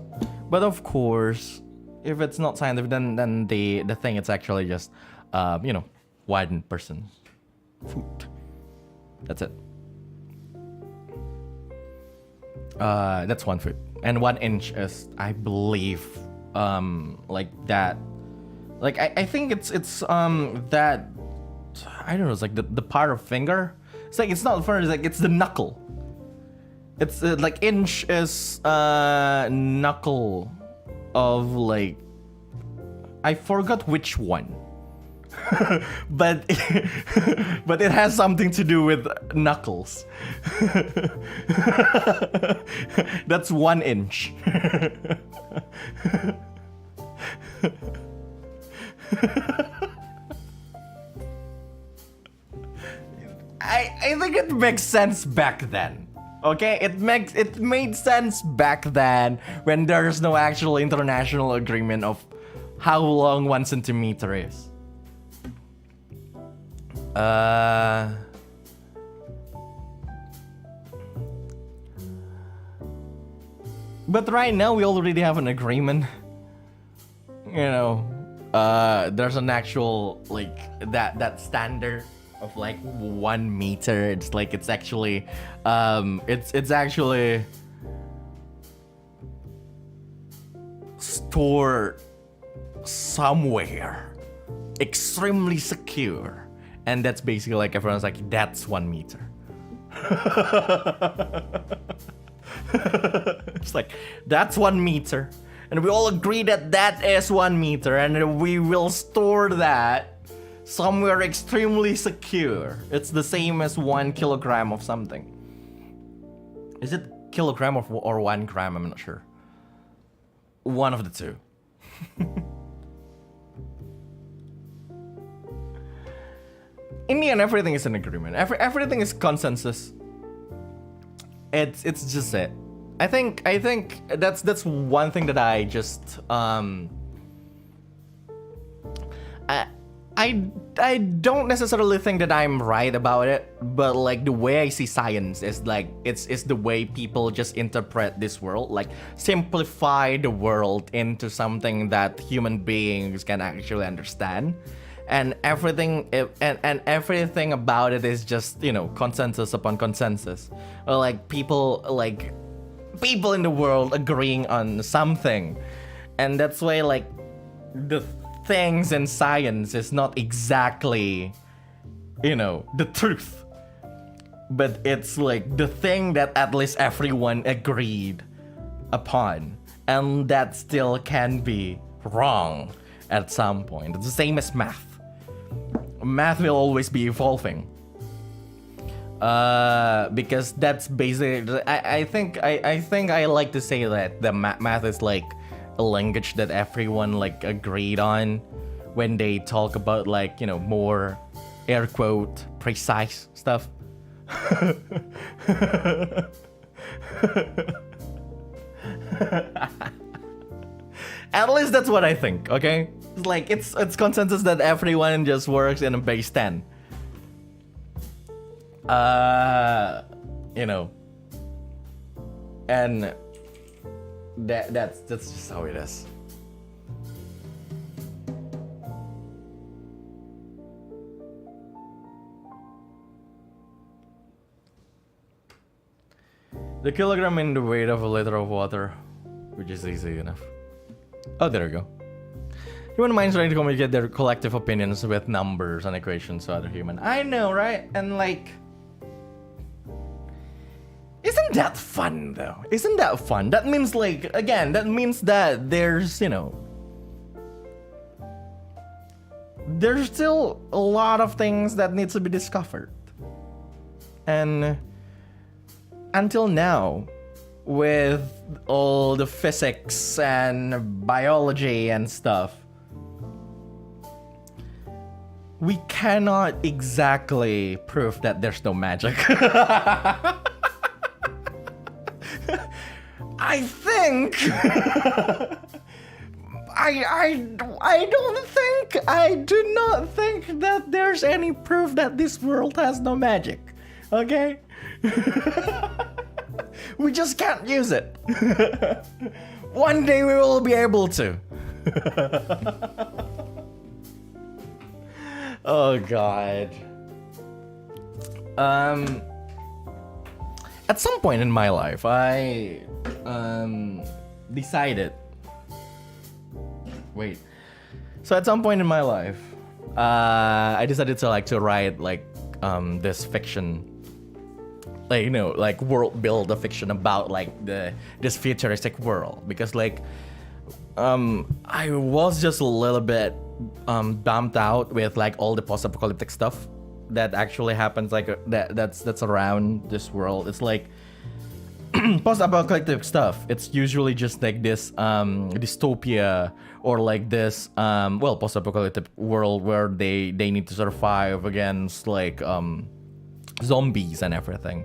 if it's not scientific, then the thing it's actually just 1 person's foot. That's it. That's 1 foot, and 1 inch is, I believe, like that. Like I think it's that, I don't know. It's like the part of finger. It's like, it's not far. It's like, it's the knuckle. It's like inch is knuckle of, like, I forgot which one. but but it has something to do with knuckles. That's 1 inch. I think it makes sense back then. Okay, it made sense back then when there's no actual international agreement of how long 1 centimeter is. But right now we already have an agreement. You know, there's an actual, like, that standard of like 1 meter. It's like, it's actually it's actually stored somewhere extremely secure, and that's basically like, everyone's like, that's 1 meter. It's like, that's 1 meter, and we all agree that that is 1 meter, and we will store that somewhere extremely secure. It's the same as 1 kilogram of something. Is it kilogram or 1 gram? I'm not sure. One of the two. In the end, everything is an agreement. Everything is consensus. It's just it. I think that's one thing that I just I don't necessarily think that I'm right about it, but like, the way I see science is like, it's the way people just interpret this world, like simplify the world into something that human beings can actually understand, and everything everything about it is just, you know, consensus upon consensus, or like people in the world agreeing on something, and that's why, like, the things in science is not exactly, you know, the truth, but it's like the thing that at least everyone agreed upon, and that still can be wrong at some point. It's the same as math. Math will always be evolving, because that's basically, I think I like to say that the math is like a language that everyone like agreed on when they talk about, like, you know, more air quote precise stuff. At least that's what I think, okay? It's like, it's consensus that everyone just works in a base 10. You know, and that's just how it is. The kilogram in the weight of a liter of water, which is easy enough. Oh, there we go. Human minds trying to communicate their collective opinions with numbers and equations to other human. I know, right? And like, isn't that fun though? Isn't that fun? That means, like, again, that means that there's, you know, there's still a lot of things that needs to be discovered. And until now, with all the physics and biology and stuff, we cannot exactly prove that there's no magic. I think I do not think that there's any proof that this world has no magic. Okay? We just can't use it. One day we will be able to. Oh god. at some point in my life, I decided. Wait. So at some point in my life, I decided to write like this fiction, like like world build a fiction about like this futuristic world, because like I was just a little bit bummed out with like all the post-apocalyptic stuff that actually happens, like that's around this world. It's like post-apocalyptic stuff, it's usually just like this dystopia, or like this post-apocalyptic world where they need to survive against like zombies and everything.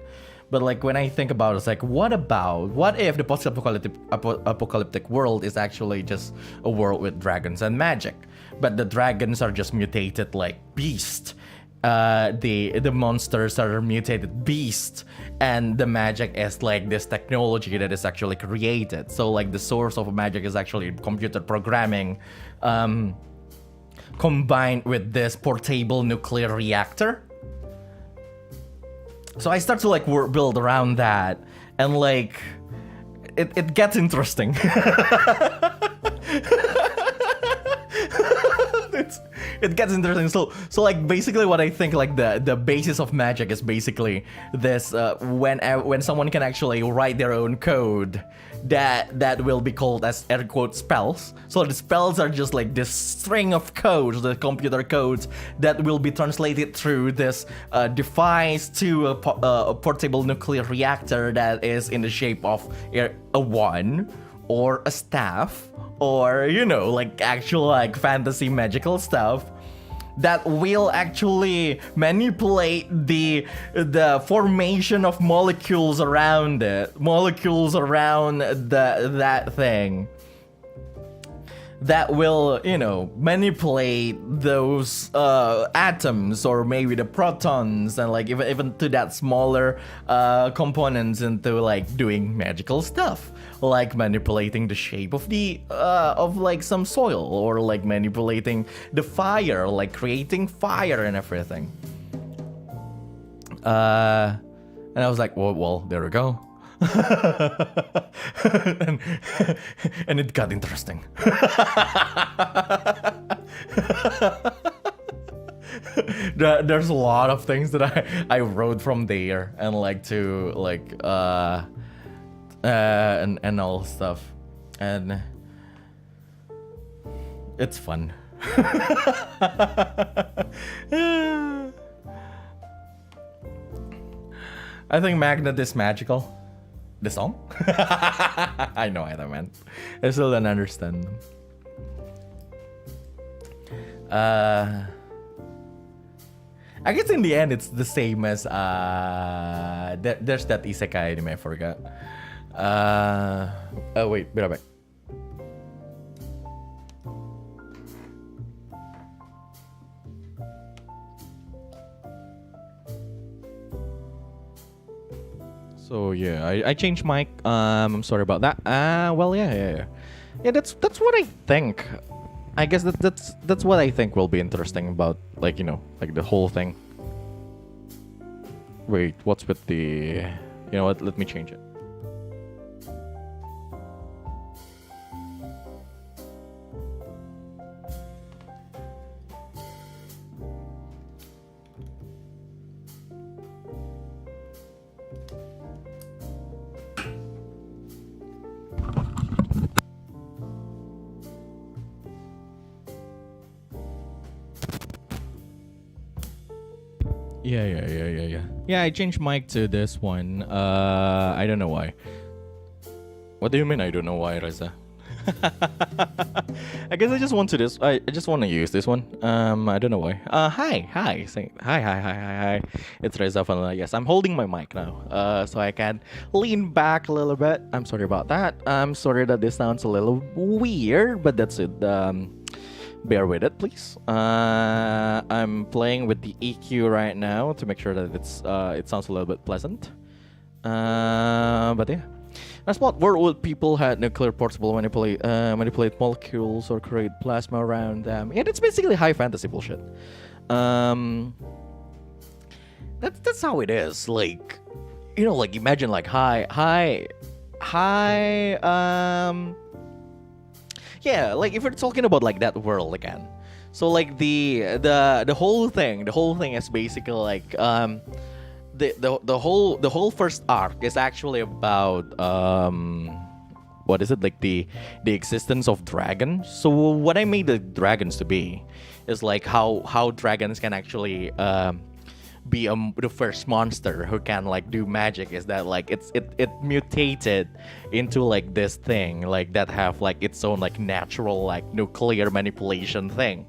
But like when I think about it, it's like, what if the post-apocalyptic world is actually just a world with dragons and magic, but the dragons are just mutated like beasts, the monsters are mutated beasts, and the magic is like this technology that is actually created. So like the source of magic is actually computer programming, combined with this portable nuclear reactor. So I start to like build around that, and like it gets interesting. It gets interesting. So like basically what I think like the basis of magic is basically this, when someone can actually write their own code that will be called as air quote spells. So the spells are just like this string of codes, the computer codes that will be translated through this device to a portable nuclear reactor that is in the shape of a wand or a staff, or like actual like fantasy magical stuff that will actually manipulate the formation of molecules around that thing, that will manipulate those atoms, or maybe the protons, and like even to that smaller components, into like doing magical stuff, like manipulating the shape of the of like some soil, or like manipulating the fire, like creating fire and everything. And I was like, well, there we go. and it got interesting. There's a lot of things that I wrote from there, and like to like and all stuff, and it's fun. I think Magnet is magical. The song? I know what I meant. I still don't understand them. I guess in the end it's the same as there's that isekai anime I forgot. Wait, be right back. So yeah, I changed mic. I'm sorry about that. Well, yeah. That's what I think. I guess that's what I think will be interesting about like like the whole thing. Wait, what's with the? You know what? Let me change it. Yeah. Yeah, I changed mic to this one. I don't know why. What do you mean I don't know why, Reza? I guess I just want to use this one. I don't know why. Hi. Say hi. It's Reza Avanluna. Yes, I'm holding my mic now. So I can lean back a little bit. I'm sorry about that. I'm sorry that this sounds a little weird, but that's it. Bear with it, please. I'm playing with the EQ right now to make sure that it sounds a little bit pleasant. But yeah. A small world where people had nuclear portable manipulate molecules or create plasma around them. Yeah, that's basically high fantasy bullshit. That's how it is. Like, like imagine like hi, yeah, like if we're talking about like that world again. So like the whole thing is basically like the whole first arc is actually about what is it, like the existence of dragons. So what I made the dragons to be is like how dragons can actually be the first monster who can like do magic. Is that like it mutated into like this thing like that have like its own like natural like nuclear manipulation thing.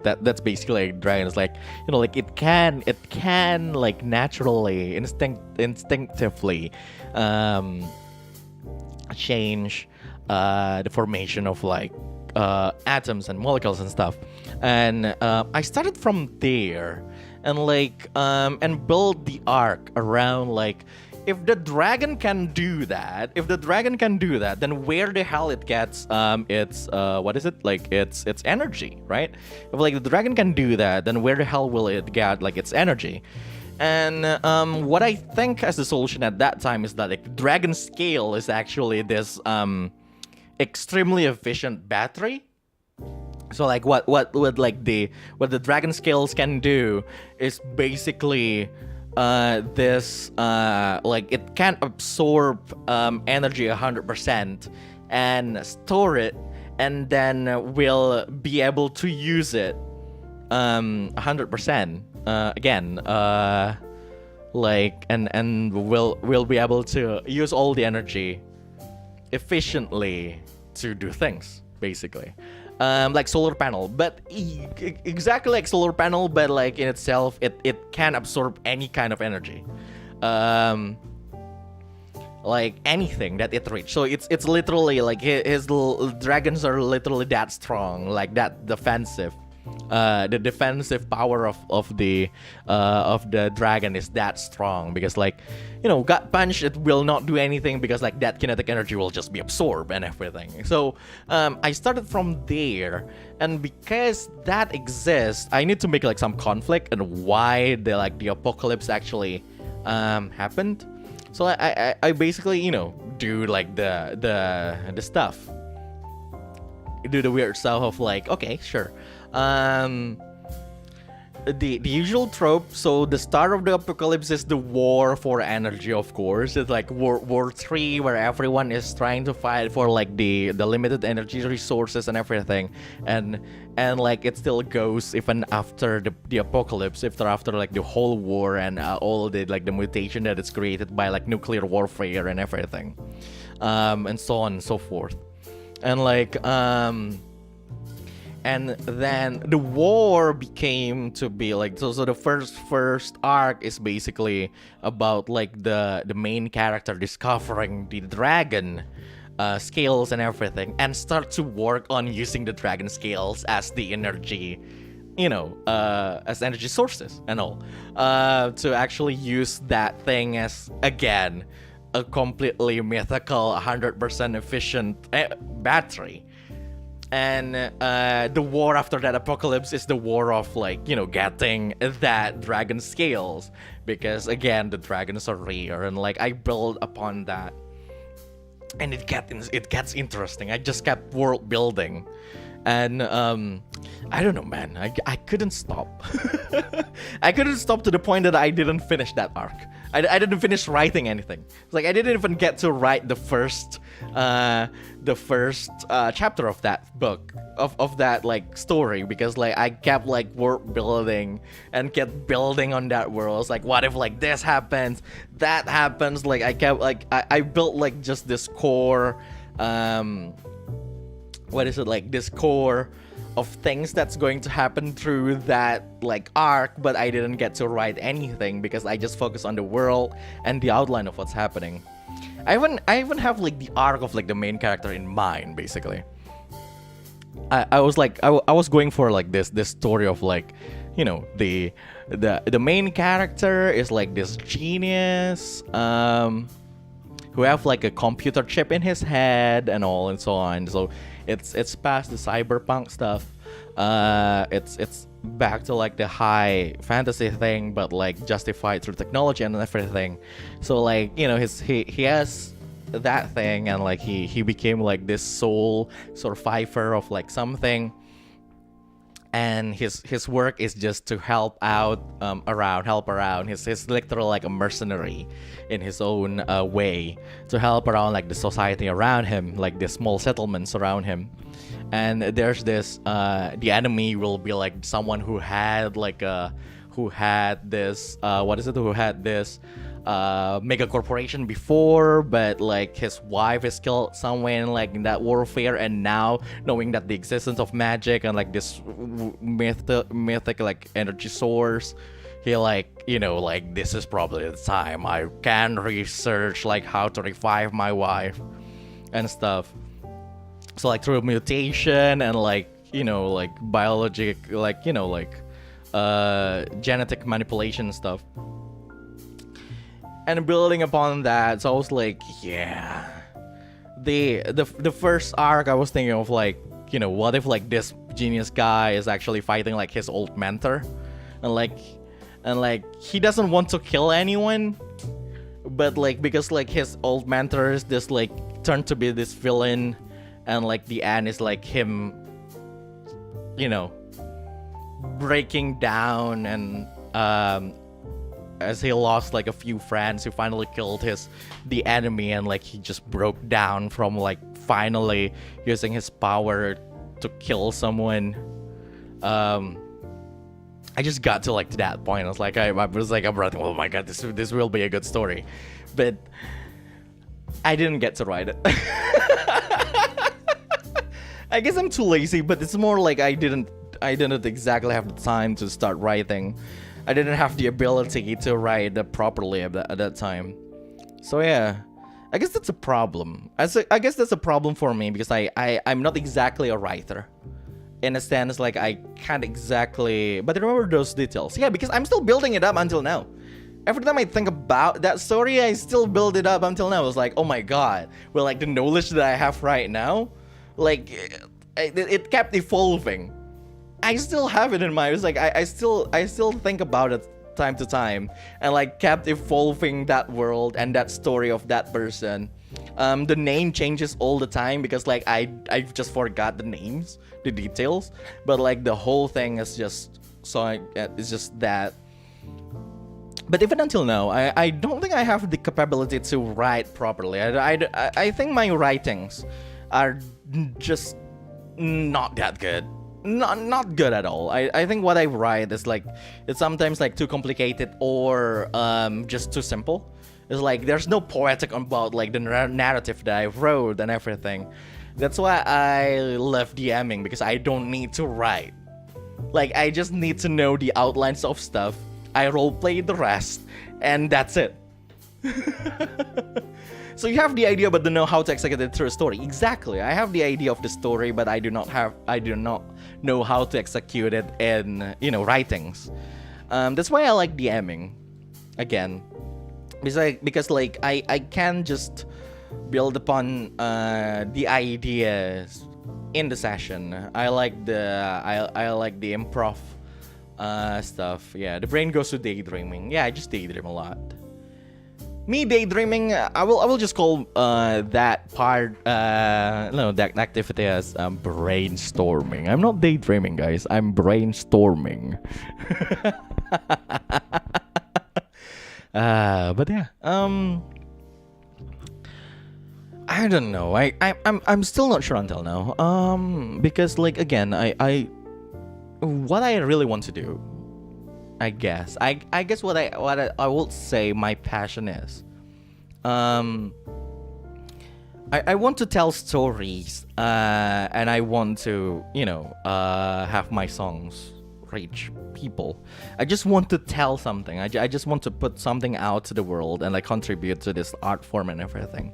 That's basically like dragons, like like it can like naturally instinctively change the formation of like atoms and molecules and stuff. And I started from there and like and build the arc around like, if the dragon can do that, then where the hell it gets its what is it, like its energy, right? If like the dragon can do that, then where the hell will it get like its energy? And what I think as the solution at that time is that like dragon scale is actually this extremely efficient battery. So like what the dragon scales can do is basically this like it can absorb energy 100% and store it, and then will be able to use it 100% again, like and will be able to use all the energy efficiently to do things basically. Like solar panel, but exactly like solar panel, but like in itself, it can absorb any kind of energy, like anything that it reaches. So it's literally like his dragons are literally that strong, like that defensive. The defensive power of the dragon is that strong because like gut punch, it will not do anything because like that kinetic energy will just be absorbed and everything. So I started from there, and because that exists, I need to make like some conflict and why the apocalypse actually happened. So I basically do like the stuff, do the weird stuff of like, okay, sure. The usual trope. So the start of the apocalypse is the war for energy, of course. It's like War 3, where everyone is trying to fight for like the limited energy resources and everything, and like it still goes even after the apocalypse, after like the whole war and all the like the mutation that is created by like nuclear warfare and everything, and so on and so forth, and like and then the war became to be like, so the first arc is basically about like the main character discovering the dragon scales and everything, and start to work on using the dragon scales as the energy, as energy sources and all, to actually use that thing as, again, a completely mythical 100% efficient battery. And the war after that apocalypse is the war of like getting that dragon scales, because again the dragons are rare, and like I build upon that, and it gets interesting. I just kept world building, and I don't know, man, I couldn't stop. I couldn't stop to the point that I didn't finish that arc. I didn't finish writing anything. It's like I didn't even get to write the first chapter of that book, of that like story, because like I kept like world building and kept building on that world. It's like, what if like this happens, that happens? Like I kept like I built like just this core, this core of things that's going to happen through that like arc, but I didn't get to write anything because I just focused on the world and the outline of what's happening. I even have like the arc of like the main character in mind, basically. I was like I was going for like this story of like, the main character is like this genius who have like a computer chip in his head and all and so on. So it's past the cyberpunk stuff. It's back to like the high fantasy thing, but like justified through technology and everything. So like, you know, he has that thing, and like he became like this soul survivor of like something, and his work is just to help around. He's literally like a mercenary in his own way, to help around like the society around him, like the small settlements around him. And there's this the enemy will be like someone who had this mega corporation before, but like his wife is killed somewhere in like in that warfare, and now knowing that the existence of magic and like this mythic like energy source, he like, you know, like this is probably the time I can research like how to revive my wife and stuff. So like through mutation and like, you know, like biologic, like, you know, like genetic manipulation stuff. And building upon that, so I was like, yeah. The first arc I was thinking of like, you know, what if like this genius guy is actually fighting like his old mentor, and like he doesn't want to kill anyone, but like because like his old mentor is this like turned to be this villain, and like the end is like him, you know, breaking down, and as he lost like a few friends, he finally killed the enemy, and like he just broke down from like finally using his power to kill someone. I just got to like to that point. I was like, I'm writing, oh my god, this will be a good story, but I didn't get to write it. I guess I'm too lazy, but it's more like I didn't exactly have the time to start writing. I didn't have the ability to write properly at that time. So yeah, I guess that's a problem. I guess that's a problem for me, because I'm not exactly a writer. In a sense, like I can't exactly, but I remember those details. Yeah, because I'm still building it up until now. Every time I think about that story, I still build it up until now. It's like, oh my god, well, like the knowledge that I have right now, like it kept evolving. I still have it in mind. It's like I still think about it time to time, and like kept evolving that world and that story of that person. The name changes all the time, because like I just forgot the names, the details, but like the whole thing is just it's just that. But even until now, I don't think I have the capability to write properly. I think my writings are just not that good. Not good at all. I think what I write is like, it's sometimes like too complicated, or just too simple. It's like there's no poetic about like the narrative that I wrote and everything. That's why I love DMing, because I don't need to write. Like I just need to know the outlines of stuff. I roleplay the rest, and that's it. So you have the idea, but don't know how to execute it through a story. Exactly. I have the idea of the story, but I do not know how to execute it in, you know, writings. That's why I like DMing. Again, because like I can just build upon the ideas in the session. I like the improv stuff. Yeah, the brain goes to daydreaming. Yeah, I just daydream a lot. Me daydreaming, I will just call that part, that activity as brainstorming. I'm not daydreaming, guys. I'm brainstorming. But yeah, I don't know. I'm still not sure until now. Because like again, what I really want to do, I guess what I would say my passion is, I want to tell stories, and I want to, you know, have my songs reach people. I just want to tell something. I just want to put something out to the world and like contribute to this art form and everything.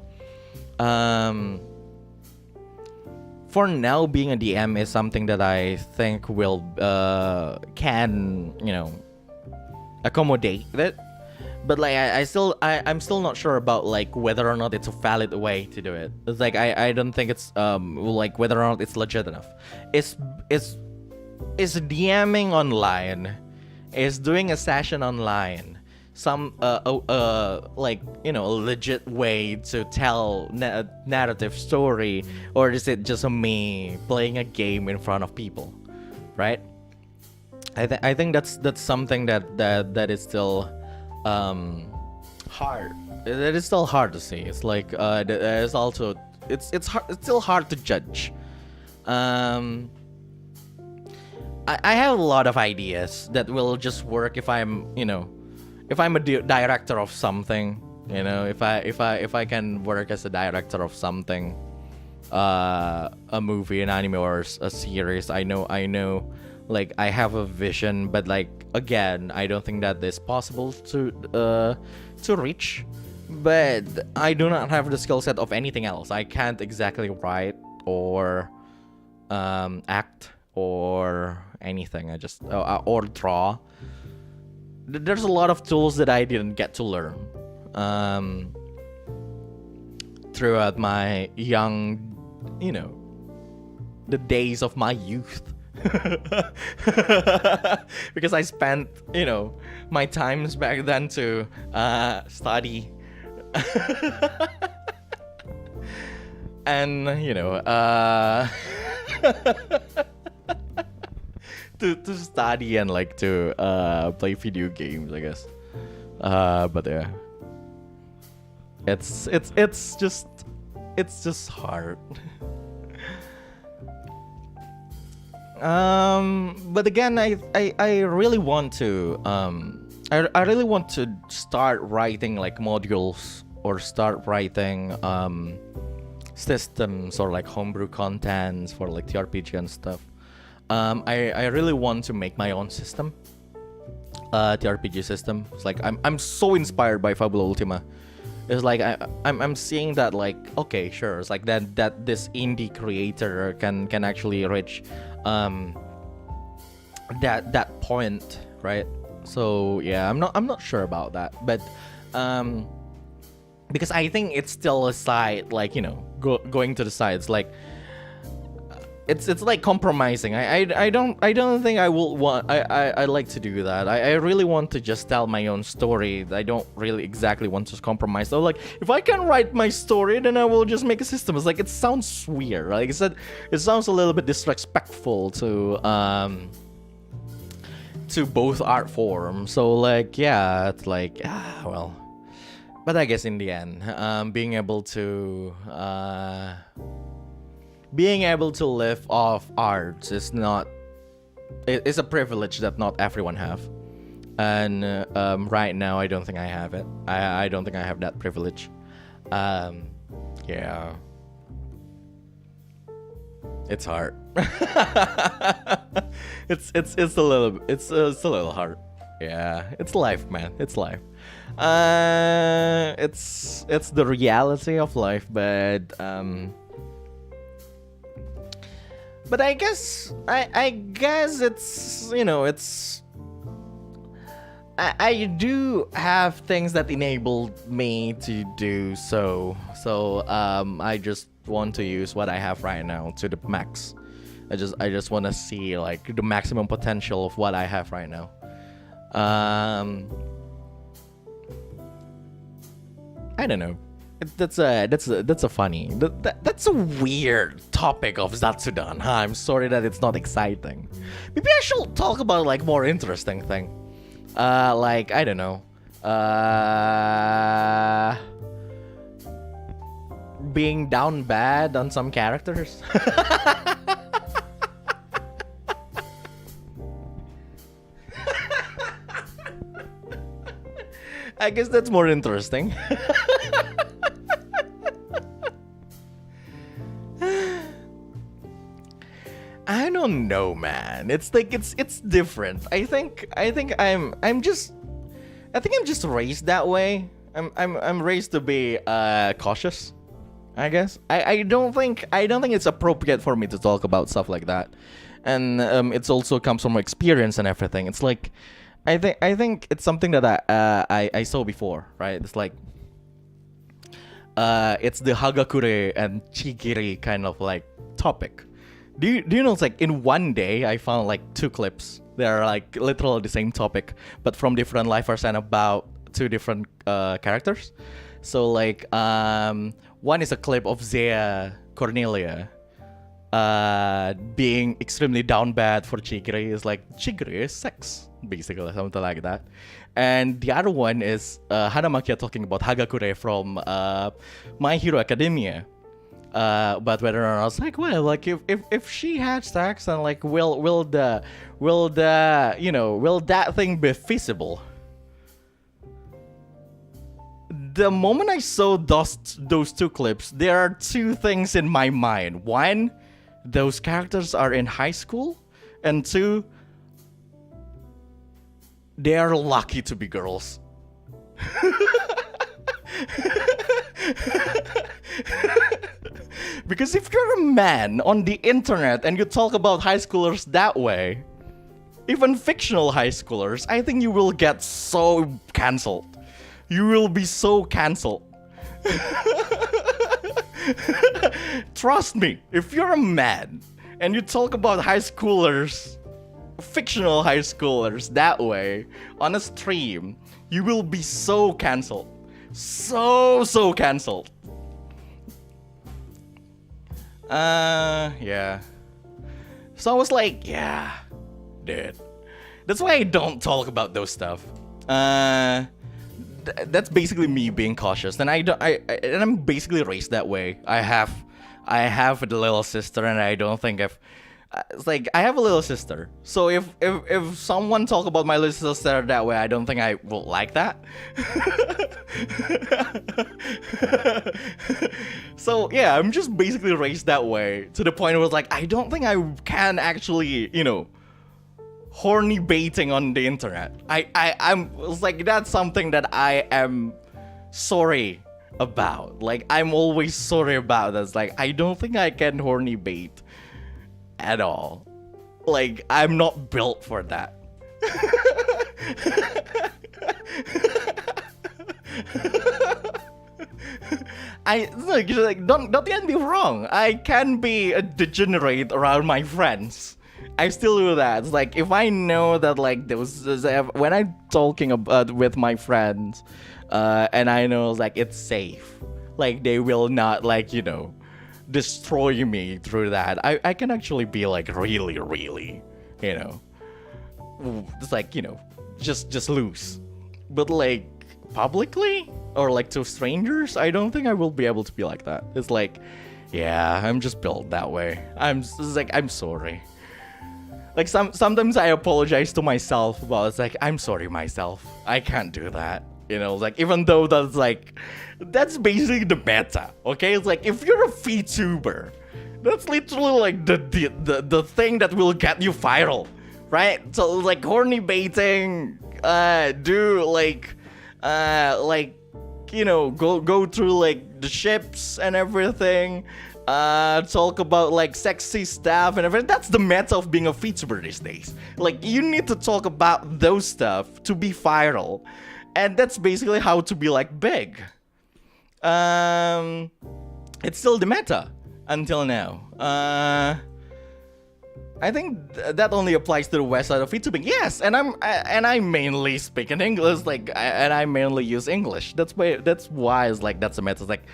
For now, being a DM is something that I think will can, you know, accommodate it, but like I'm still not sure about like whether or not it's a valid way to do it. It's like I don't think it's like whether or not it's legit enough. It's is DMing online, is doing a session online, some like, you know, a legit way to tell narrative story, or is it just me playing a game in front of people, right? I think that's something that is still hard. It is still hard to see. It's like there's also it's hard, it's still hard to judge. I have a lot of ideas that will just work if I'm, you know, if I'm a director of something, you know, if I can work as a director of something, a movie, an anime, or a series. I know, like, I have a vision, but like, again, I don't think that is possible to reach. But I do not have the skill set of anything else. I can't exactly write or act or anything. I just or draw. There's a lot of tools that I didn't get to learn throughout my young, you know, the days of my youth. Because I spent, you know, my times back then to study. And, you know, to study and like to play video games, I guess. But yeah, it's just hard. But again, I really want to I really want to start writing like modules, or start writing systems, or like homebrew contents for like TRPG and stuff. I really want to make my own system, TRPG system. It's like I'm so inspired by Fabula Ultima. It's like I'm seeing that, like, okay, sure, it's like that this indie creator can actually reach that point, right? So yeah, I'm not sure about that, but because I think it's still a side, like, you know, going to the sides, like it's like compromising. I don't think I will want. I like to do that. I really want to just tell my own story. I don't really exactly want to compromise. So like, if I can write my story, then I will just make a system. It's like, it sounds weird. Like I said, it sounds a little bit disrespectful to both art forms. So like, yeah, it's like, well. But I guess in the end, being able to live off art is not. It's a privilege that not everyone have, and right now I don't think I have it. I don't think I have that privilege. Yeah, it's hard. it's a little hard. Yeah, it's life, man. It's life. It's the reality of life, but I guess it's, you know, it's I do have things that enabled me to do so. I just want to use what I have right now to the max. I just want to see like the maximum potential of what I have right now. I don't know. That's a weird topic of Zatsudan. Huh? I'm sorry that it's not exciting. Maybe I should talk about like more interesting thing. Like, I don't know. Being down bad on some characters. I guess that's more interesting. I don't know, man. It's like it's different. I think I'm just raised that way. I'm raised to be cautious, I guess. I don't think it's appropriate for me to talk about stuff like that. And it's also comes from experience and everything. It's like I think it's something that I saw before, right? It's like it's the Hagakure and Chigiri kind of like topic. Do you know it's like in one day I found like 2 clips. They're like literally the same topic, but from different lifers and about 2 different characters. So like one is a clip of Zea Cornelia being extremely down bad for Chigiri. Is like Chigiri is sex, basically, something like that. And the other one is Hanamakia talking about Hagakure from My Hero Academia. But whether or not I was like, well, like if she had sex, and like will that thing be feasible? The moment I saw those 2 clips, there are 2 things in my mind. One, those characters are in high school, and 2, they are lucky to be girls. Because if you're a man on the internet and you talk about high schoolers that way, even fictional high schoolers, I think you will get so cancelled. You will be so cancelled. Trust me, if you're a man and you talk about high schoolers, fictional high schoolers that way on a stream, you will be so cancelled. So cancelled. Yeah. So I was like, yeah, dude. That's why I don't talk about those stuff. That's basically me being cautious, and I'm basically raised that way. I have a little sister, and I don't think it's like I have a little sister. So if someone talk about my little sister that way, I don't think I will like that. So yeah, I'm just basically raised that way to the point where it's like I don't think I can actually, horny baiting on the internet. I'm it's like that's something that I am sorry about. Like I'm always sorry about this. Like I don't think I can horny bait at all. Like I'm not built for that. Don't get me wrong. I can be a degenerate around my friends. I still do that. It's like if I know that like when I'm talking about with my friends, and I know like it's safe, like they will not like destroy me through that. I can actually be like really, it's like just loose, but like publicly or like to strangers, I don't think I will be able to be like that. It's like, yeah, I'm just built that way. I'm sorry. Like sometimes I apologize to myself about it's like I'm sorry myself. I can't do that. Like even though that's basically the meta. Okay, it's like if you're a VTuber, that's literally like the thing that will get you viral, right? So like horny baiting, go through like the ships and everything. Talk about like sexy stuff and everything. That's the meta of being a VTuber these days. Like you need to talk about those stuff to be viral, and that's basically how to be like big. It's still the meta until now. I think that only applies to the west side of VTubing. Yes, and I mainly speak in English, and I mainly use English. That's why it's like that's the meta. It's like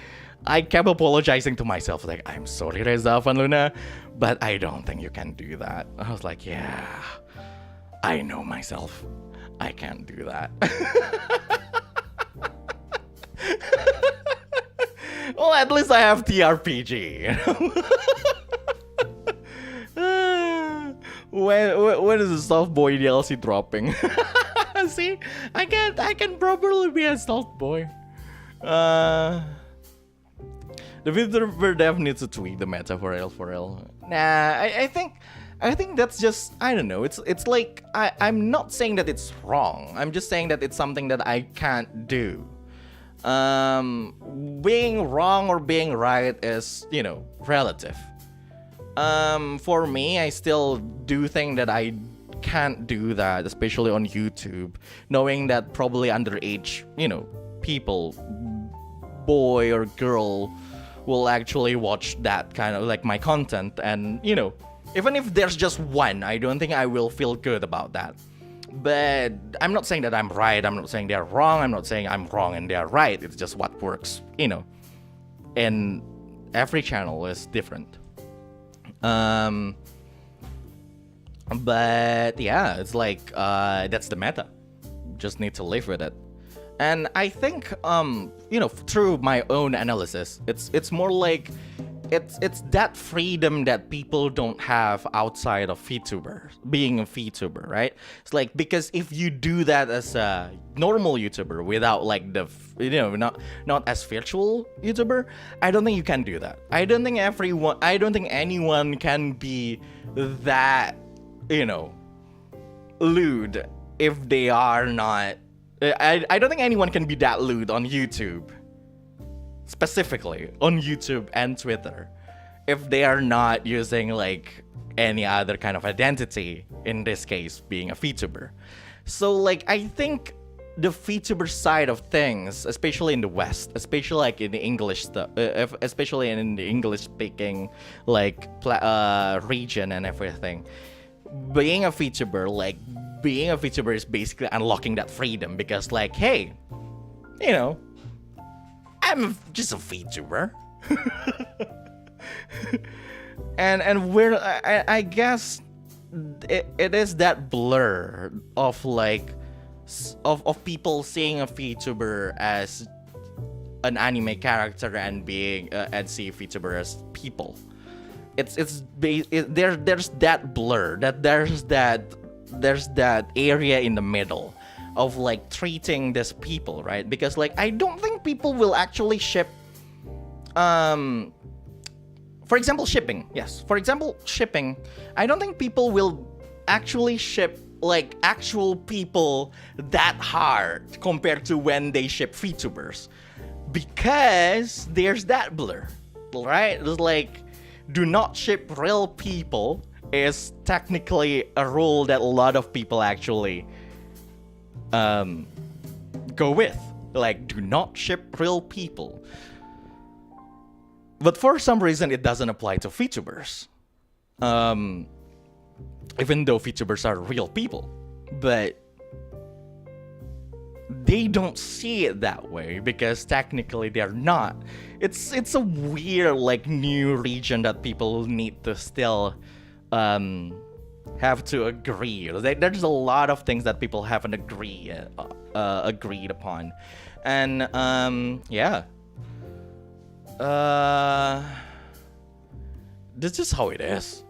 I kept apologizing to myself, like I'm sorry, Reza, Avanluna, but I don't think you can do that. I was like, yeah, I know myself. I can't do that. Well, at least I have TRPG. When is the soft boy DLC dropping? See, I can probably be a soft boy. The VTuber dev needs to tweak the meta for real. Nah, I think that's just, I don't know. It's like I'm not saying that it's wrong. I'm just saying that it's something that I can't do. Being wrong or being right is, relative. For me, I still do think that I can't do that, especially on YouTube, knowing that probably underage, people, boy or girl, will actually watch that kind of like my content and Even if there's just one, I don't think I will feel good about that. But I'm not saying that I'm right, I'm not saying they're wrong, I'm not saying I'm wrong and they're right. It's just what works, and every channel is different. But yeah, it's like that's the meta. Just need to live with it. And I think through my own analysis, it's more like it's that freedom that people don't have outside of VTuber, being a VTuber, right? It's like, because if you do that as a normal YouTuber without like the not as virtual YouTuber, I don't think you can do that. I don't think anyone can be that lewd if they are not. I don't think anyone can be that lewd on YouTube, specifically on YouTube and Twitter, if they are not using like any other kind of identity, in this case being a VTuber. So like, I think the VTuber side of things, especially in the West, especially like in the English stuff, especially in the English speaking like region and everything, being a VTuber is basically unlocking that freedom, because like, hey, I'm just a VTuber. and we're I guess it is that blur of like of people seeing a VTuber as an anime character and being and see a VTuber as people. There's that blur, that there's that area in the middle of like treating these people, right? Because like, I don't think people will actually ship for example shipping. I don't think people will actually ship like actual people that hard compared to when they ship VTubers, because there's that blur, right? It's like, do not ship real people is technically a rule that a lot of people actually go with. Like, do not ship real people. But for some reason, it doesn't apply to VTubers. Even though VTubers are real people. But they don't see it that way, because technically they're not. It's a weird like new region that people need to still have to agree. There's a lot of things that people haven't agreed upon, and yeah, this is how it is.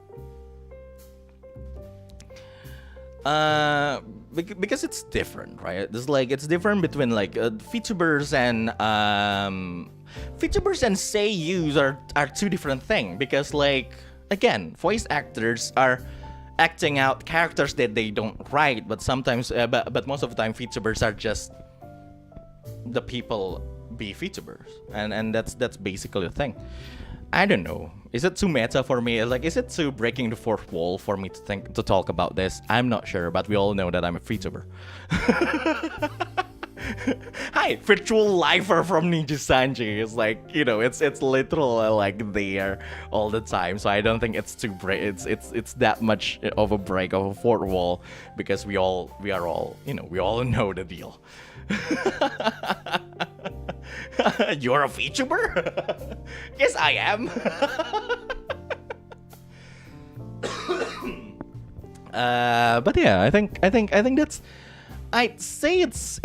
Because it's different, right? It's different between like VTubers and seiyus are two different things, because like, again, voice actors are acting out characters that they don't write, but sometimes but most of the time VTubers are just the people be VTubers, and that's basically the thing. I don't know. Is it too meta for me? Like, is it too breaking the fourth wall for me to talk about this? I'm not sure, but we all know that I'm a VTuber. Hi, virtual lifer from NIJISANJI. It's like, it's literal like there all the time. So I don't think it's too it's that much of a break of a fourth wall, because we all know the deal. You're a VTuber? Yes, I am. But yeah, I think that's. I'd say it's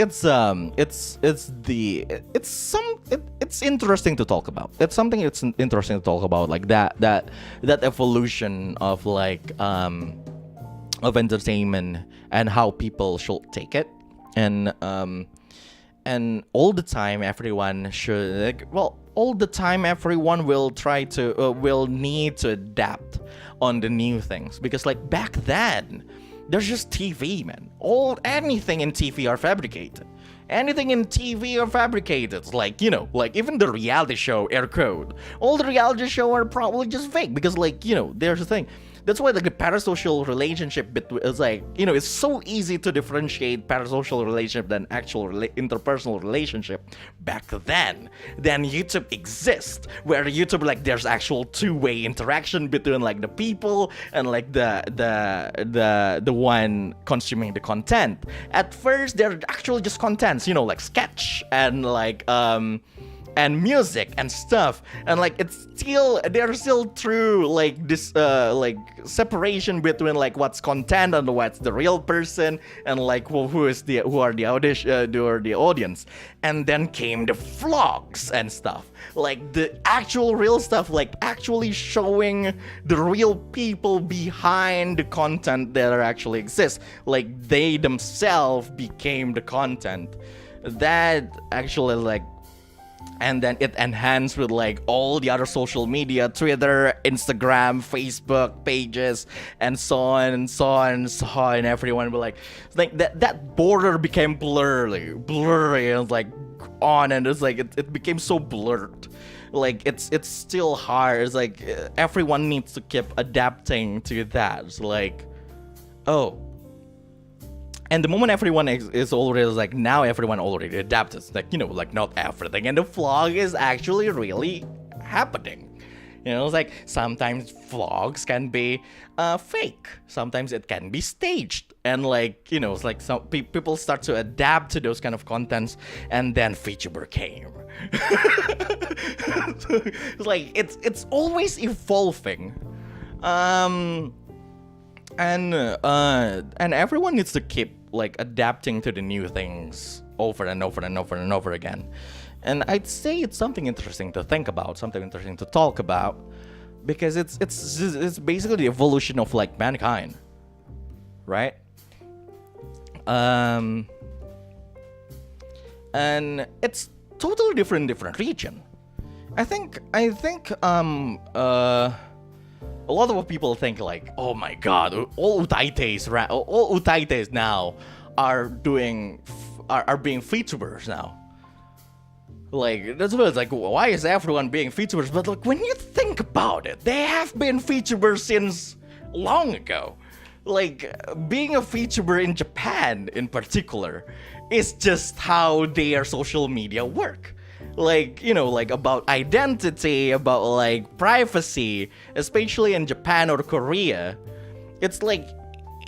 interesting to talk about. It's something it's interesting to talk about, like that evolution of like of entertainment and how people should take it, and all the time everyone should all the time everyone will try to will need to adapt on the new things, because like back then there's just TV, man. Anything in TV are fabricated. Anything in TV are fabricated. Like, like even the reality show, air quote. All the reality show are probably just fake, because like, there's the thing. That's why like the parasocial relationship between is like, you know, it's so easy to differentiate parasocial relationship than actual interpersonal relationship back then. Then YouTube exists, where YouTube like there's actual two-way interaction between like the people and like the one consuming the content. At first they're actually just contents, you know, like sketch and like and music and stuff, and like it's still there's still true like this like separation between like what's content and what's the real person, and like who are the audience. And then came the vlogs and stuff, like the actual real stuff, like actually showing the real people behind the content that actually exists, like they themselves became the content that actually like. And then it enhanced with like all the other social media, Twitter, Instagram, Facebook pages, and so on and so on and so on. And everyone will like that border became blurry, and like on, and it's like it became so blurred. Like it's still hard. It's like everyone needs to keep adapting to that. It's like, oh. And the moment everyone is already like, now everyone already adapted. It's like, you know, like not everything. And the vlog is actually really happening. You know, it's like sometimes vlogs can be fake. Sometimes it can be staged. And like, you know, it's like some people start to adapt to those kind of contents. And then VTuber came. It's like, it's always evolving. And everyone needs to keep like adapting to the new things over and over and over and over again. And I'd say it's something interesting to think about, something interesting to talk about, because it's basically the evolution of like mankind, right? And it's totally different region. I think a lot of people think like, oh my god, all utaites now are being VTubers now. Like that's what it's like. Why is everyone being VTubers? But like when you think about it, they have been VTubers since long ago. Like being a VTuber in Japan in particular is just how their social media work. Like, you know, like about identity, about like privacy, especially in Japan or Korea, it's like,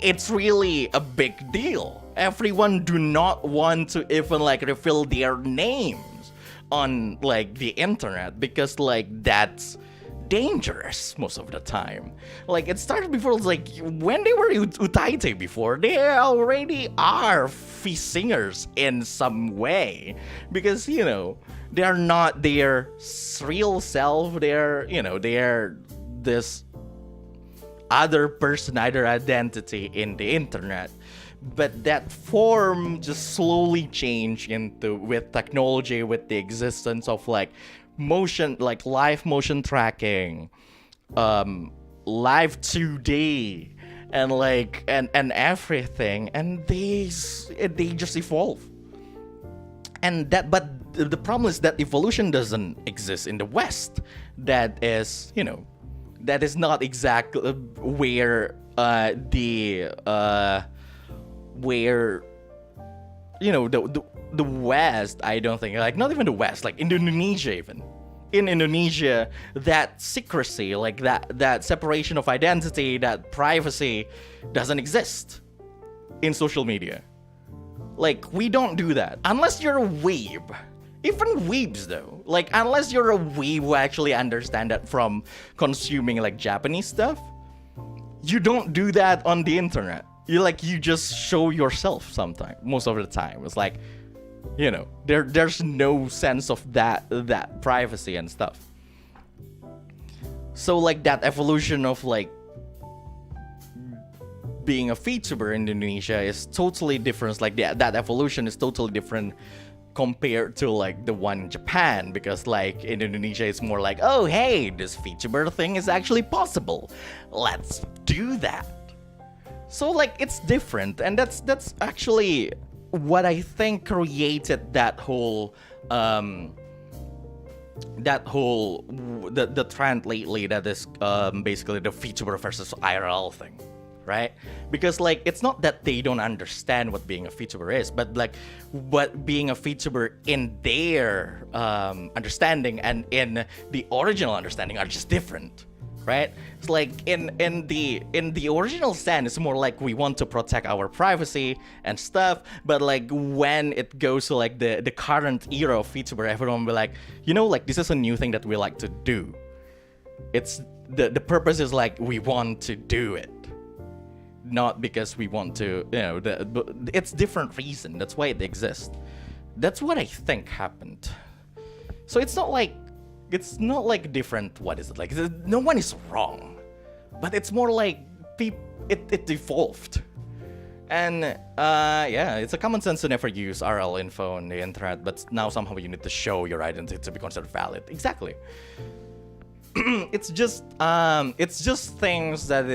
it's really a big deal. Everyone do not want to even like reveal their names on like the internet, because like that's dangerous most of the time. Like it started before, it's like when they were utaite before, they already are singers in some way, because you know they are not their real self. They're, you know, they're this other person, other identity in the internet. But that form just slowly changed into with technology, with the existence of like motion, like live motion tracking, live 2D, and like and everything, and they just evolve. And that, but the problem is that evolution doesn't exist in the West. That is, you know, that is not exactly where where, you know, the West, I don't think, like not even the West, like Indonesia even. In Indonesia, that secrecy, like that separation of identity, that privacy doesn't exist in social media. Like, we don't do that. Unless you're a weeb. Even weebs though. Like, unless you're a weeb who actually understand that from consuming like Japanese stuff, you don't do that on the internet. You just show yourself sometimes, most of the time. It's like, you know, there's no sense of that privacy and stuff. So like that evolution of like being a VTuber in Indonesia is totally different. Like that evolution is totally different compared to like the one in Japan, because like in Indonesia it's more like, oh hey, this VTuber thing is actually possible. Let's do that. So like it's different, and that's actually what I think created that whole that whole the trend lately that is basically the VTuber versus IRL thing, right? Because like it's not that they don't understand what being a VTuber is, but like what being a VTuber in their understanding and in the original understanding are just different, right? It's like in the original sense, it's more like we want to protect our privacy and stuff. But like when it goes to like the current era of VTuber, everyone will be like, you know, like this is a new thing that we like to do. It's the purpose is like we want to do it, not because we want to, you know, it's different reason. That's why it exists. That's what I think happened. So it's not like different. What is it like? No one is wrong, but it's more like it evolved. And yeah, it's a common sense to never use RL info on the internet, but now somehow you need to show your identity to be considered valid. Exactly. It's just things that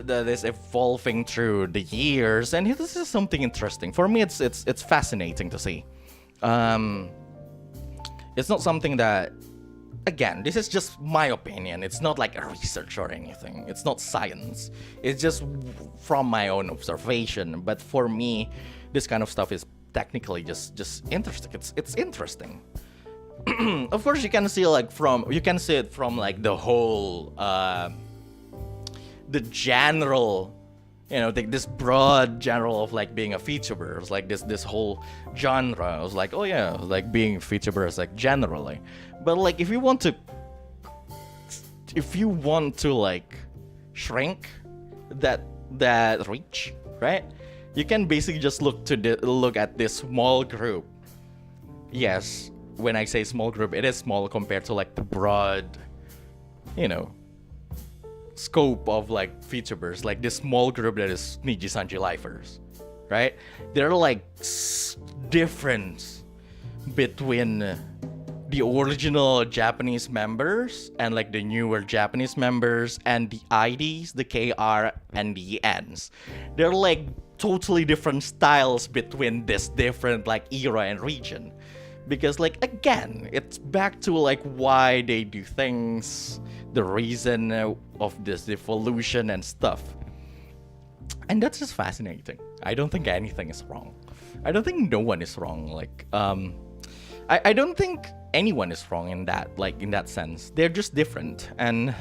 is evolving through the years, and this is something interesting for me. It's fascinating to see. It's not something that, again, this is just my opinion. It's not like a research or anything. It's not science. It's just from my own observation. But for me, this kind of stuff is technically just interesting. It's interesting. Of course, you can see it from like the whole the general, you know, this broad general of like being a VTuber. It's like this whole genre. I was like, oh yeah, like being a VTuber is like generally. But like if you want to like shrink that reach, right? You can basically just look at this small group. Yes, when I say small group, it is small compared to like the broad, you know, scope of like VTubers, like this small group that is NIJISANJI lifers, right? There are like difference between the original Japanese members and like the newer Japanese members and the IDs, the KR and the ENs. They're like totally different styles between this different like era and region. Because like again, it's back to like why they do things, the reason of this evolution and stuff. And that's just fascinating. I don't think anything is wrong. I don't think no one is wrong. Like I don't think anyone is wrong in that sense. They're just different, and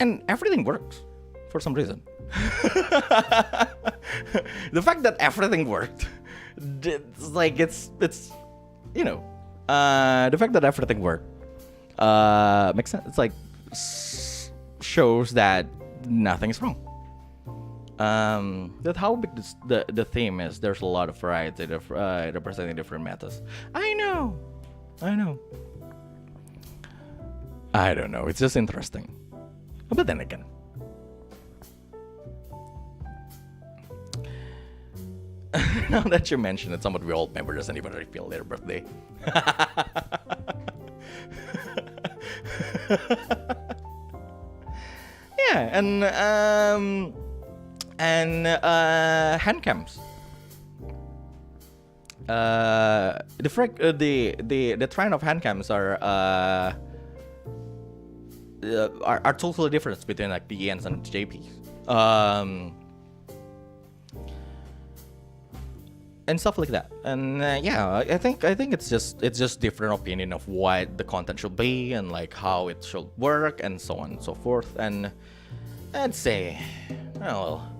everything works for some reason. The fact that everything worked, it's like it's you know, the fact that everything worked makes sense. It's like shows that nothing's wrong. That how big the theme is. There's a lot of variety representing different metas. I know. I don't know. It's just interesting. But then again, now that you mention it, some of the old member doesn't even reveal their birthday. Yeah, and hand cams. The trend of hand cams are totally different between like the ENs and the JPs. And stuff like that. And yeah, I think it's just different opinion of what the content should be and like how it should work and so on and so forth. And I'd say, well,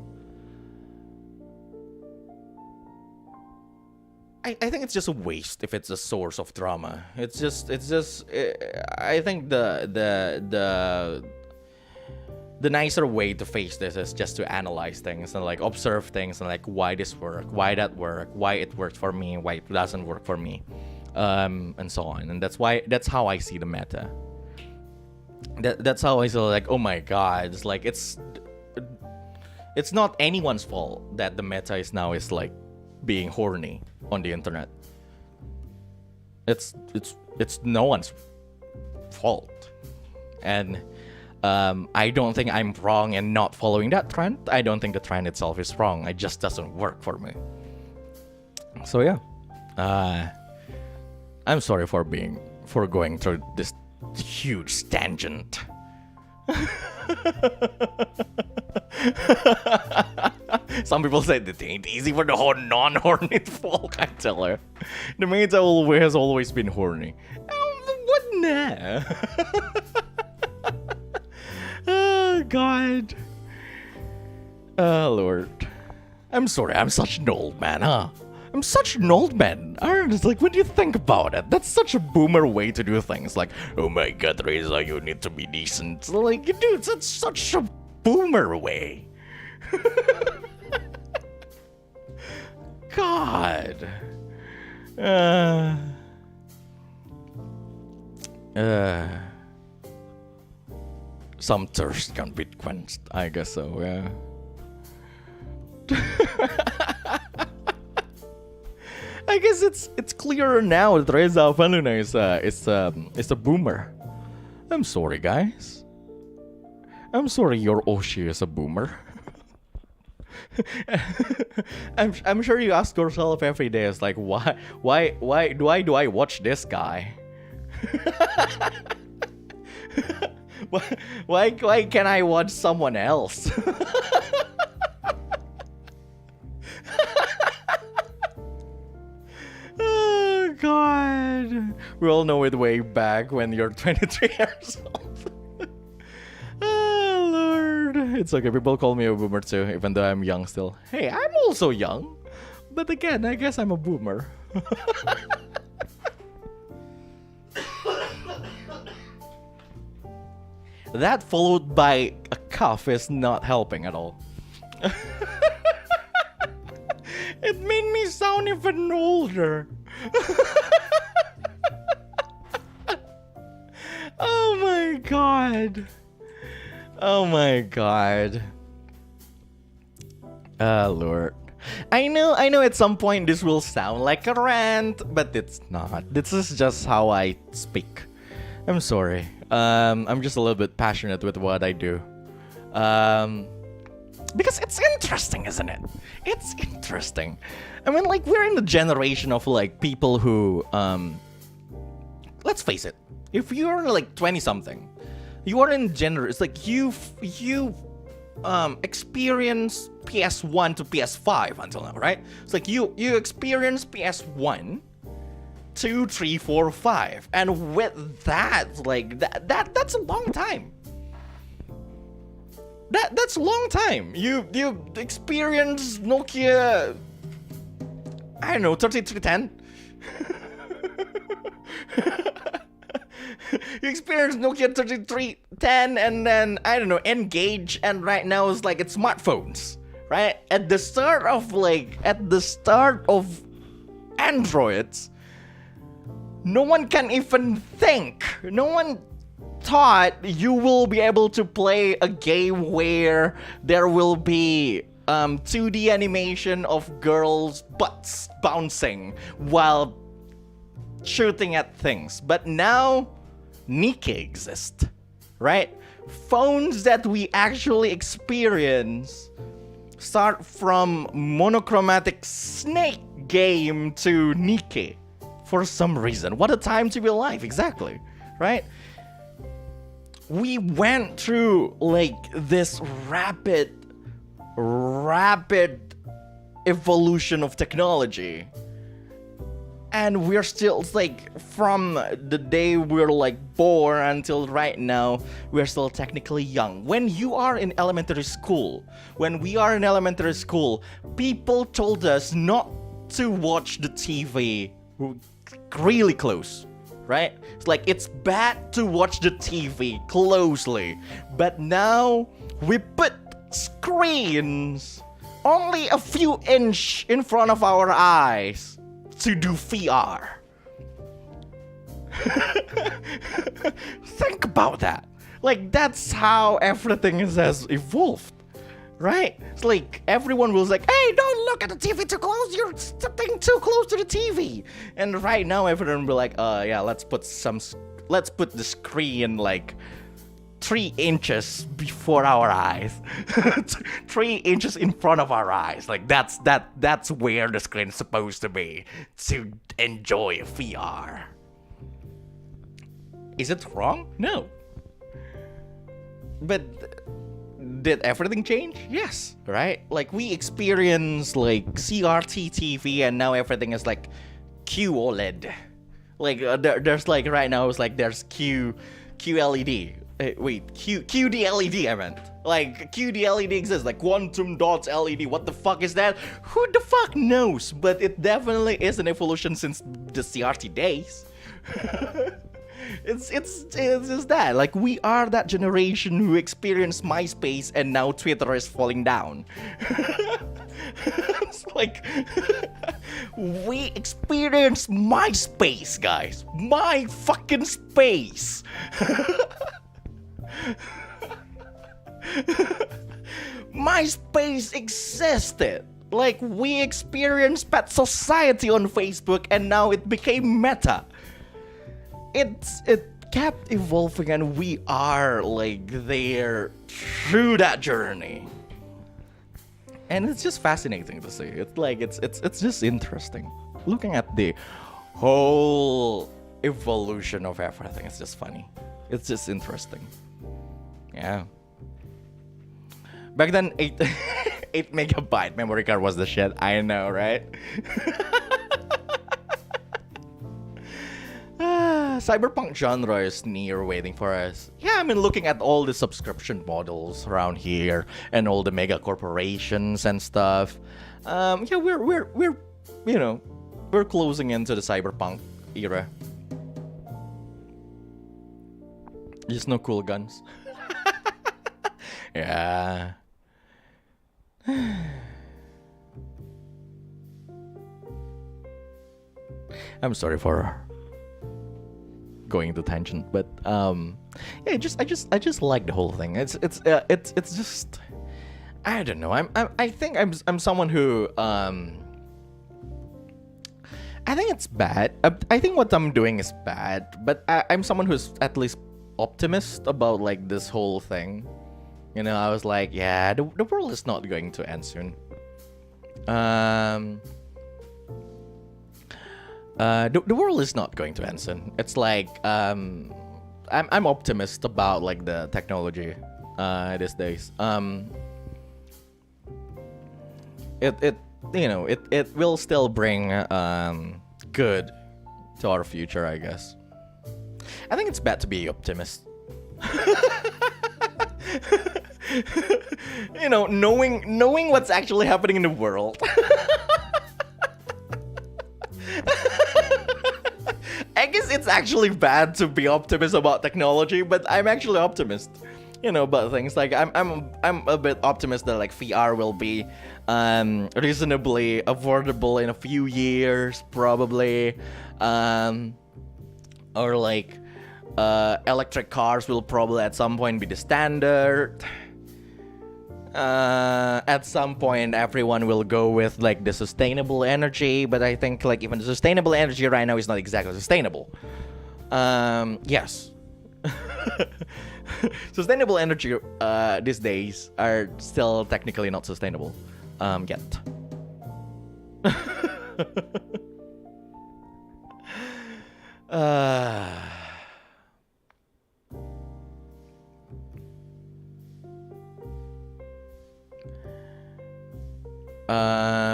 I think it's just a waste if it's a source of drama. It's just I think the nicer way to face this is just to analyze things and like observe things and like why this worked, why that worked, why it worked for me, why it doesn't work for me, and so on. And that's how I see the meta. That's how I see like, oh my god, it's like it's not anyone's fault that the meta is now like being horny on the internet. It's no one's fault. And I don't think I'm wrong in not following that trend. I don't think the trend itself is wrong. It just doesn't work for me. So yeah, I'm sorry for going through this huge tangent. Some people say it ain't easy for the whole non-horny folk. I tell her, the maid has always been horny. What nah? Oh God. Oh Lord. I'm sorry, I'm such an old man, huh? I'm such an old man. It's like, when you think about it, that's such a boomer way to do things. Like, oh my God, Reza, you need to be decent. Like, dude, that's such a boomer way. God. Some thirst can be quenched. I guess so, yeah. I guess it's clearer now that Reza Avanluna is a boomer. I'm sorry, guys. I'm sorry your Oshi is a boomer. I'm sure you ask yourself every day, it's like, why do I watch this guy? why can't I watch someone else? Oh God, we all know it way back when you're 23 years old. Oh Lord, it's okay. People call me a boomer too, even though I'm young still. Hey, I'm also young, but again, I guess I'm a boomer. That followed by a cough is not helping at all. It made me sound even older. Oh my God. Oh my God. Ah, Lord. I know at some point this will sound like a rant, but it's not. This is just how I speak. I'm sorry. I'm just a little bit passionate with what I do. Because it's interesting, isn't it? It's interesting. I mean, like, we're in the generation of, like, people who, let's face it, if you're, like, 20-something, you are in it's like, you experience PS1 to PS5 until now, right? It's like, you experience PS1, 2, 3, 4, 5, and with that, like, that's a long time. That's a long time. You experience Nokia, I don't know, 3310. You experience Nokia 3310, and then I don't know, Engage, and right now it's like it's smartphones, right? At the start of Androids, no one can even think. No one thought you will be able to play a game where there will be 2D animation of girls' butts bouncing while shooting at things. But now, Nikkei exists, right? Phones that we actually experience start from monochromatic snake game to Nikkei for some reason. What a time to be alive, exactly, right? We went through like this rapid evolution of technology, and we're still like, from the day we're like born until right now, we're still technically young. When we are in elementary school, people told us not to watch the TV really close, right? It's like, it's bad to watch the TV closely. But now we put screens only a few inches in front of our eyes to do VR. Think about that. Like, that's how everything has evolved, right? It's like, everyone was like, hey, don't look at the TV too close, you're stepping too close to the TV. And right now everyone will be like, yeah, let's put the screen like 3 inches before our eyes. 3 inches in front of our eyes. Like, that's where the screen is supposed to be to enjoy VR. Is it wrong? No. But did everything change? Yes, right? Like we experience like CRT TV and now everything is like QOLED. Like there's like right now it's like there's QLED. Wait, QD-LED I meant. Like QD-LED exists, like quantum dots LED. What the fuck is that? Who the fuck knows? But it definitely is an evolution since the CRT days. It's just that. Like we are that generation who experienced MySpace and now Twitter is falling down. It's like we experienced MySpace, guys. My fucking space. MySpace existed. Like we experienced Pet Society on Facebook and now it became Meta. It kept evolving and we are like there through that journey. And it's just fascinating to see. It's like it's just interesting. Looking at the whole evolution of everything, it's just funny. It's just interesting. Yeah. Back then 8 megabyte memory card was the shit. I know, right? Cyberpunk genre is near waiting for us. Yeah, I mean, looking at all the subscription models around here and all the mega corporations and stuff. Yeah, we're you know, we're closing into the cyberpunk era. Just no cool guns. Yeah. I'm sorry for going to tangent, but yeah, I just like the whole thing. It's just I don't know. I think I'm someone who I think it's bad. I think what I'm doing is bad, but I'm someone who's at least optimist about like this whole thing. You know, I was like, yeah, the world is not going to end soon. The world is not going to end soon. It's like I'm optimist about like the technology these days. It you know it will still bring good to our future, I guess. I think it's bad to be optimist. You know, knowing what's actually happening in the world. I guess it's actually bad to be optimist about technology, but I'm actually optimist, you know, about things. Like I'm a bit optimist that like VR will be reasonably affordable in a few years, probably, or like electric cars will probably at some point be the standard. At some point everyone will go with like the sustainable energy, but I think like even the sustainable energy right now is not exactly sustainable. Yes. Sustainable energy these days are still technically not sustainable yet.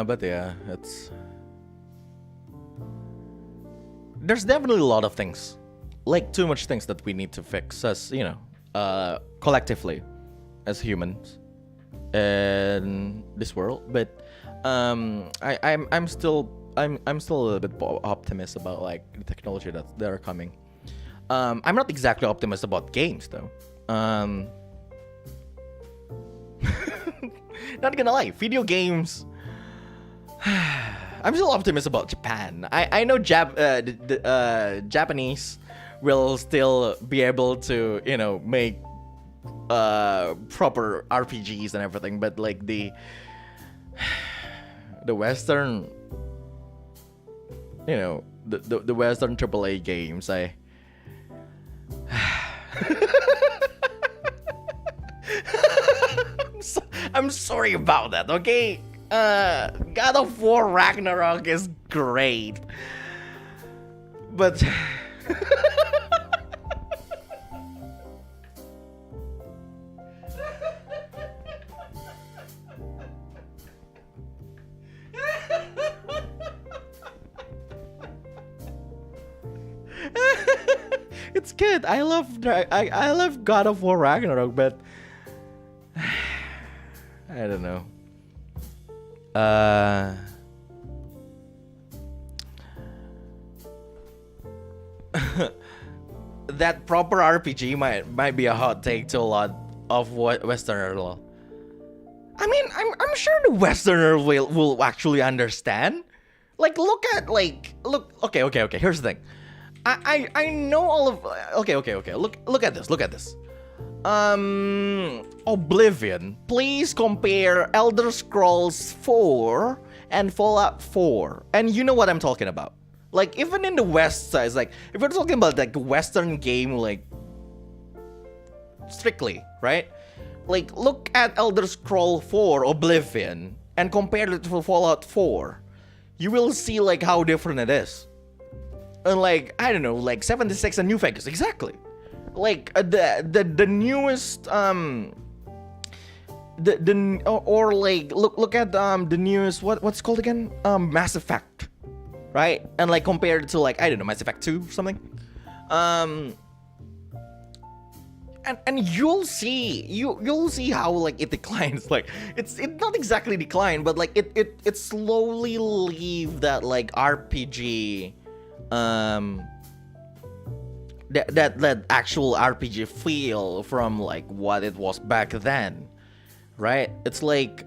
But yeah, there's definitely a lot of things, like too much things that we need to fix as, you know, collectively as humans in this world. But I'm still a little bit optimist about like the technology that are coming. I'm not exactly optimist about games though. Not gonna lie, video games. I'm still optimistic about Japan. I know Japanese will still be able to, you know, make proper RPGs and everything, but like the Western, you know, the Western AAA games, I'm sorry about that, okay? God of War Ragnarok is great, but good. I love God of War Ragnarok, but I don't know. That proper RPG might be a hot take to a lot of what Westerner law. I mean, I'm sure the Westerner will actually understand. Like, look. Okay. Here's the thing. I know all of. Okay. Look at this. Oblivion. Please compare Elder Scrolls 4 and Fallout 4, and you know what I'm talking about. Like, even in the West side, it's like, if we're talking about like a Western game, like strictly, right? Like, look at Elder Scroll 4 Oblivion and compare it to Fallout 4. You will see like how different it is. And like, I don't know, like 76 and New Vegas, exactly. Like the newest or like look at the newest what's it called again? Mass Effect. Right? And like compared to like, I don't know, Mass Effect 2 or something. And you'll see how like it declines. Like it not exactly decline, but like it slowly leave that like RPG that actual RPG feel from like what it was back then. Right? It's like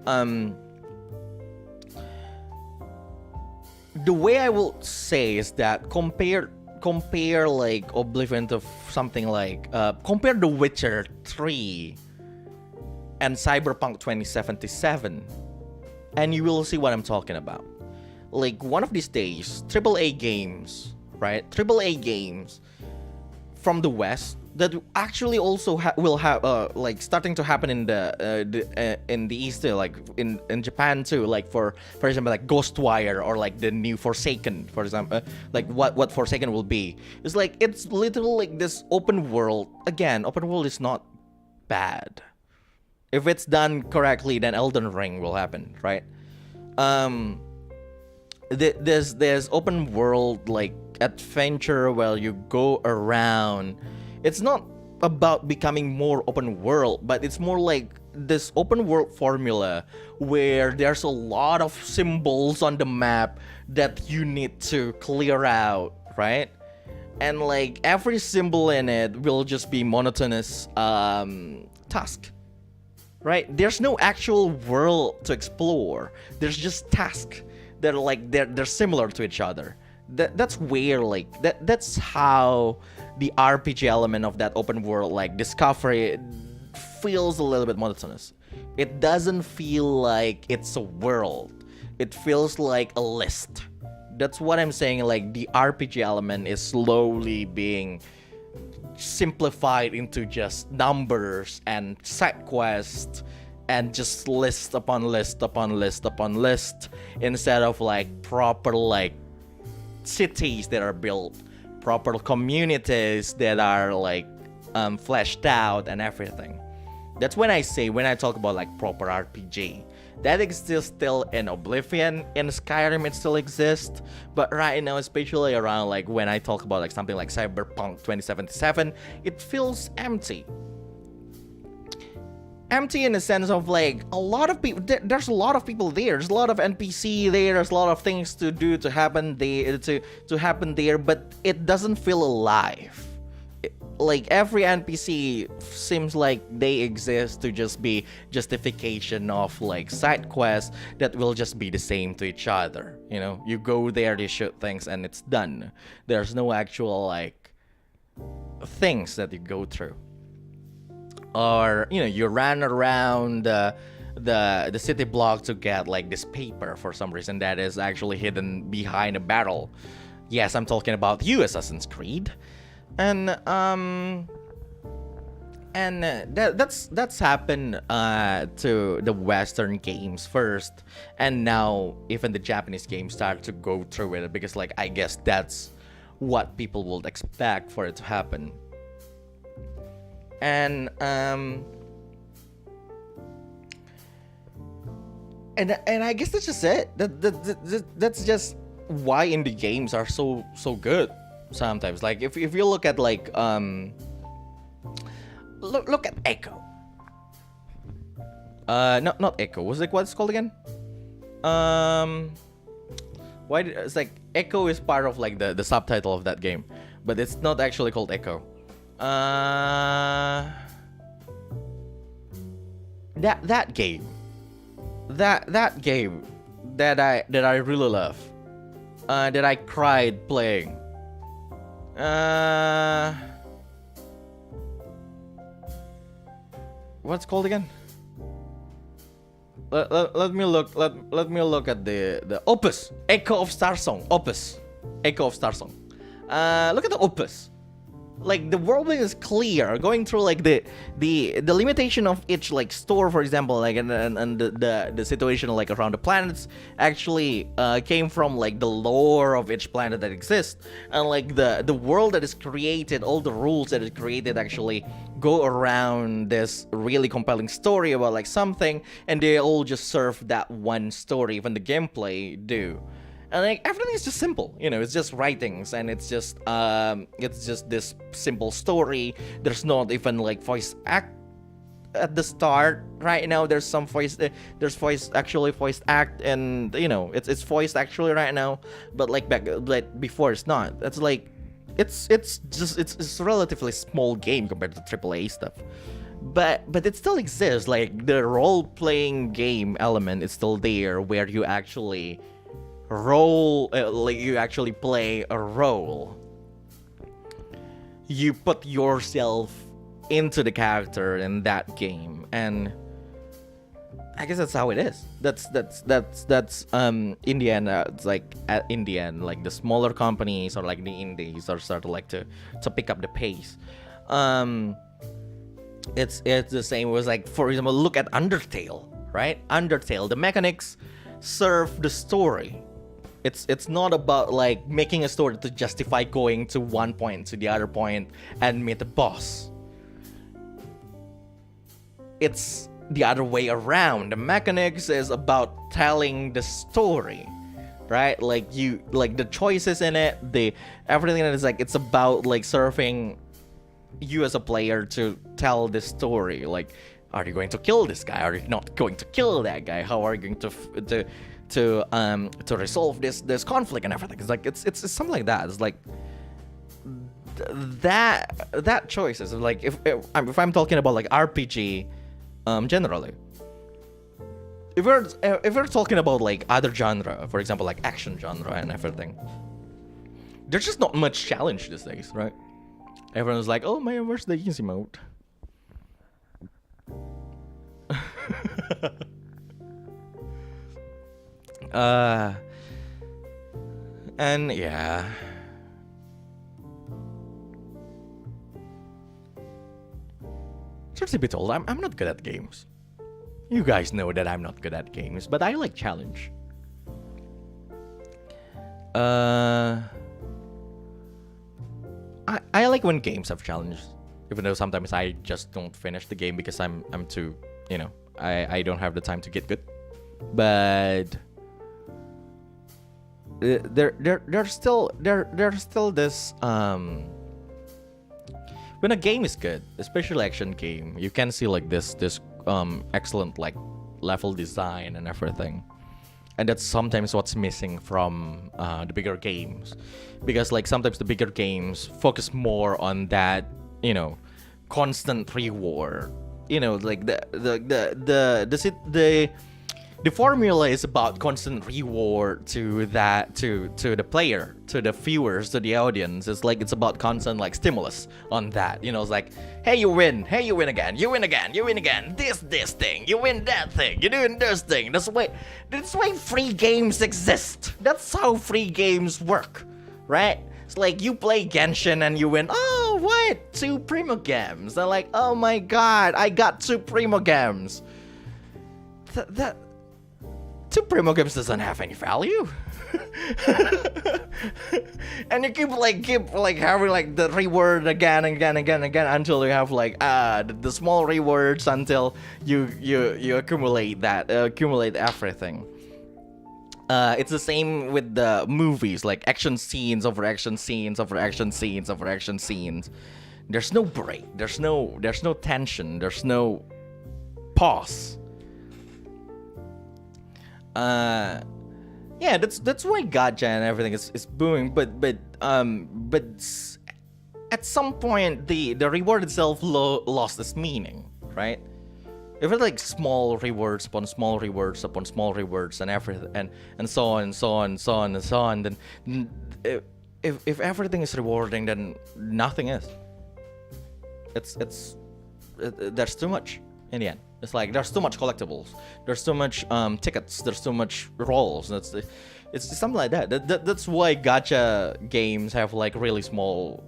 the way I will say is that compare like Oblivion to something like compare The Witcher 3 and Cyberpunk 2077, and you will see what I'm talking about. Like, one of these days, AAA games, right? AAA games from the West that actually also will have like starting to happen in the East too, like in Japan too, like for example like Ghostwire or like the new Forsaken, for example, like what Forsaken will be. It's like, it's literally like this open world. Again, open world is not bad if it's done correctly. Then Elden Ring will happen, right? There's open world like adventure where you go around. It's not about becoming more open world, but it's more like this open world formula where there's a lot of symbols on the map that you need to clear out, right? And like every symbol in it will just be monotonous task, right? There's no actual world to explore. There's just tasks that are like they're similar to each other. That's where like that's how the RPG element of that open world like discovery feels a little bit monotonous. It doesn't feel like it's a world. It feels like a list. That's what I'm saying. Like, the RPG element is slowly being simplified into just numbers and side quests and just list upon list upon list upon list, instead of like proper like cities that are built, proper communities that are like fleshed out and everything. That's when I talk about like proper RPG. That exists still in Oblivion. In Skyrim it still exists, but right now, especially around like when I talk about like something like Cyberpunk 2077, it feels empty. Empty in the sense of like a lot of people. There's a lot of people there. There's a lot of NPC there. There's a lot of things to do to happen there, to happen there, but it doesn't feel alive. Like every NPC seems like they exist to just be justification of like side quests that will just be the same to each other. You know, you go there, they shoot things, and it's done. There's no actual like things that you go through. Or, you know, you ran around the city block to get like this paper for some reason that is actually hidden behind a barrel. Yes, I'm talking about you, Assassin's Creed. And that's happened to the Western games first, and now even the Japanese games start to go through it, because like I guess that's what people would expect for it to happen. And I guess that's just it. That's just why indie games are so good. Sometimes, like if you look at like look at Echo. Not Echo. What's it's called again? It's like Echo is part of like the subtitle of that game, but it's not actually called Echo. That game that I really love, that I cried playing. What's it called again? Let me look at the opus. Echo of Starsong. Opus. Echo of Starsong. Look at the opus. Like the world is clear, going through like the limitation of each like store, for example, like and the situation like around the planets actually came from like the lore of each planet that exists, and like the world that is created, all the rules that is created actually go around this really compelling story about like something, and they all just serve that one story. Even the gameplay do. And like everything is just simple, you know. It's just writings, and it's just this simple story. There's not even like voice act at the start. Right now, there's some voice. There's voice act, and you know, it's voiced actually right now. But like before, it's not. That's like, it's a relatively small game compared to AAA stuff. But it still exists. Like the role-playing game element is still there, where you actually like you actually play a role. You put yourself into the character in that game, and I guess that's how it is. That's in the end, it's like in the end, like the smaller companies or like the indies are starting like to pick up the pace. It's the same as like, for example, look at Undertale, right? Undertale, the mechanics serve the story. It's not about like making a story to justify going to one point to the other point and meet the boss. It's the other way around. The mechanics is about telling the story, right? Like the choices in it, everything that is like, it's about like serving you as a player to tell this story. Like, are you going to kill this guy? Are you not going to kill that guy? How are you going to resolve this conflict and everything? It's like it's something like that. It's like that choices. Like if I'm talking about like RPG, generally. If we're talking about like other genre, for example, like action genre and everything, there's just not much challenge these days, right? Everyone's like, oh man, where's the easy mode? And yeah. Truth to be told, I'm not good at games. You guys know that I'm not good at games, but I like challenge. I like when games have challenges, even though sometimes I just don't finish the game because I'm too, you know, I don't have the time to get good. But there's still this when a game is good, especially action game, you can see like this excellent like level design and everything. And that's sometimes what's missing from the bigger games, because like sometimes the bigger games focus more on that, you know, constant reward. You know, like the formula is about constant reward to the player, to the viewers, to the audience. It's like it's about constant like stimulus on that. You know, it's like, hey, you win again, you win again. This thing, you win that thing, you're doing this thing. That's why free games exist. That's how free games work, right? It's like you play Genshin and you win. Oh, what? 2 Primo Gems. They're like, oh my god, I got 2 Primo Gems. That 2 Primo Gems doesn't have any value. And you keep having like the reward again until you have like the small rewards until you accumulate everything. It's the same with the movies, like action scenes over action scenes over action scenes over action scenes. There's no break. There's no tension. There's no pause. Yeah, that's why gacha and everything is booming. But at some point the reward itself lost its meaning, right? If it's like small rewards upon small rewards upon small rewards and everything and so on and so on and so on and so on, then if everything is rewarding, then nothing is. There's too much in the end. It's like there's too much collectibles, there's too much tickets, there's too much rolls. It's something like that. That's why gacha games have like really small,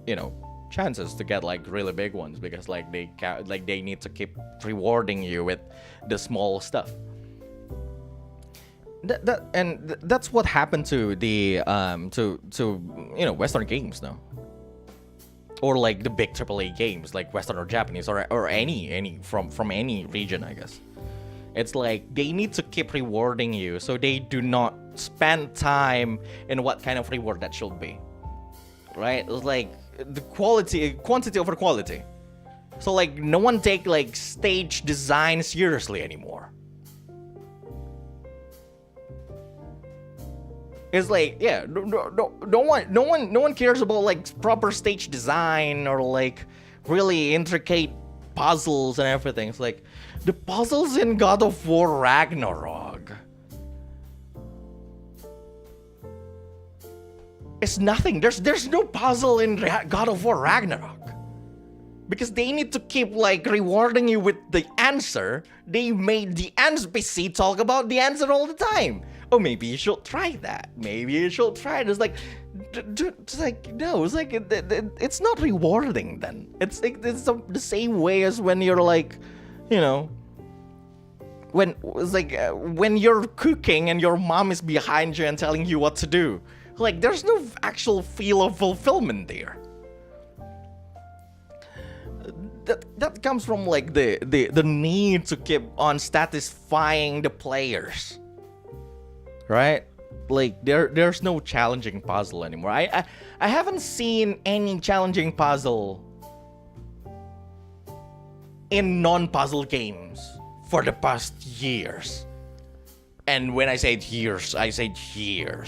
chances to get like really big ones, because like they need to keep rewarding you with the small stuff. That's what happened to the Western games now, or like the big AAA games like Western or Japanese or any from any region, I guess. It's like they need to keep rewarding you, so they do not spend time in what kind of reward that should be, right? It's like the quantity over quality. So like no one take like stage design seriously anymore. It's like, yeah, no one cares about like proper stage design or like really intricate puzzles and everything. It's like the puzzles in God of War Ragnarok, it's nothing. There's no puzzle in God of War Ragnarok, because they need to keep like rewarding you with the answer. They made the NPC talk about the answer all the time. Oh, maybe you should try that. Maybe you should try it. It's like, no. It's like it's not rewarding. Then it's the same way as when you're like, when it's like when you're cooking and your mom is behind you and telling you what to do. Like there's no actual feel of fulfillment there. That comes from like the need to keep on satisfying the players, right? Like there's no challenging puzzle anymore. I haven't seen any challenging puzzle in non-puzzle games for the past years. And when I say years,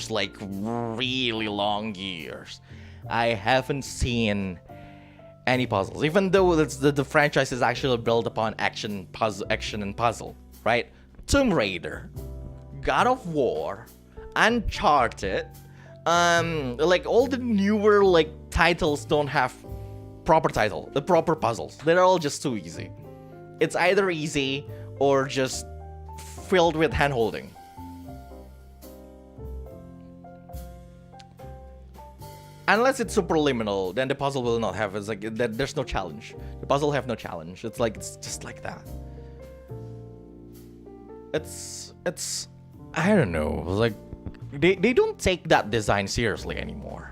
like really long years. I haven't seen any puzzles, even though the franchise is actually built upon action and puzzle, right? Tomb Raider, God of War, Uncharted, like all the newer like titles don't have proper puzzles. They're all just too easy. It's either easy or just filled with hand-holding. Unless it's superliminal, then the puzzle will not have. It's like there's no challenge. The puzzle have no challenge. It's like it's just like that. It's I don't know. Like they don't take that design seriously anymore.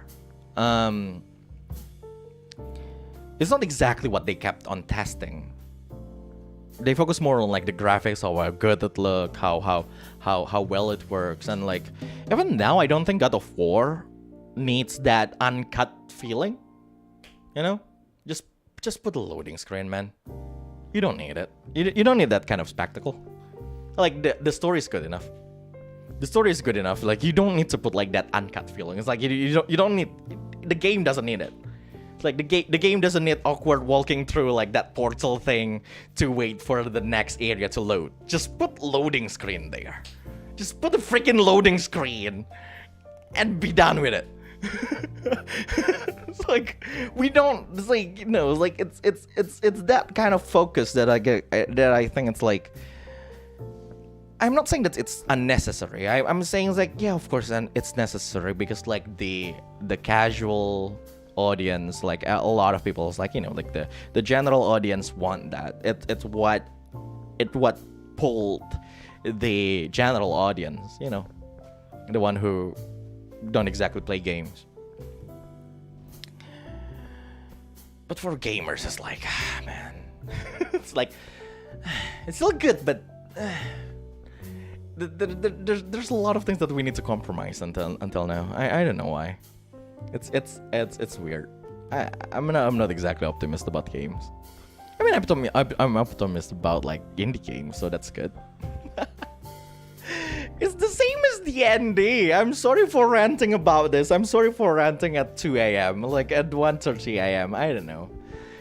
It's not exactly what they kept on testing. They focus more on like the graphics, how good it look, how well it works, and like even now I don't think God of War needs that uncut feeling. Just put a loading screen, man. You don't need it. You don't need that kind of spectacle. Like the story is good enough. The story is good enough. Like you don't need to put like that uncut feeling. It's like you don't need. The game doesn't need it. Like the game doesn't need awkward walking through like that portal thing to wait for the next area to load. Just put loading screen there. Just put the freaking loading screen and be done with it. It's like we don't. It's like like it's that kind of focus that I get. That I think it's like. I'm not saying that it's unnecessary. I'm saying it's like, yeah, of course, and it's necessary because like the casual audience, like a lot of people, is like like the general audience want that. It's what pulled the general audience, the one who don't exactly play games. But for gamers, it's like, man, it's like it's still good, but there's a lot of things that we need to compromise until now. I don't know why. It's weird. I'm not exactly optimistic about games. I mean, I'm optimistic about like indie games, so that's good. It's the same as the ND. I'm sorry for ranting about this. I'm sorry for ranting at 2 a.m. Like at 1:30 a.m. I don't know.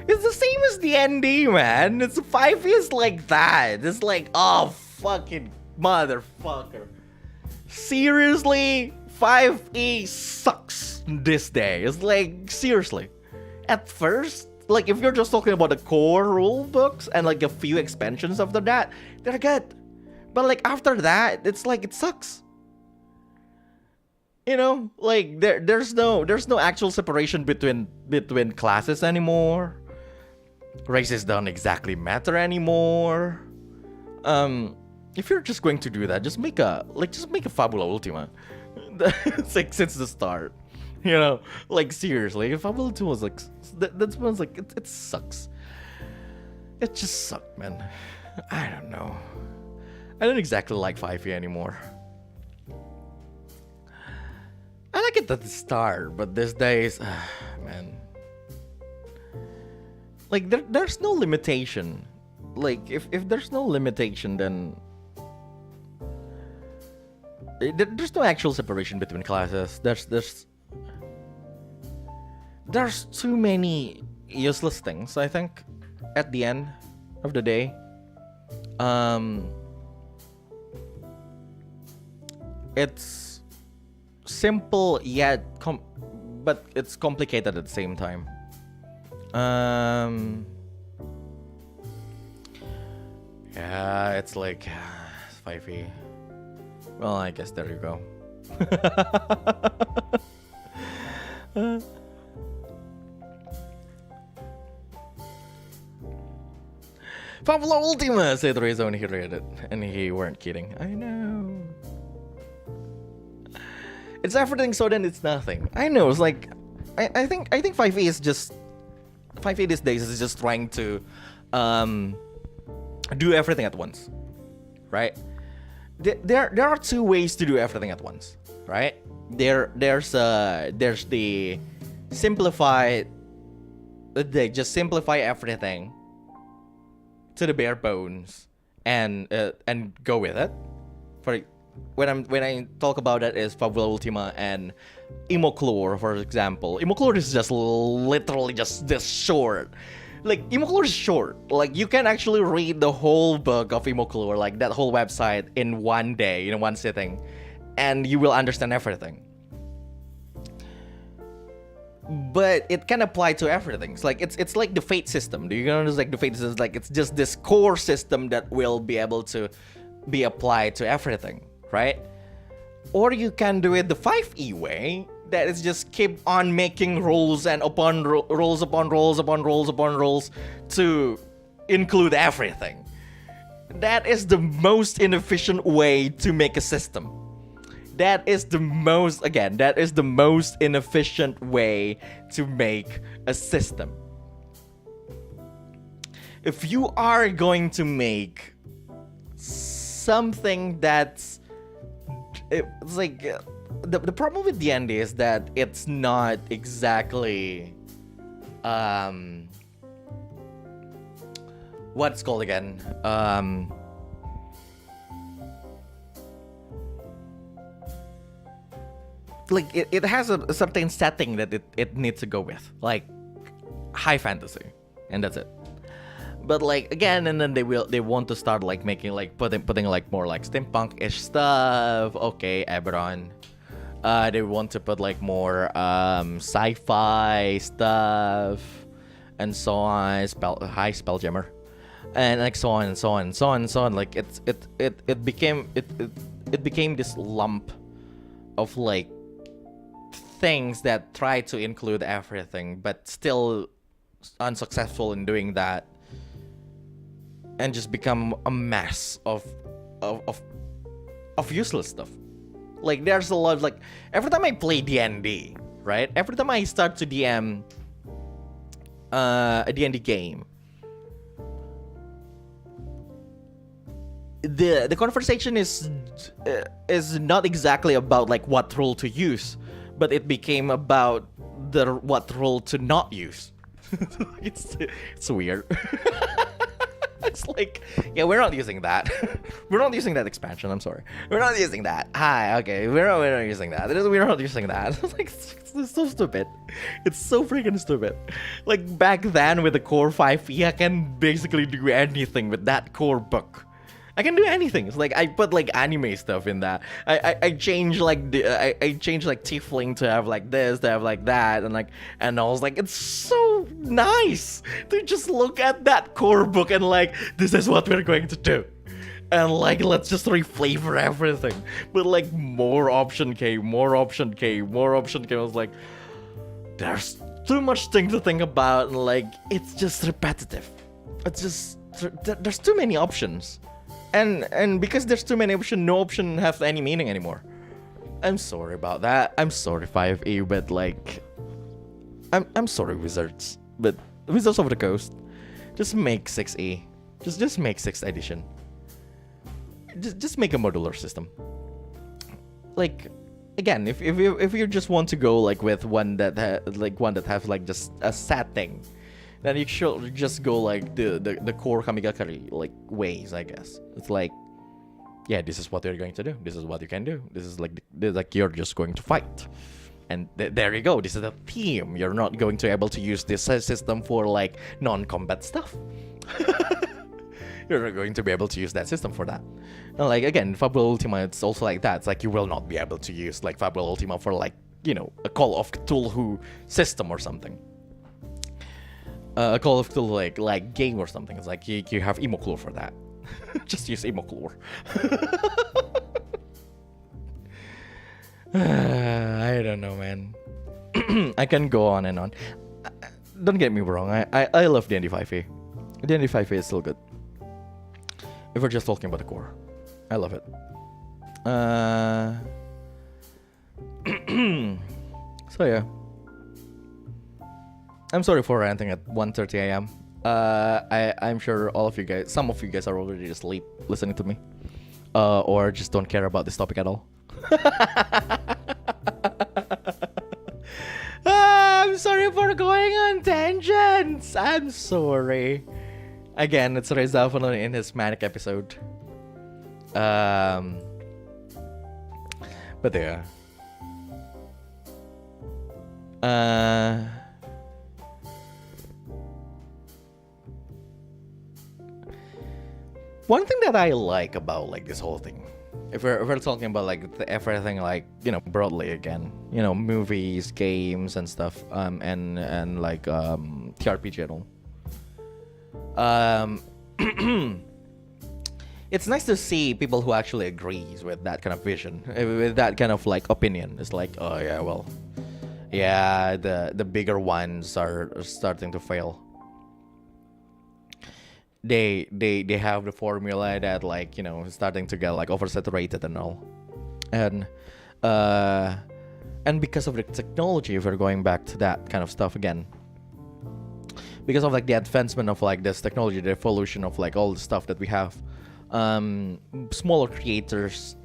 It's the same as the ND, man. It's 5 years like that. It's like, oh, fucking motherfucker. Seriously? 5e sucks this day. It's like, seriously. At first, like, if you're just talking about the core rule books and like a few expansions after that, they're good. But like after that, it's like it sucks. You know, like there's no actual separation between classes anymore. Races don't exactly matter anymore. If you're just going to do that, just make a Fabula Ultima. It's like since the start. You know, like seriously, if Fabula Ultima was like that's one's like it sucks. It just sucked, man. I don't know. I don't exactly like 5e anymore. I like it at the start, but these days, man. Like there's no limitation. Like if there's no limitation, then there's no actual separation between classes. There's too many useless things, I think, at the end of the day. It's simple yet but it's complicated at the same time. Yeah, it's like 5e. Well, I guess there you go. Fabula Ultima, said Reza when he read it, and he weren't kidding. I know. It's everything, so then it's nothing. I know. It's like I think 5e is just 5e these days is just trying to do everything at once, right? There are two ways to do everything at once, right? There's the simplified. They just simplify everything to the bare bones and go with it. For when I talk about that is Fabula Ultima and Imoclore, for example. Imoclore is just literally just this short. Like Imoclore is short. Like you can actually read the whole book of Imoclore, like that whole website in one day, in one sitting, and you will understand everything. But it can apply to everything. It's like it's like the fate system. Do you know? It's like the fate system. Like it's just this core system that will be able to be applied to everything, right? Or you can do it the 5e way. That is just keep on making rules and upon rules upon rules upon rules upon rules to include everything. That is the most inefficient way to make a system. That is the most inefficient way to make a system. If you are going to make something that's it's like the problem with the end is that it's not exactly what's called again like it has a certain setting that it needs to go with, like high fantasy, and that's it. But like again, and then they want to start like making like putting like more like steampunk-ish stuff. Okay, Eberron. They want to put like more sci-fi stuff and so on. High Spelljammer, and like so on and so on and so on and so on. Like it became this lump of like things that try to include everything, but still unsuccessful in doing that. And just become a mess of useless stuff. Like there's a lot of like every time I play D&D, right? Every time I start to DM a D&D game, the conversation is not exactly about like what rule to use, but it became about the what rule to not use. It's weird. It's like, yeah, we're not using that. We're not using that expansion. I'm sorry. We're not using that. Hi, okay, we're not using that. We're not using that. It's like, it's so stupid. It's so freaking stupid. Like back then with the Core 5e, I can basically do anything with that core book. I can do anything. It's like I put like anime stuff in that. I change like I change like Tiefling to have like this, to have like that, and I was like, it's so nice to just look at that core book and like, this is what we're going to do. And like, let's just reflavor everything. But like more option came, more option came, more option came. I was like, there's too much thing to think about, and like it's just repetitive. It's just there's too many options. And because there's too many options, no option have any meaning anymore. I'm sorry about that. I'm sorry 5e, but like I'm sorry Wizards. But Wizards of the Coast, just make 6e. Just make 6th edition. Just make a modular system. Like again, if you just want to go like with one that has like just a sad thing, then you should just go like the core Kamigakari like ways, I guess. It's like, yeah, this is what you're going to do. This is what you can do. This is like you're just going to fight. And there you go. This is a theme. You're not going to be able to use this system for like non-combat stuff. You're not going to be able to use that system for that. And like again, Fabula Ultima, it's also like that. It's like you will not be able to use like Fabula Ultima for like, you know, a Call of Cthulhu system or something. A Call of Cthulhu like game or something. It's like you have Imoclure for that. Just use Imoclure. I don't know, man. I can go on and on. Don't get me wrong. I love D&D 5e. D&D 5e is still good. If we're just talking about the core, I love it. So yeah. I'm sorry for ranting at 1:30 a.m. I'm sure all of you guys, some of you guys are already asleep listening to me, or just don't care about this topic at all. I'm sorry for going on tangents. I'm sorry. Again, it's Reza in his manic episode. But yeah. One thing that I like about like this whole thing, if we're talking about like everything, like, you know, broadly again, you know, movies, games and stuff, and like TRPG and all. It's nice to see people who actually agrees with that kind of vision, with that kind of like opinion. It's like, oh yeah, well, yeah, the bigger ones are starting to fail. They have the formula that, like, you know, starting to get like oversaturated and all, and because of the technology, if we're going back to that kind of stuff again, because of like the advancement of like this technology, the evolution of like all the stuff that we have, smaller creators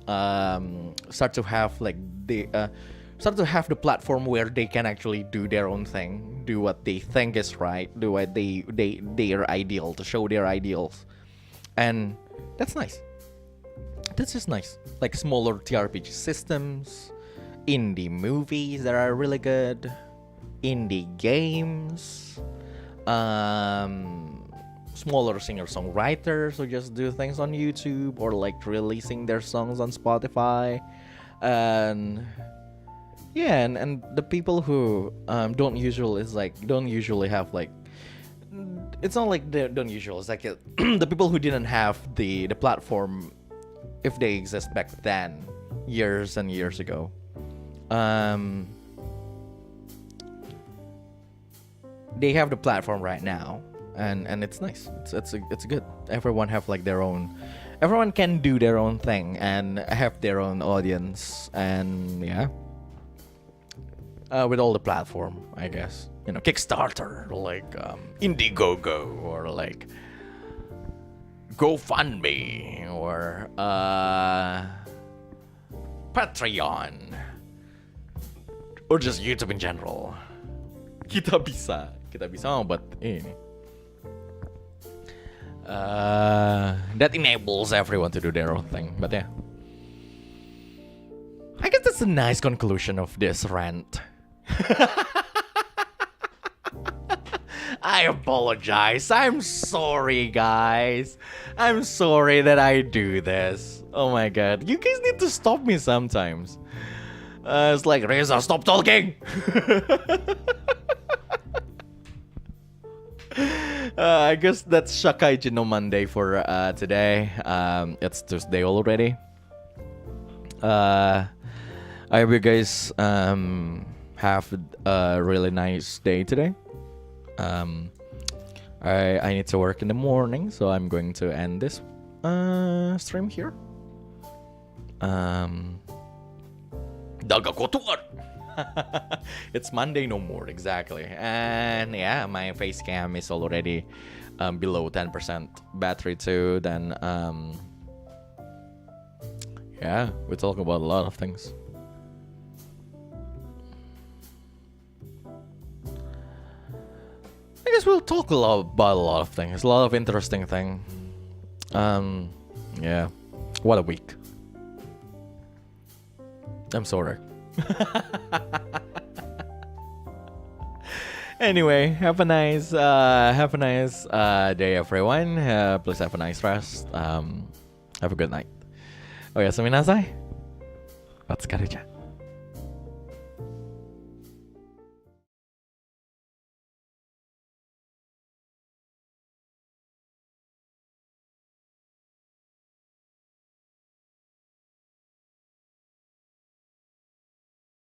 start to have like the platform where they can actually do their own thing, do what they think is right, do what their ideal, to show their ideals, and that's nice. That's just nice. Like smaller TRPG systems, indie movies that are really good, indie games, smaller singer-songwriters who just do things on YouTube or like releasing their songs on Spotify, and yeah, and the people who don't usually have like, it's not like they don't usually, it's like the people who didn't have the platform, if they exist back then, years and years ago, they have the platform right now, and it's nice. It's good. Everyone have like their own, everyone can do their own thing and have their own audience, and yeah. With all the platform, I guess, you know, Kickstarter, or like Indiegogo, or like GoFundMe or Patreon or just YouTube in general. Kita bisa buat ini. That enables everyone to do their own thing. But yeah, I guess that's a nice conclusion of this rant. I apologize. I'm sorry, guys. I'm sorry that I do this. Oh my god. You guys need to stop me sometimes. It's like, Reza, stop talking! I guess that's Shakaiji no Monday for today. It's Tuesday already. I hope you guys have a really nice day today. I need to work in the morning, so I'm going to end this stream here. It's Monday no more, exactly. And yeah, my face cam is already below 10% battery too. Then yeah, we talk about a lot of things. I guess we'll talk about a lot of things. A lot of interesting things. Yeah. What a week. I'm sorry. Anyway, have a nice day, everyone. Please have a nice rest. Have a good night. Oyasumi nasai. Otsukareja.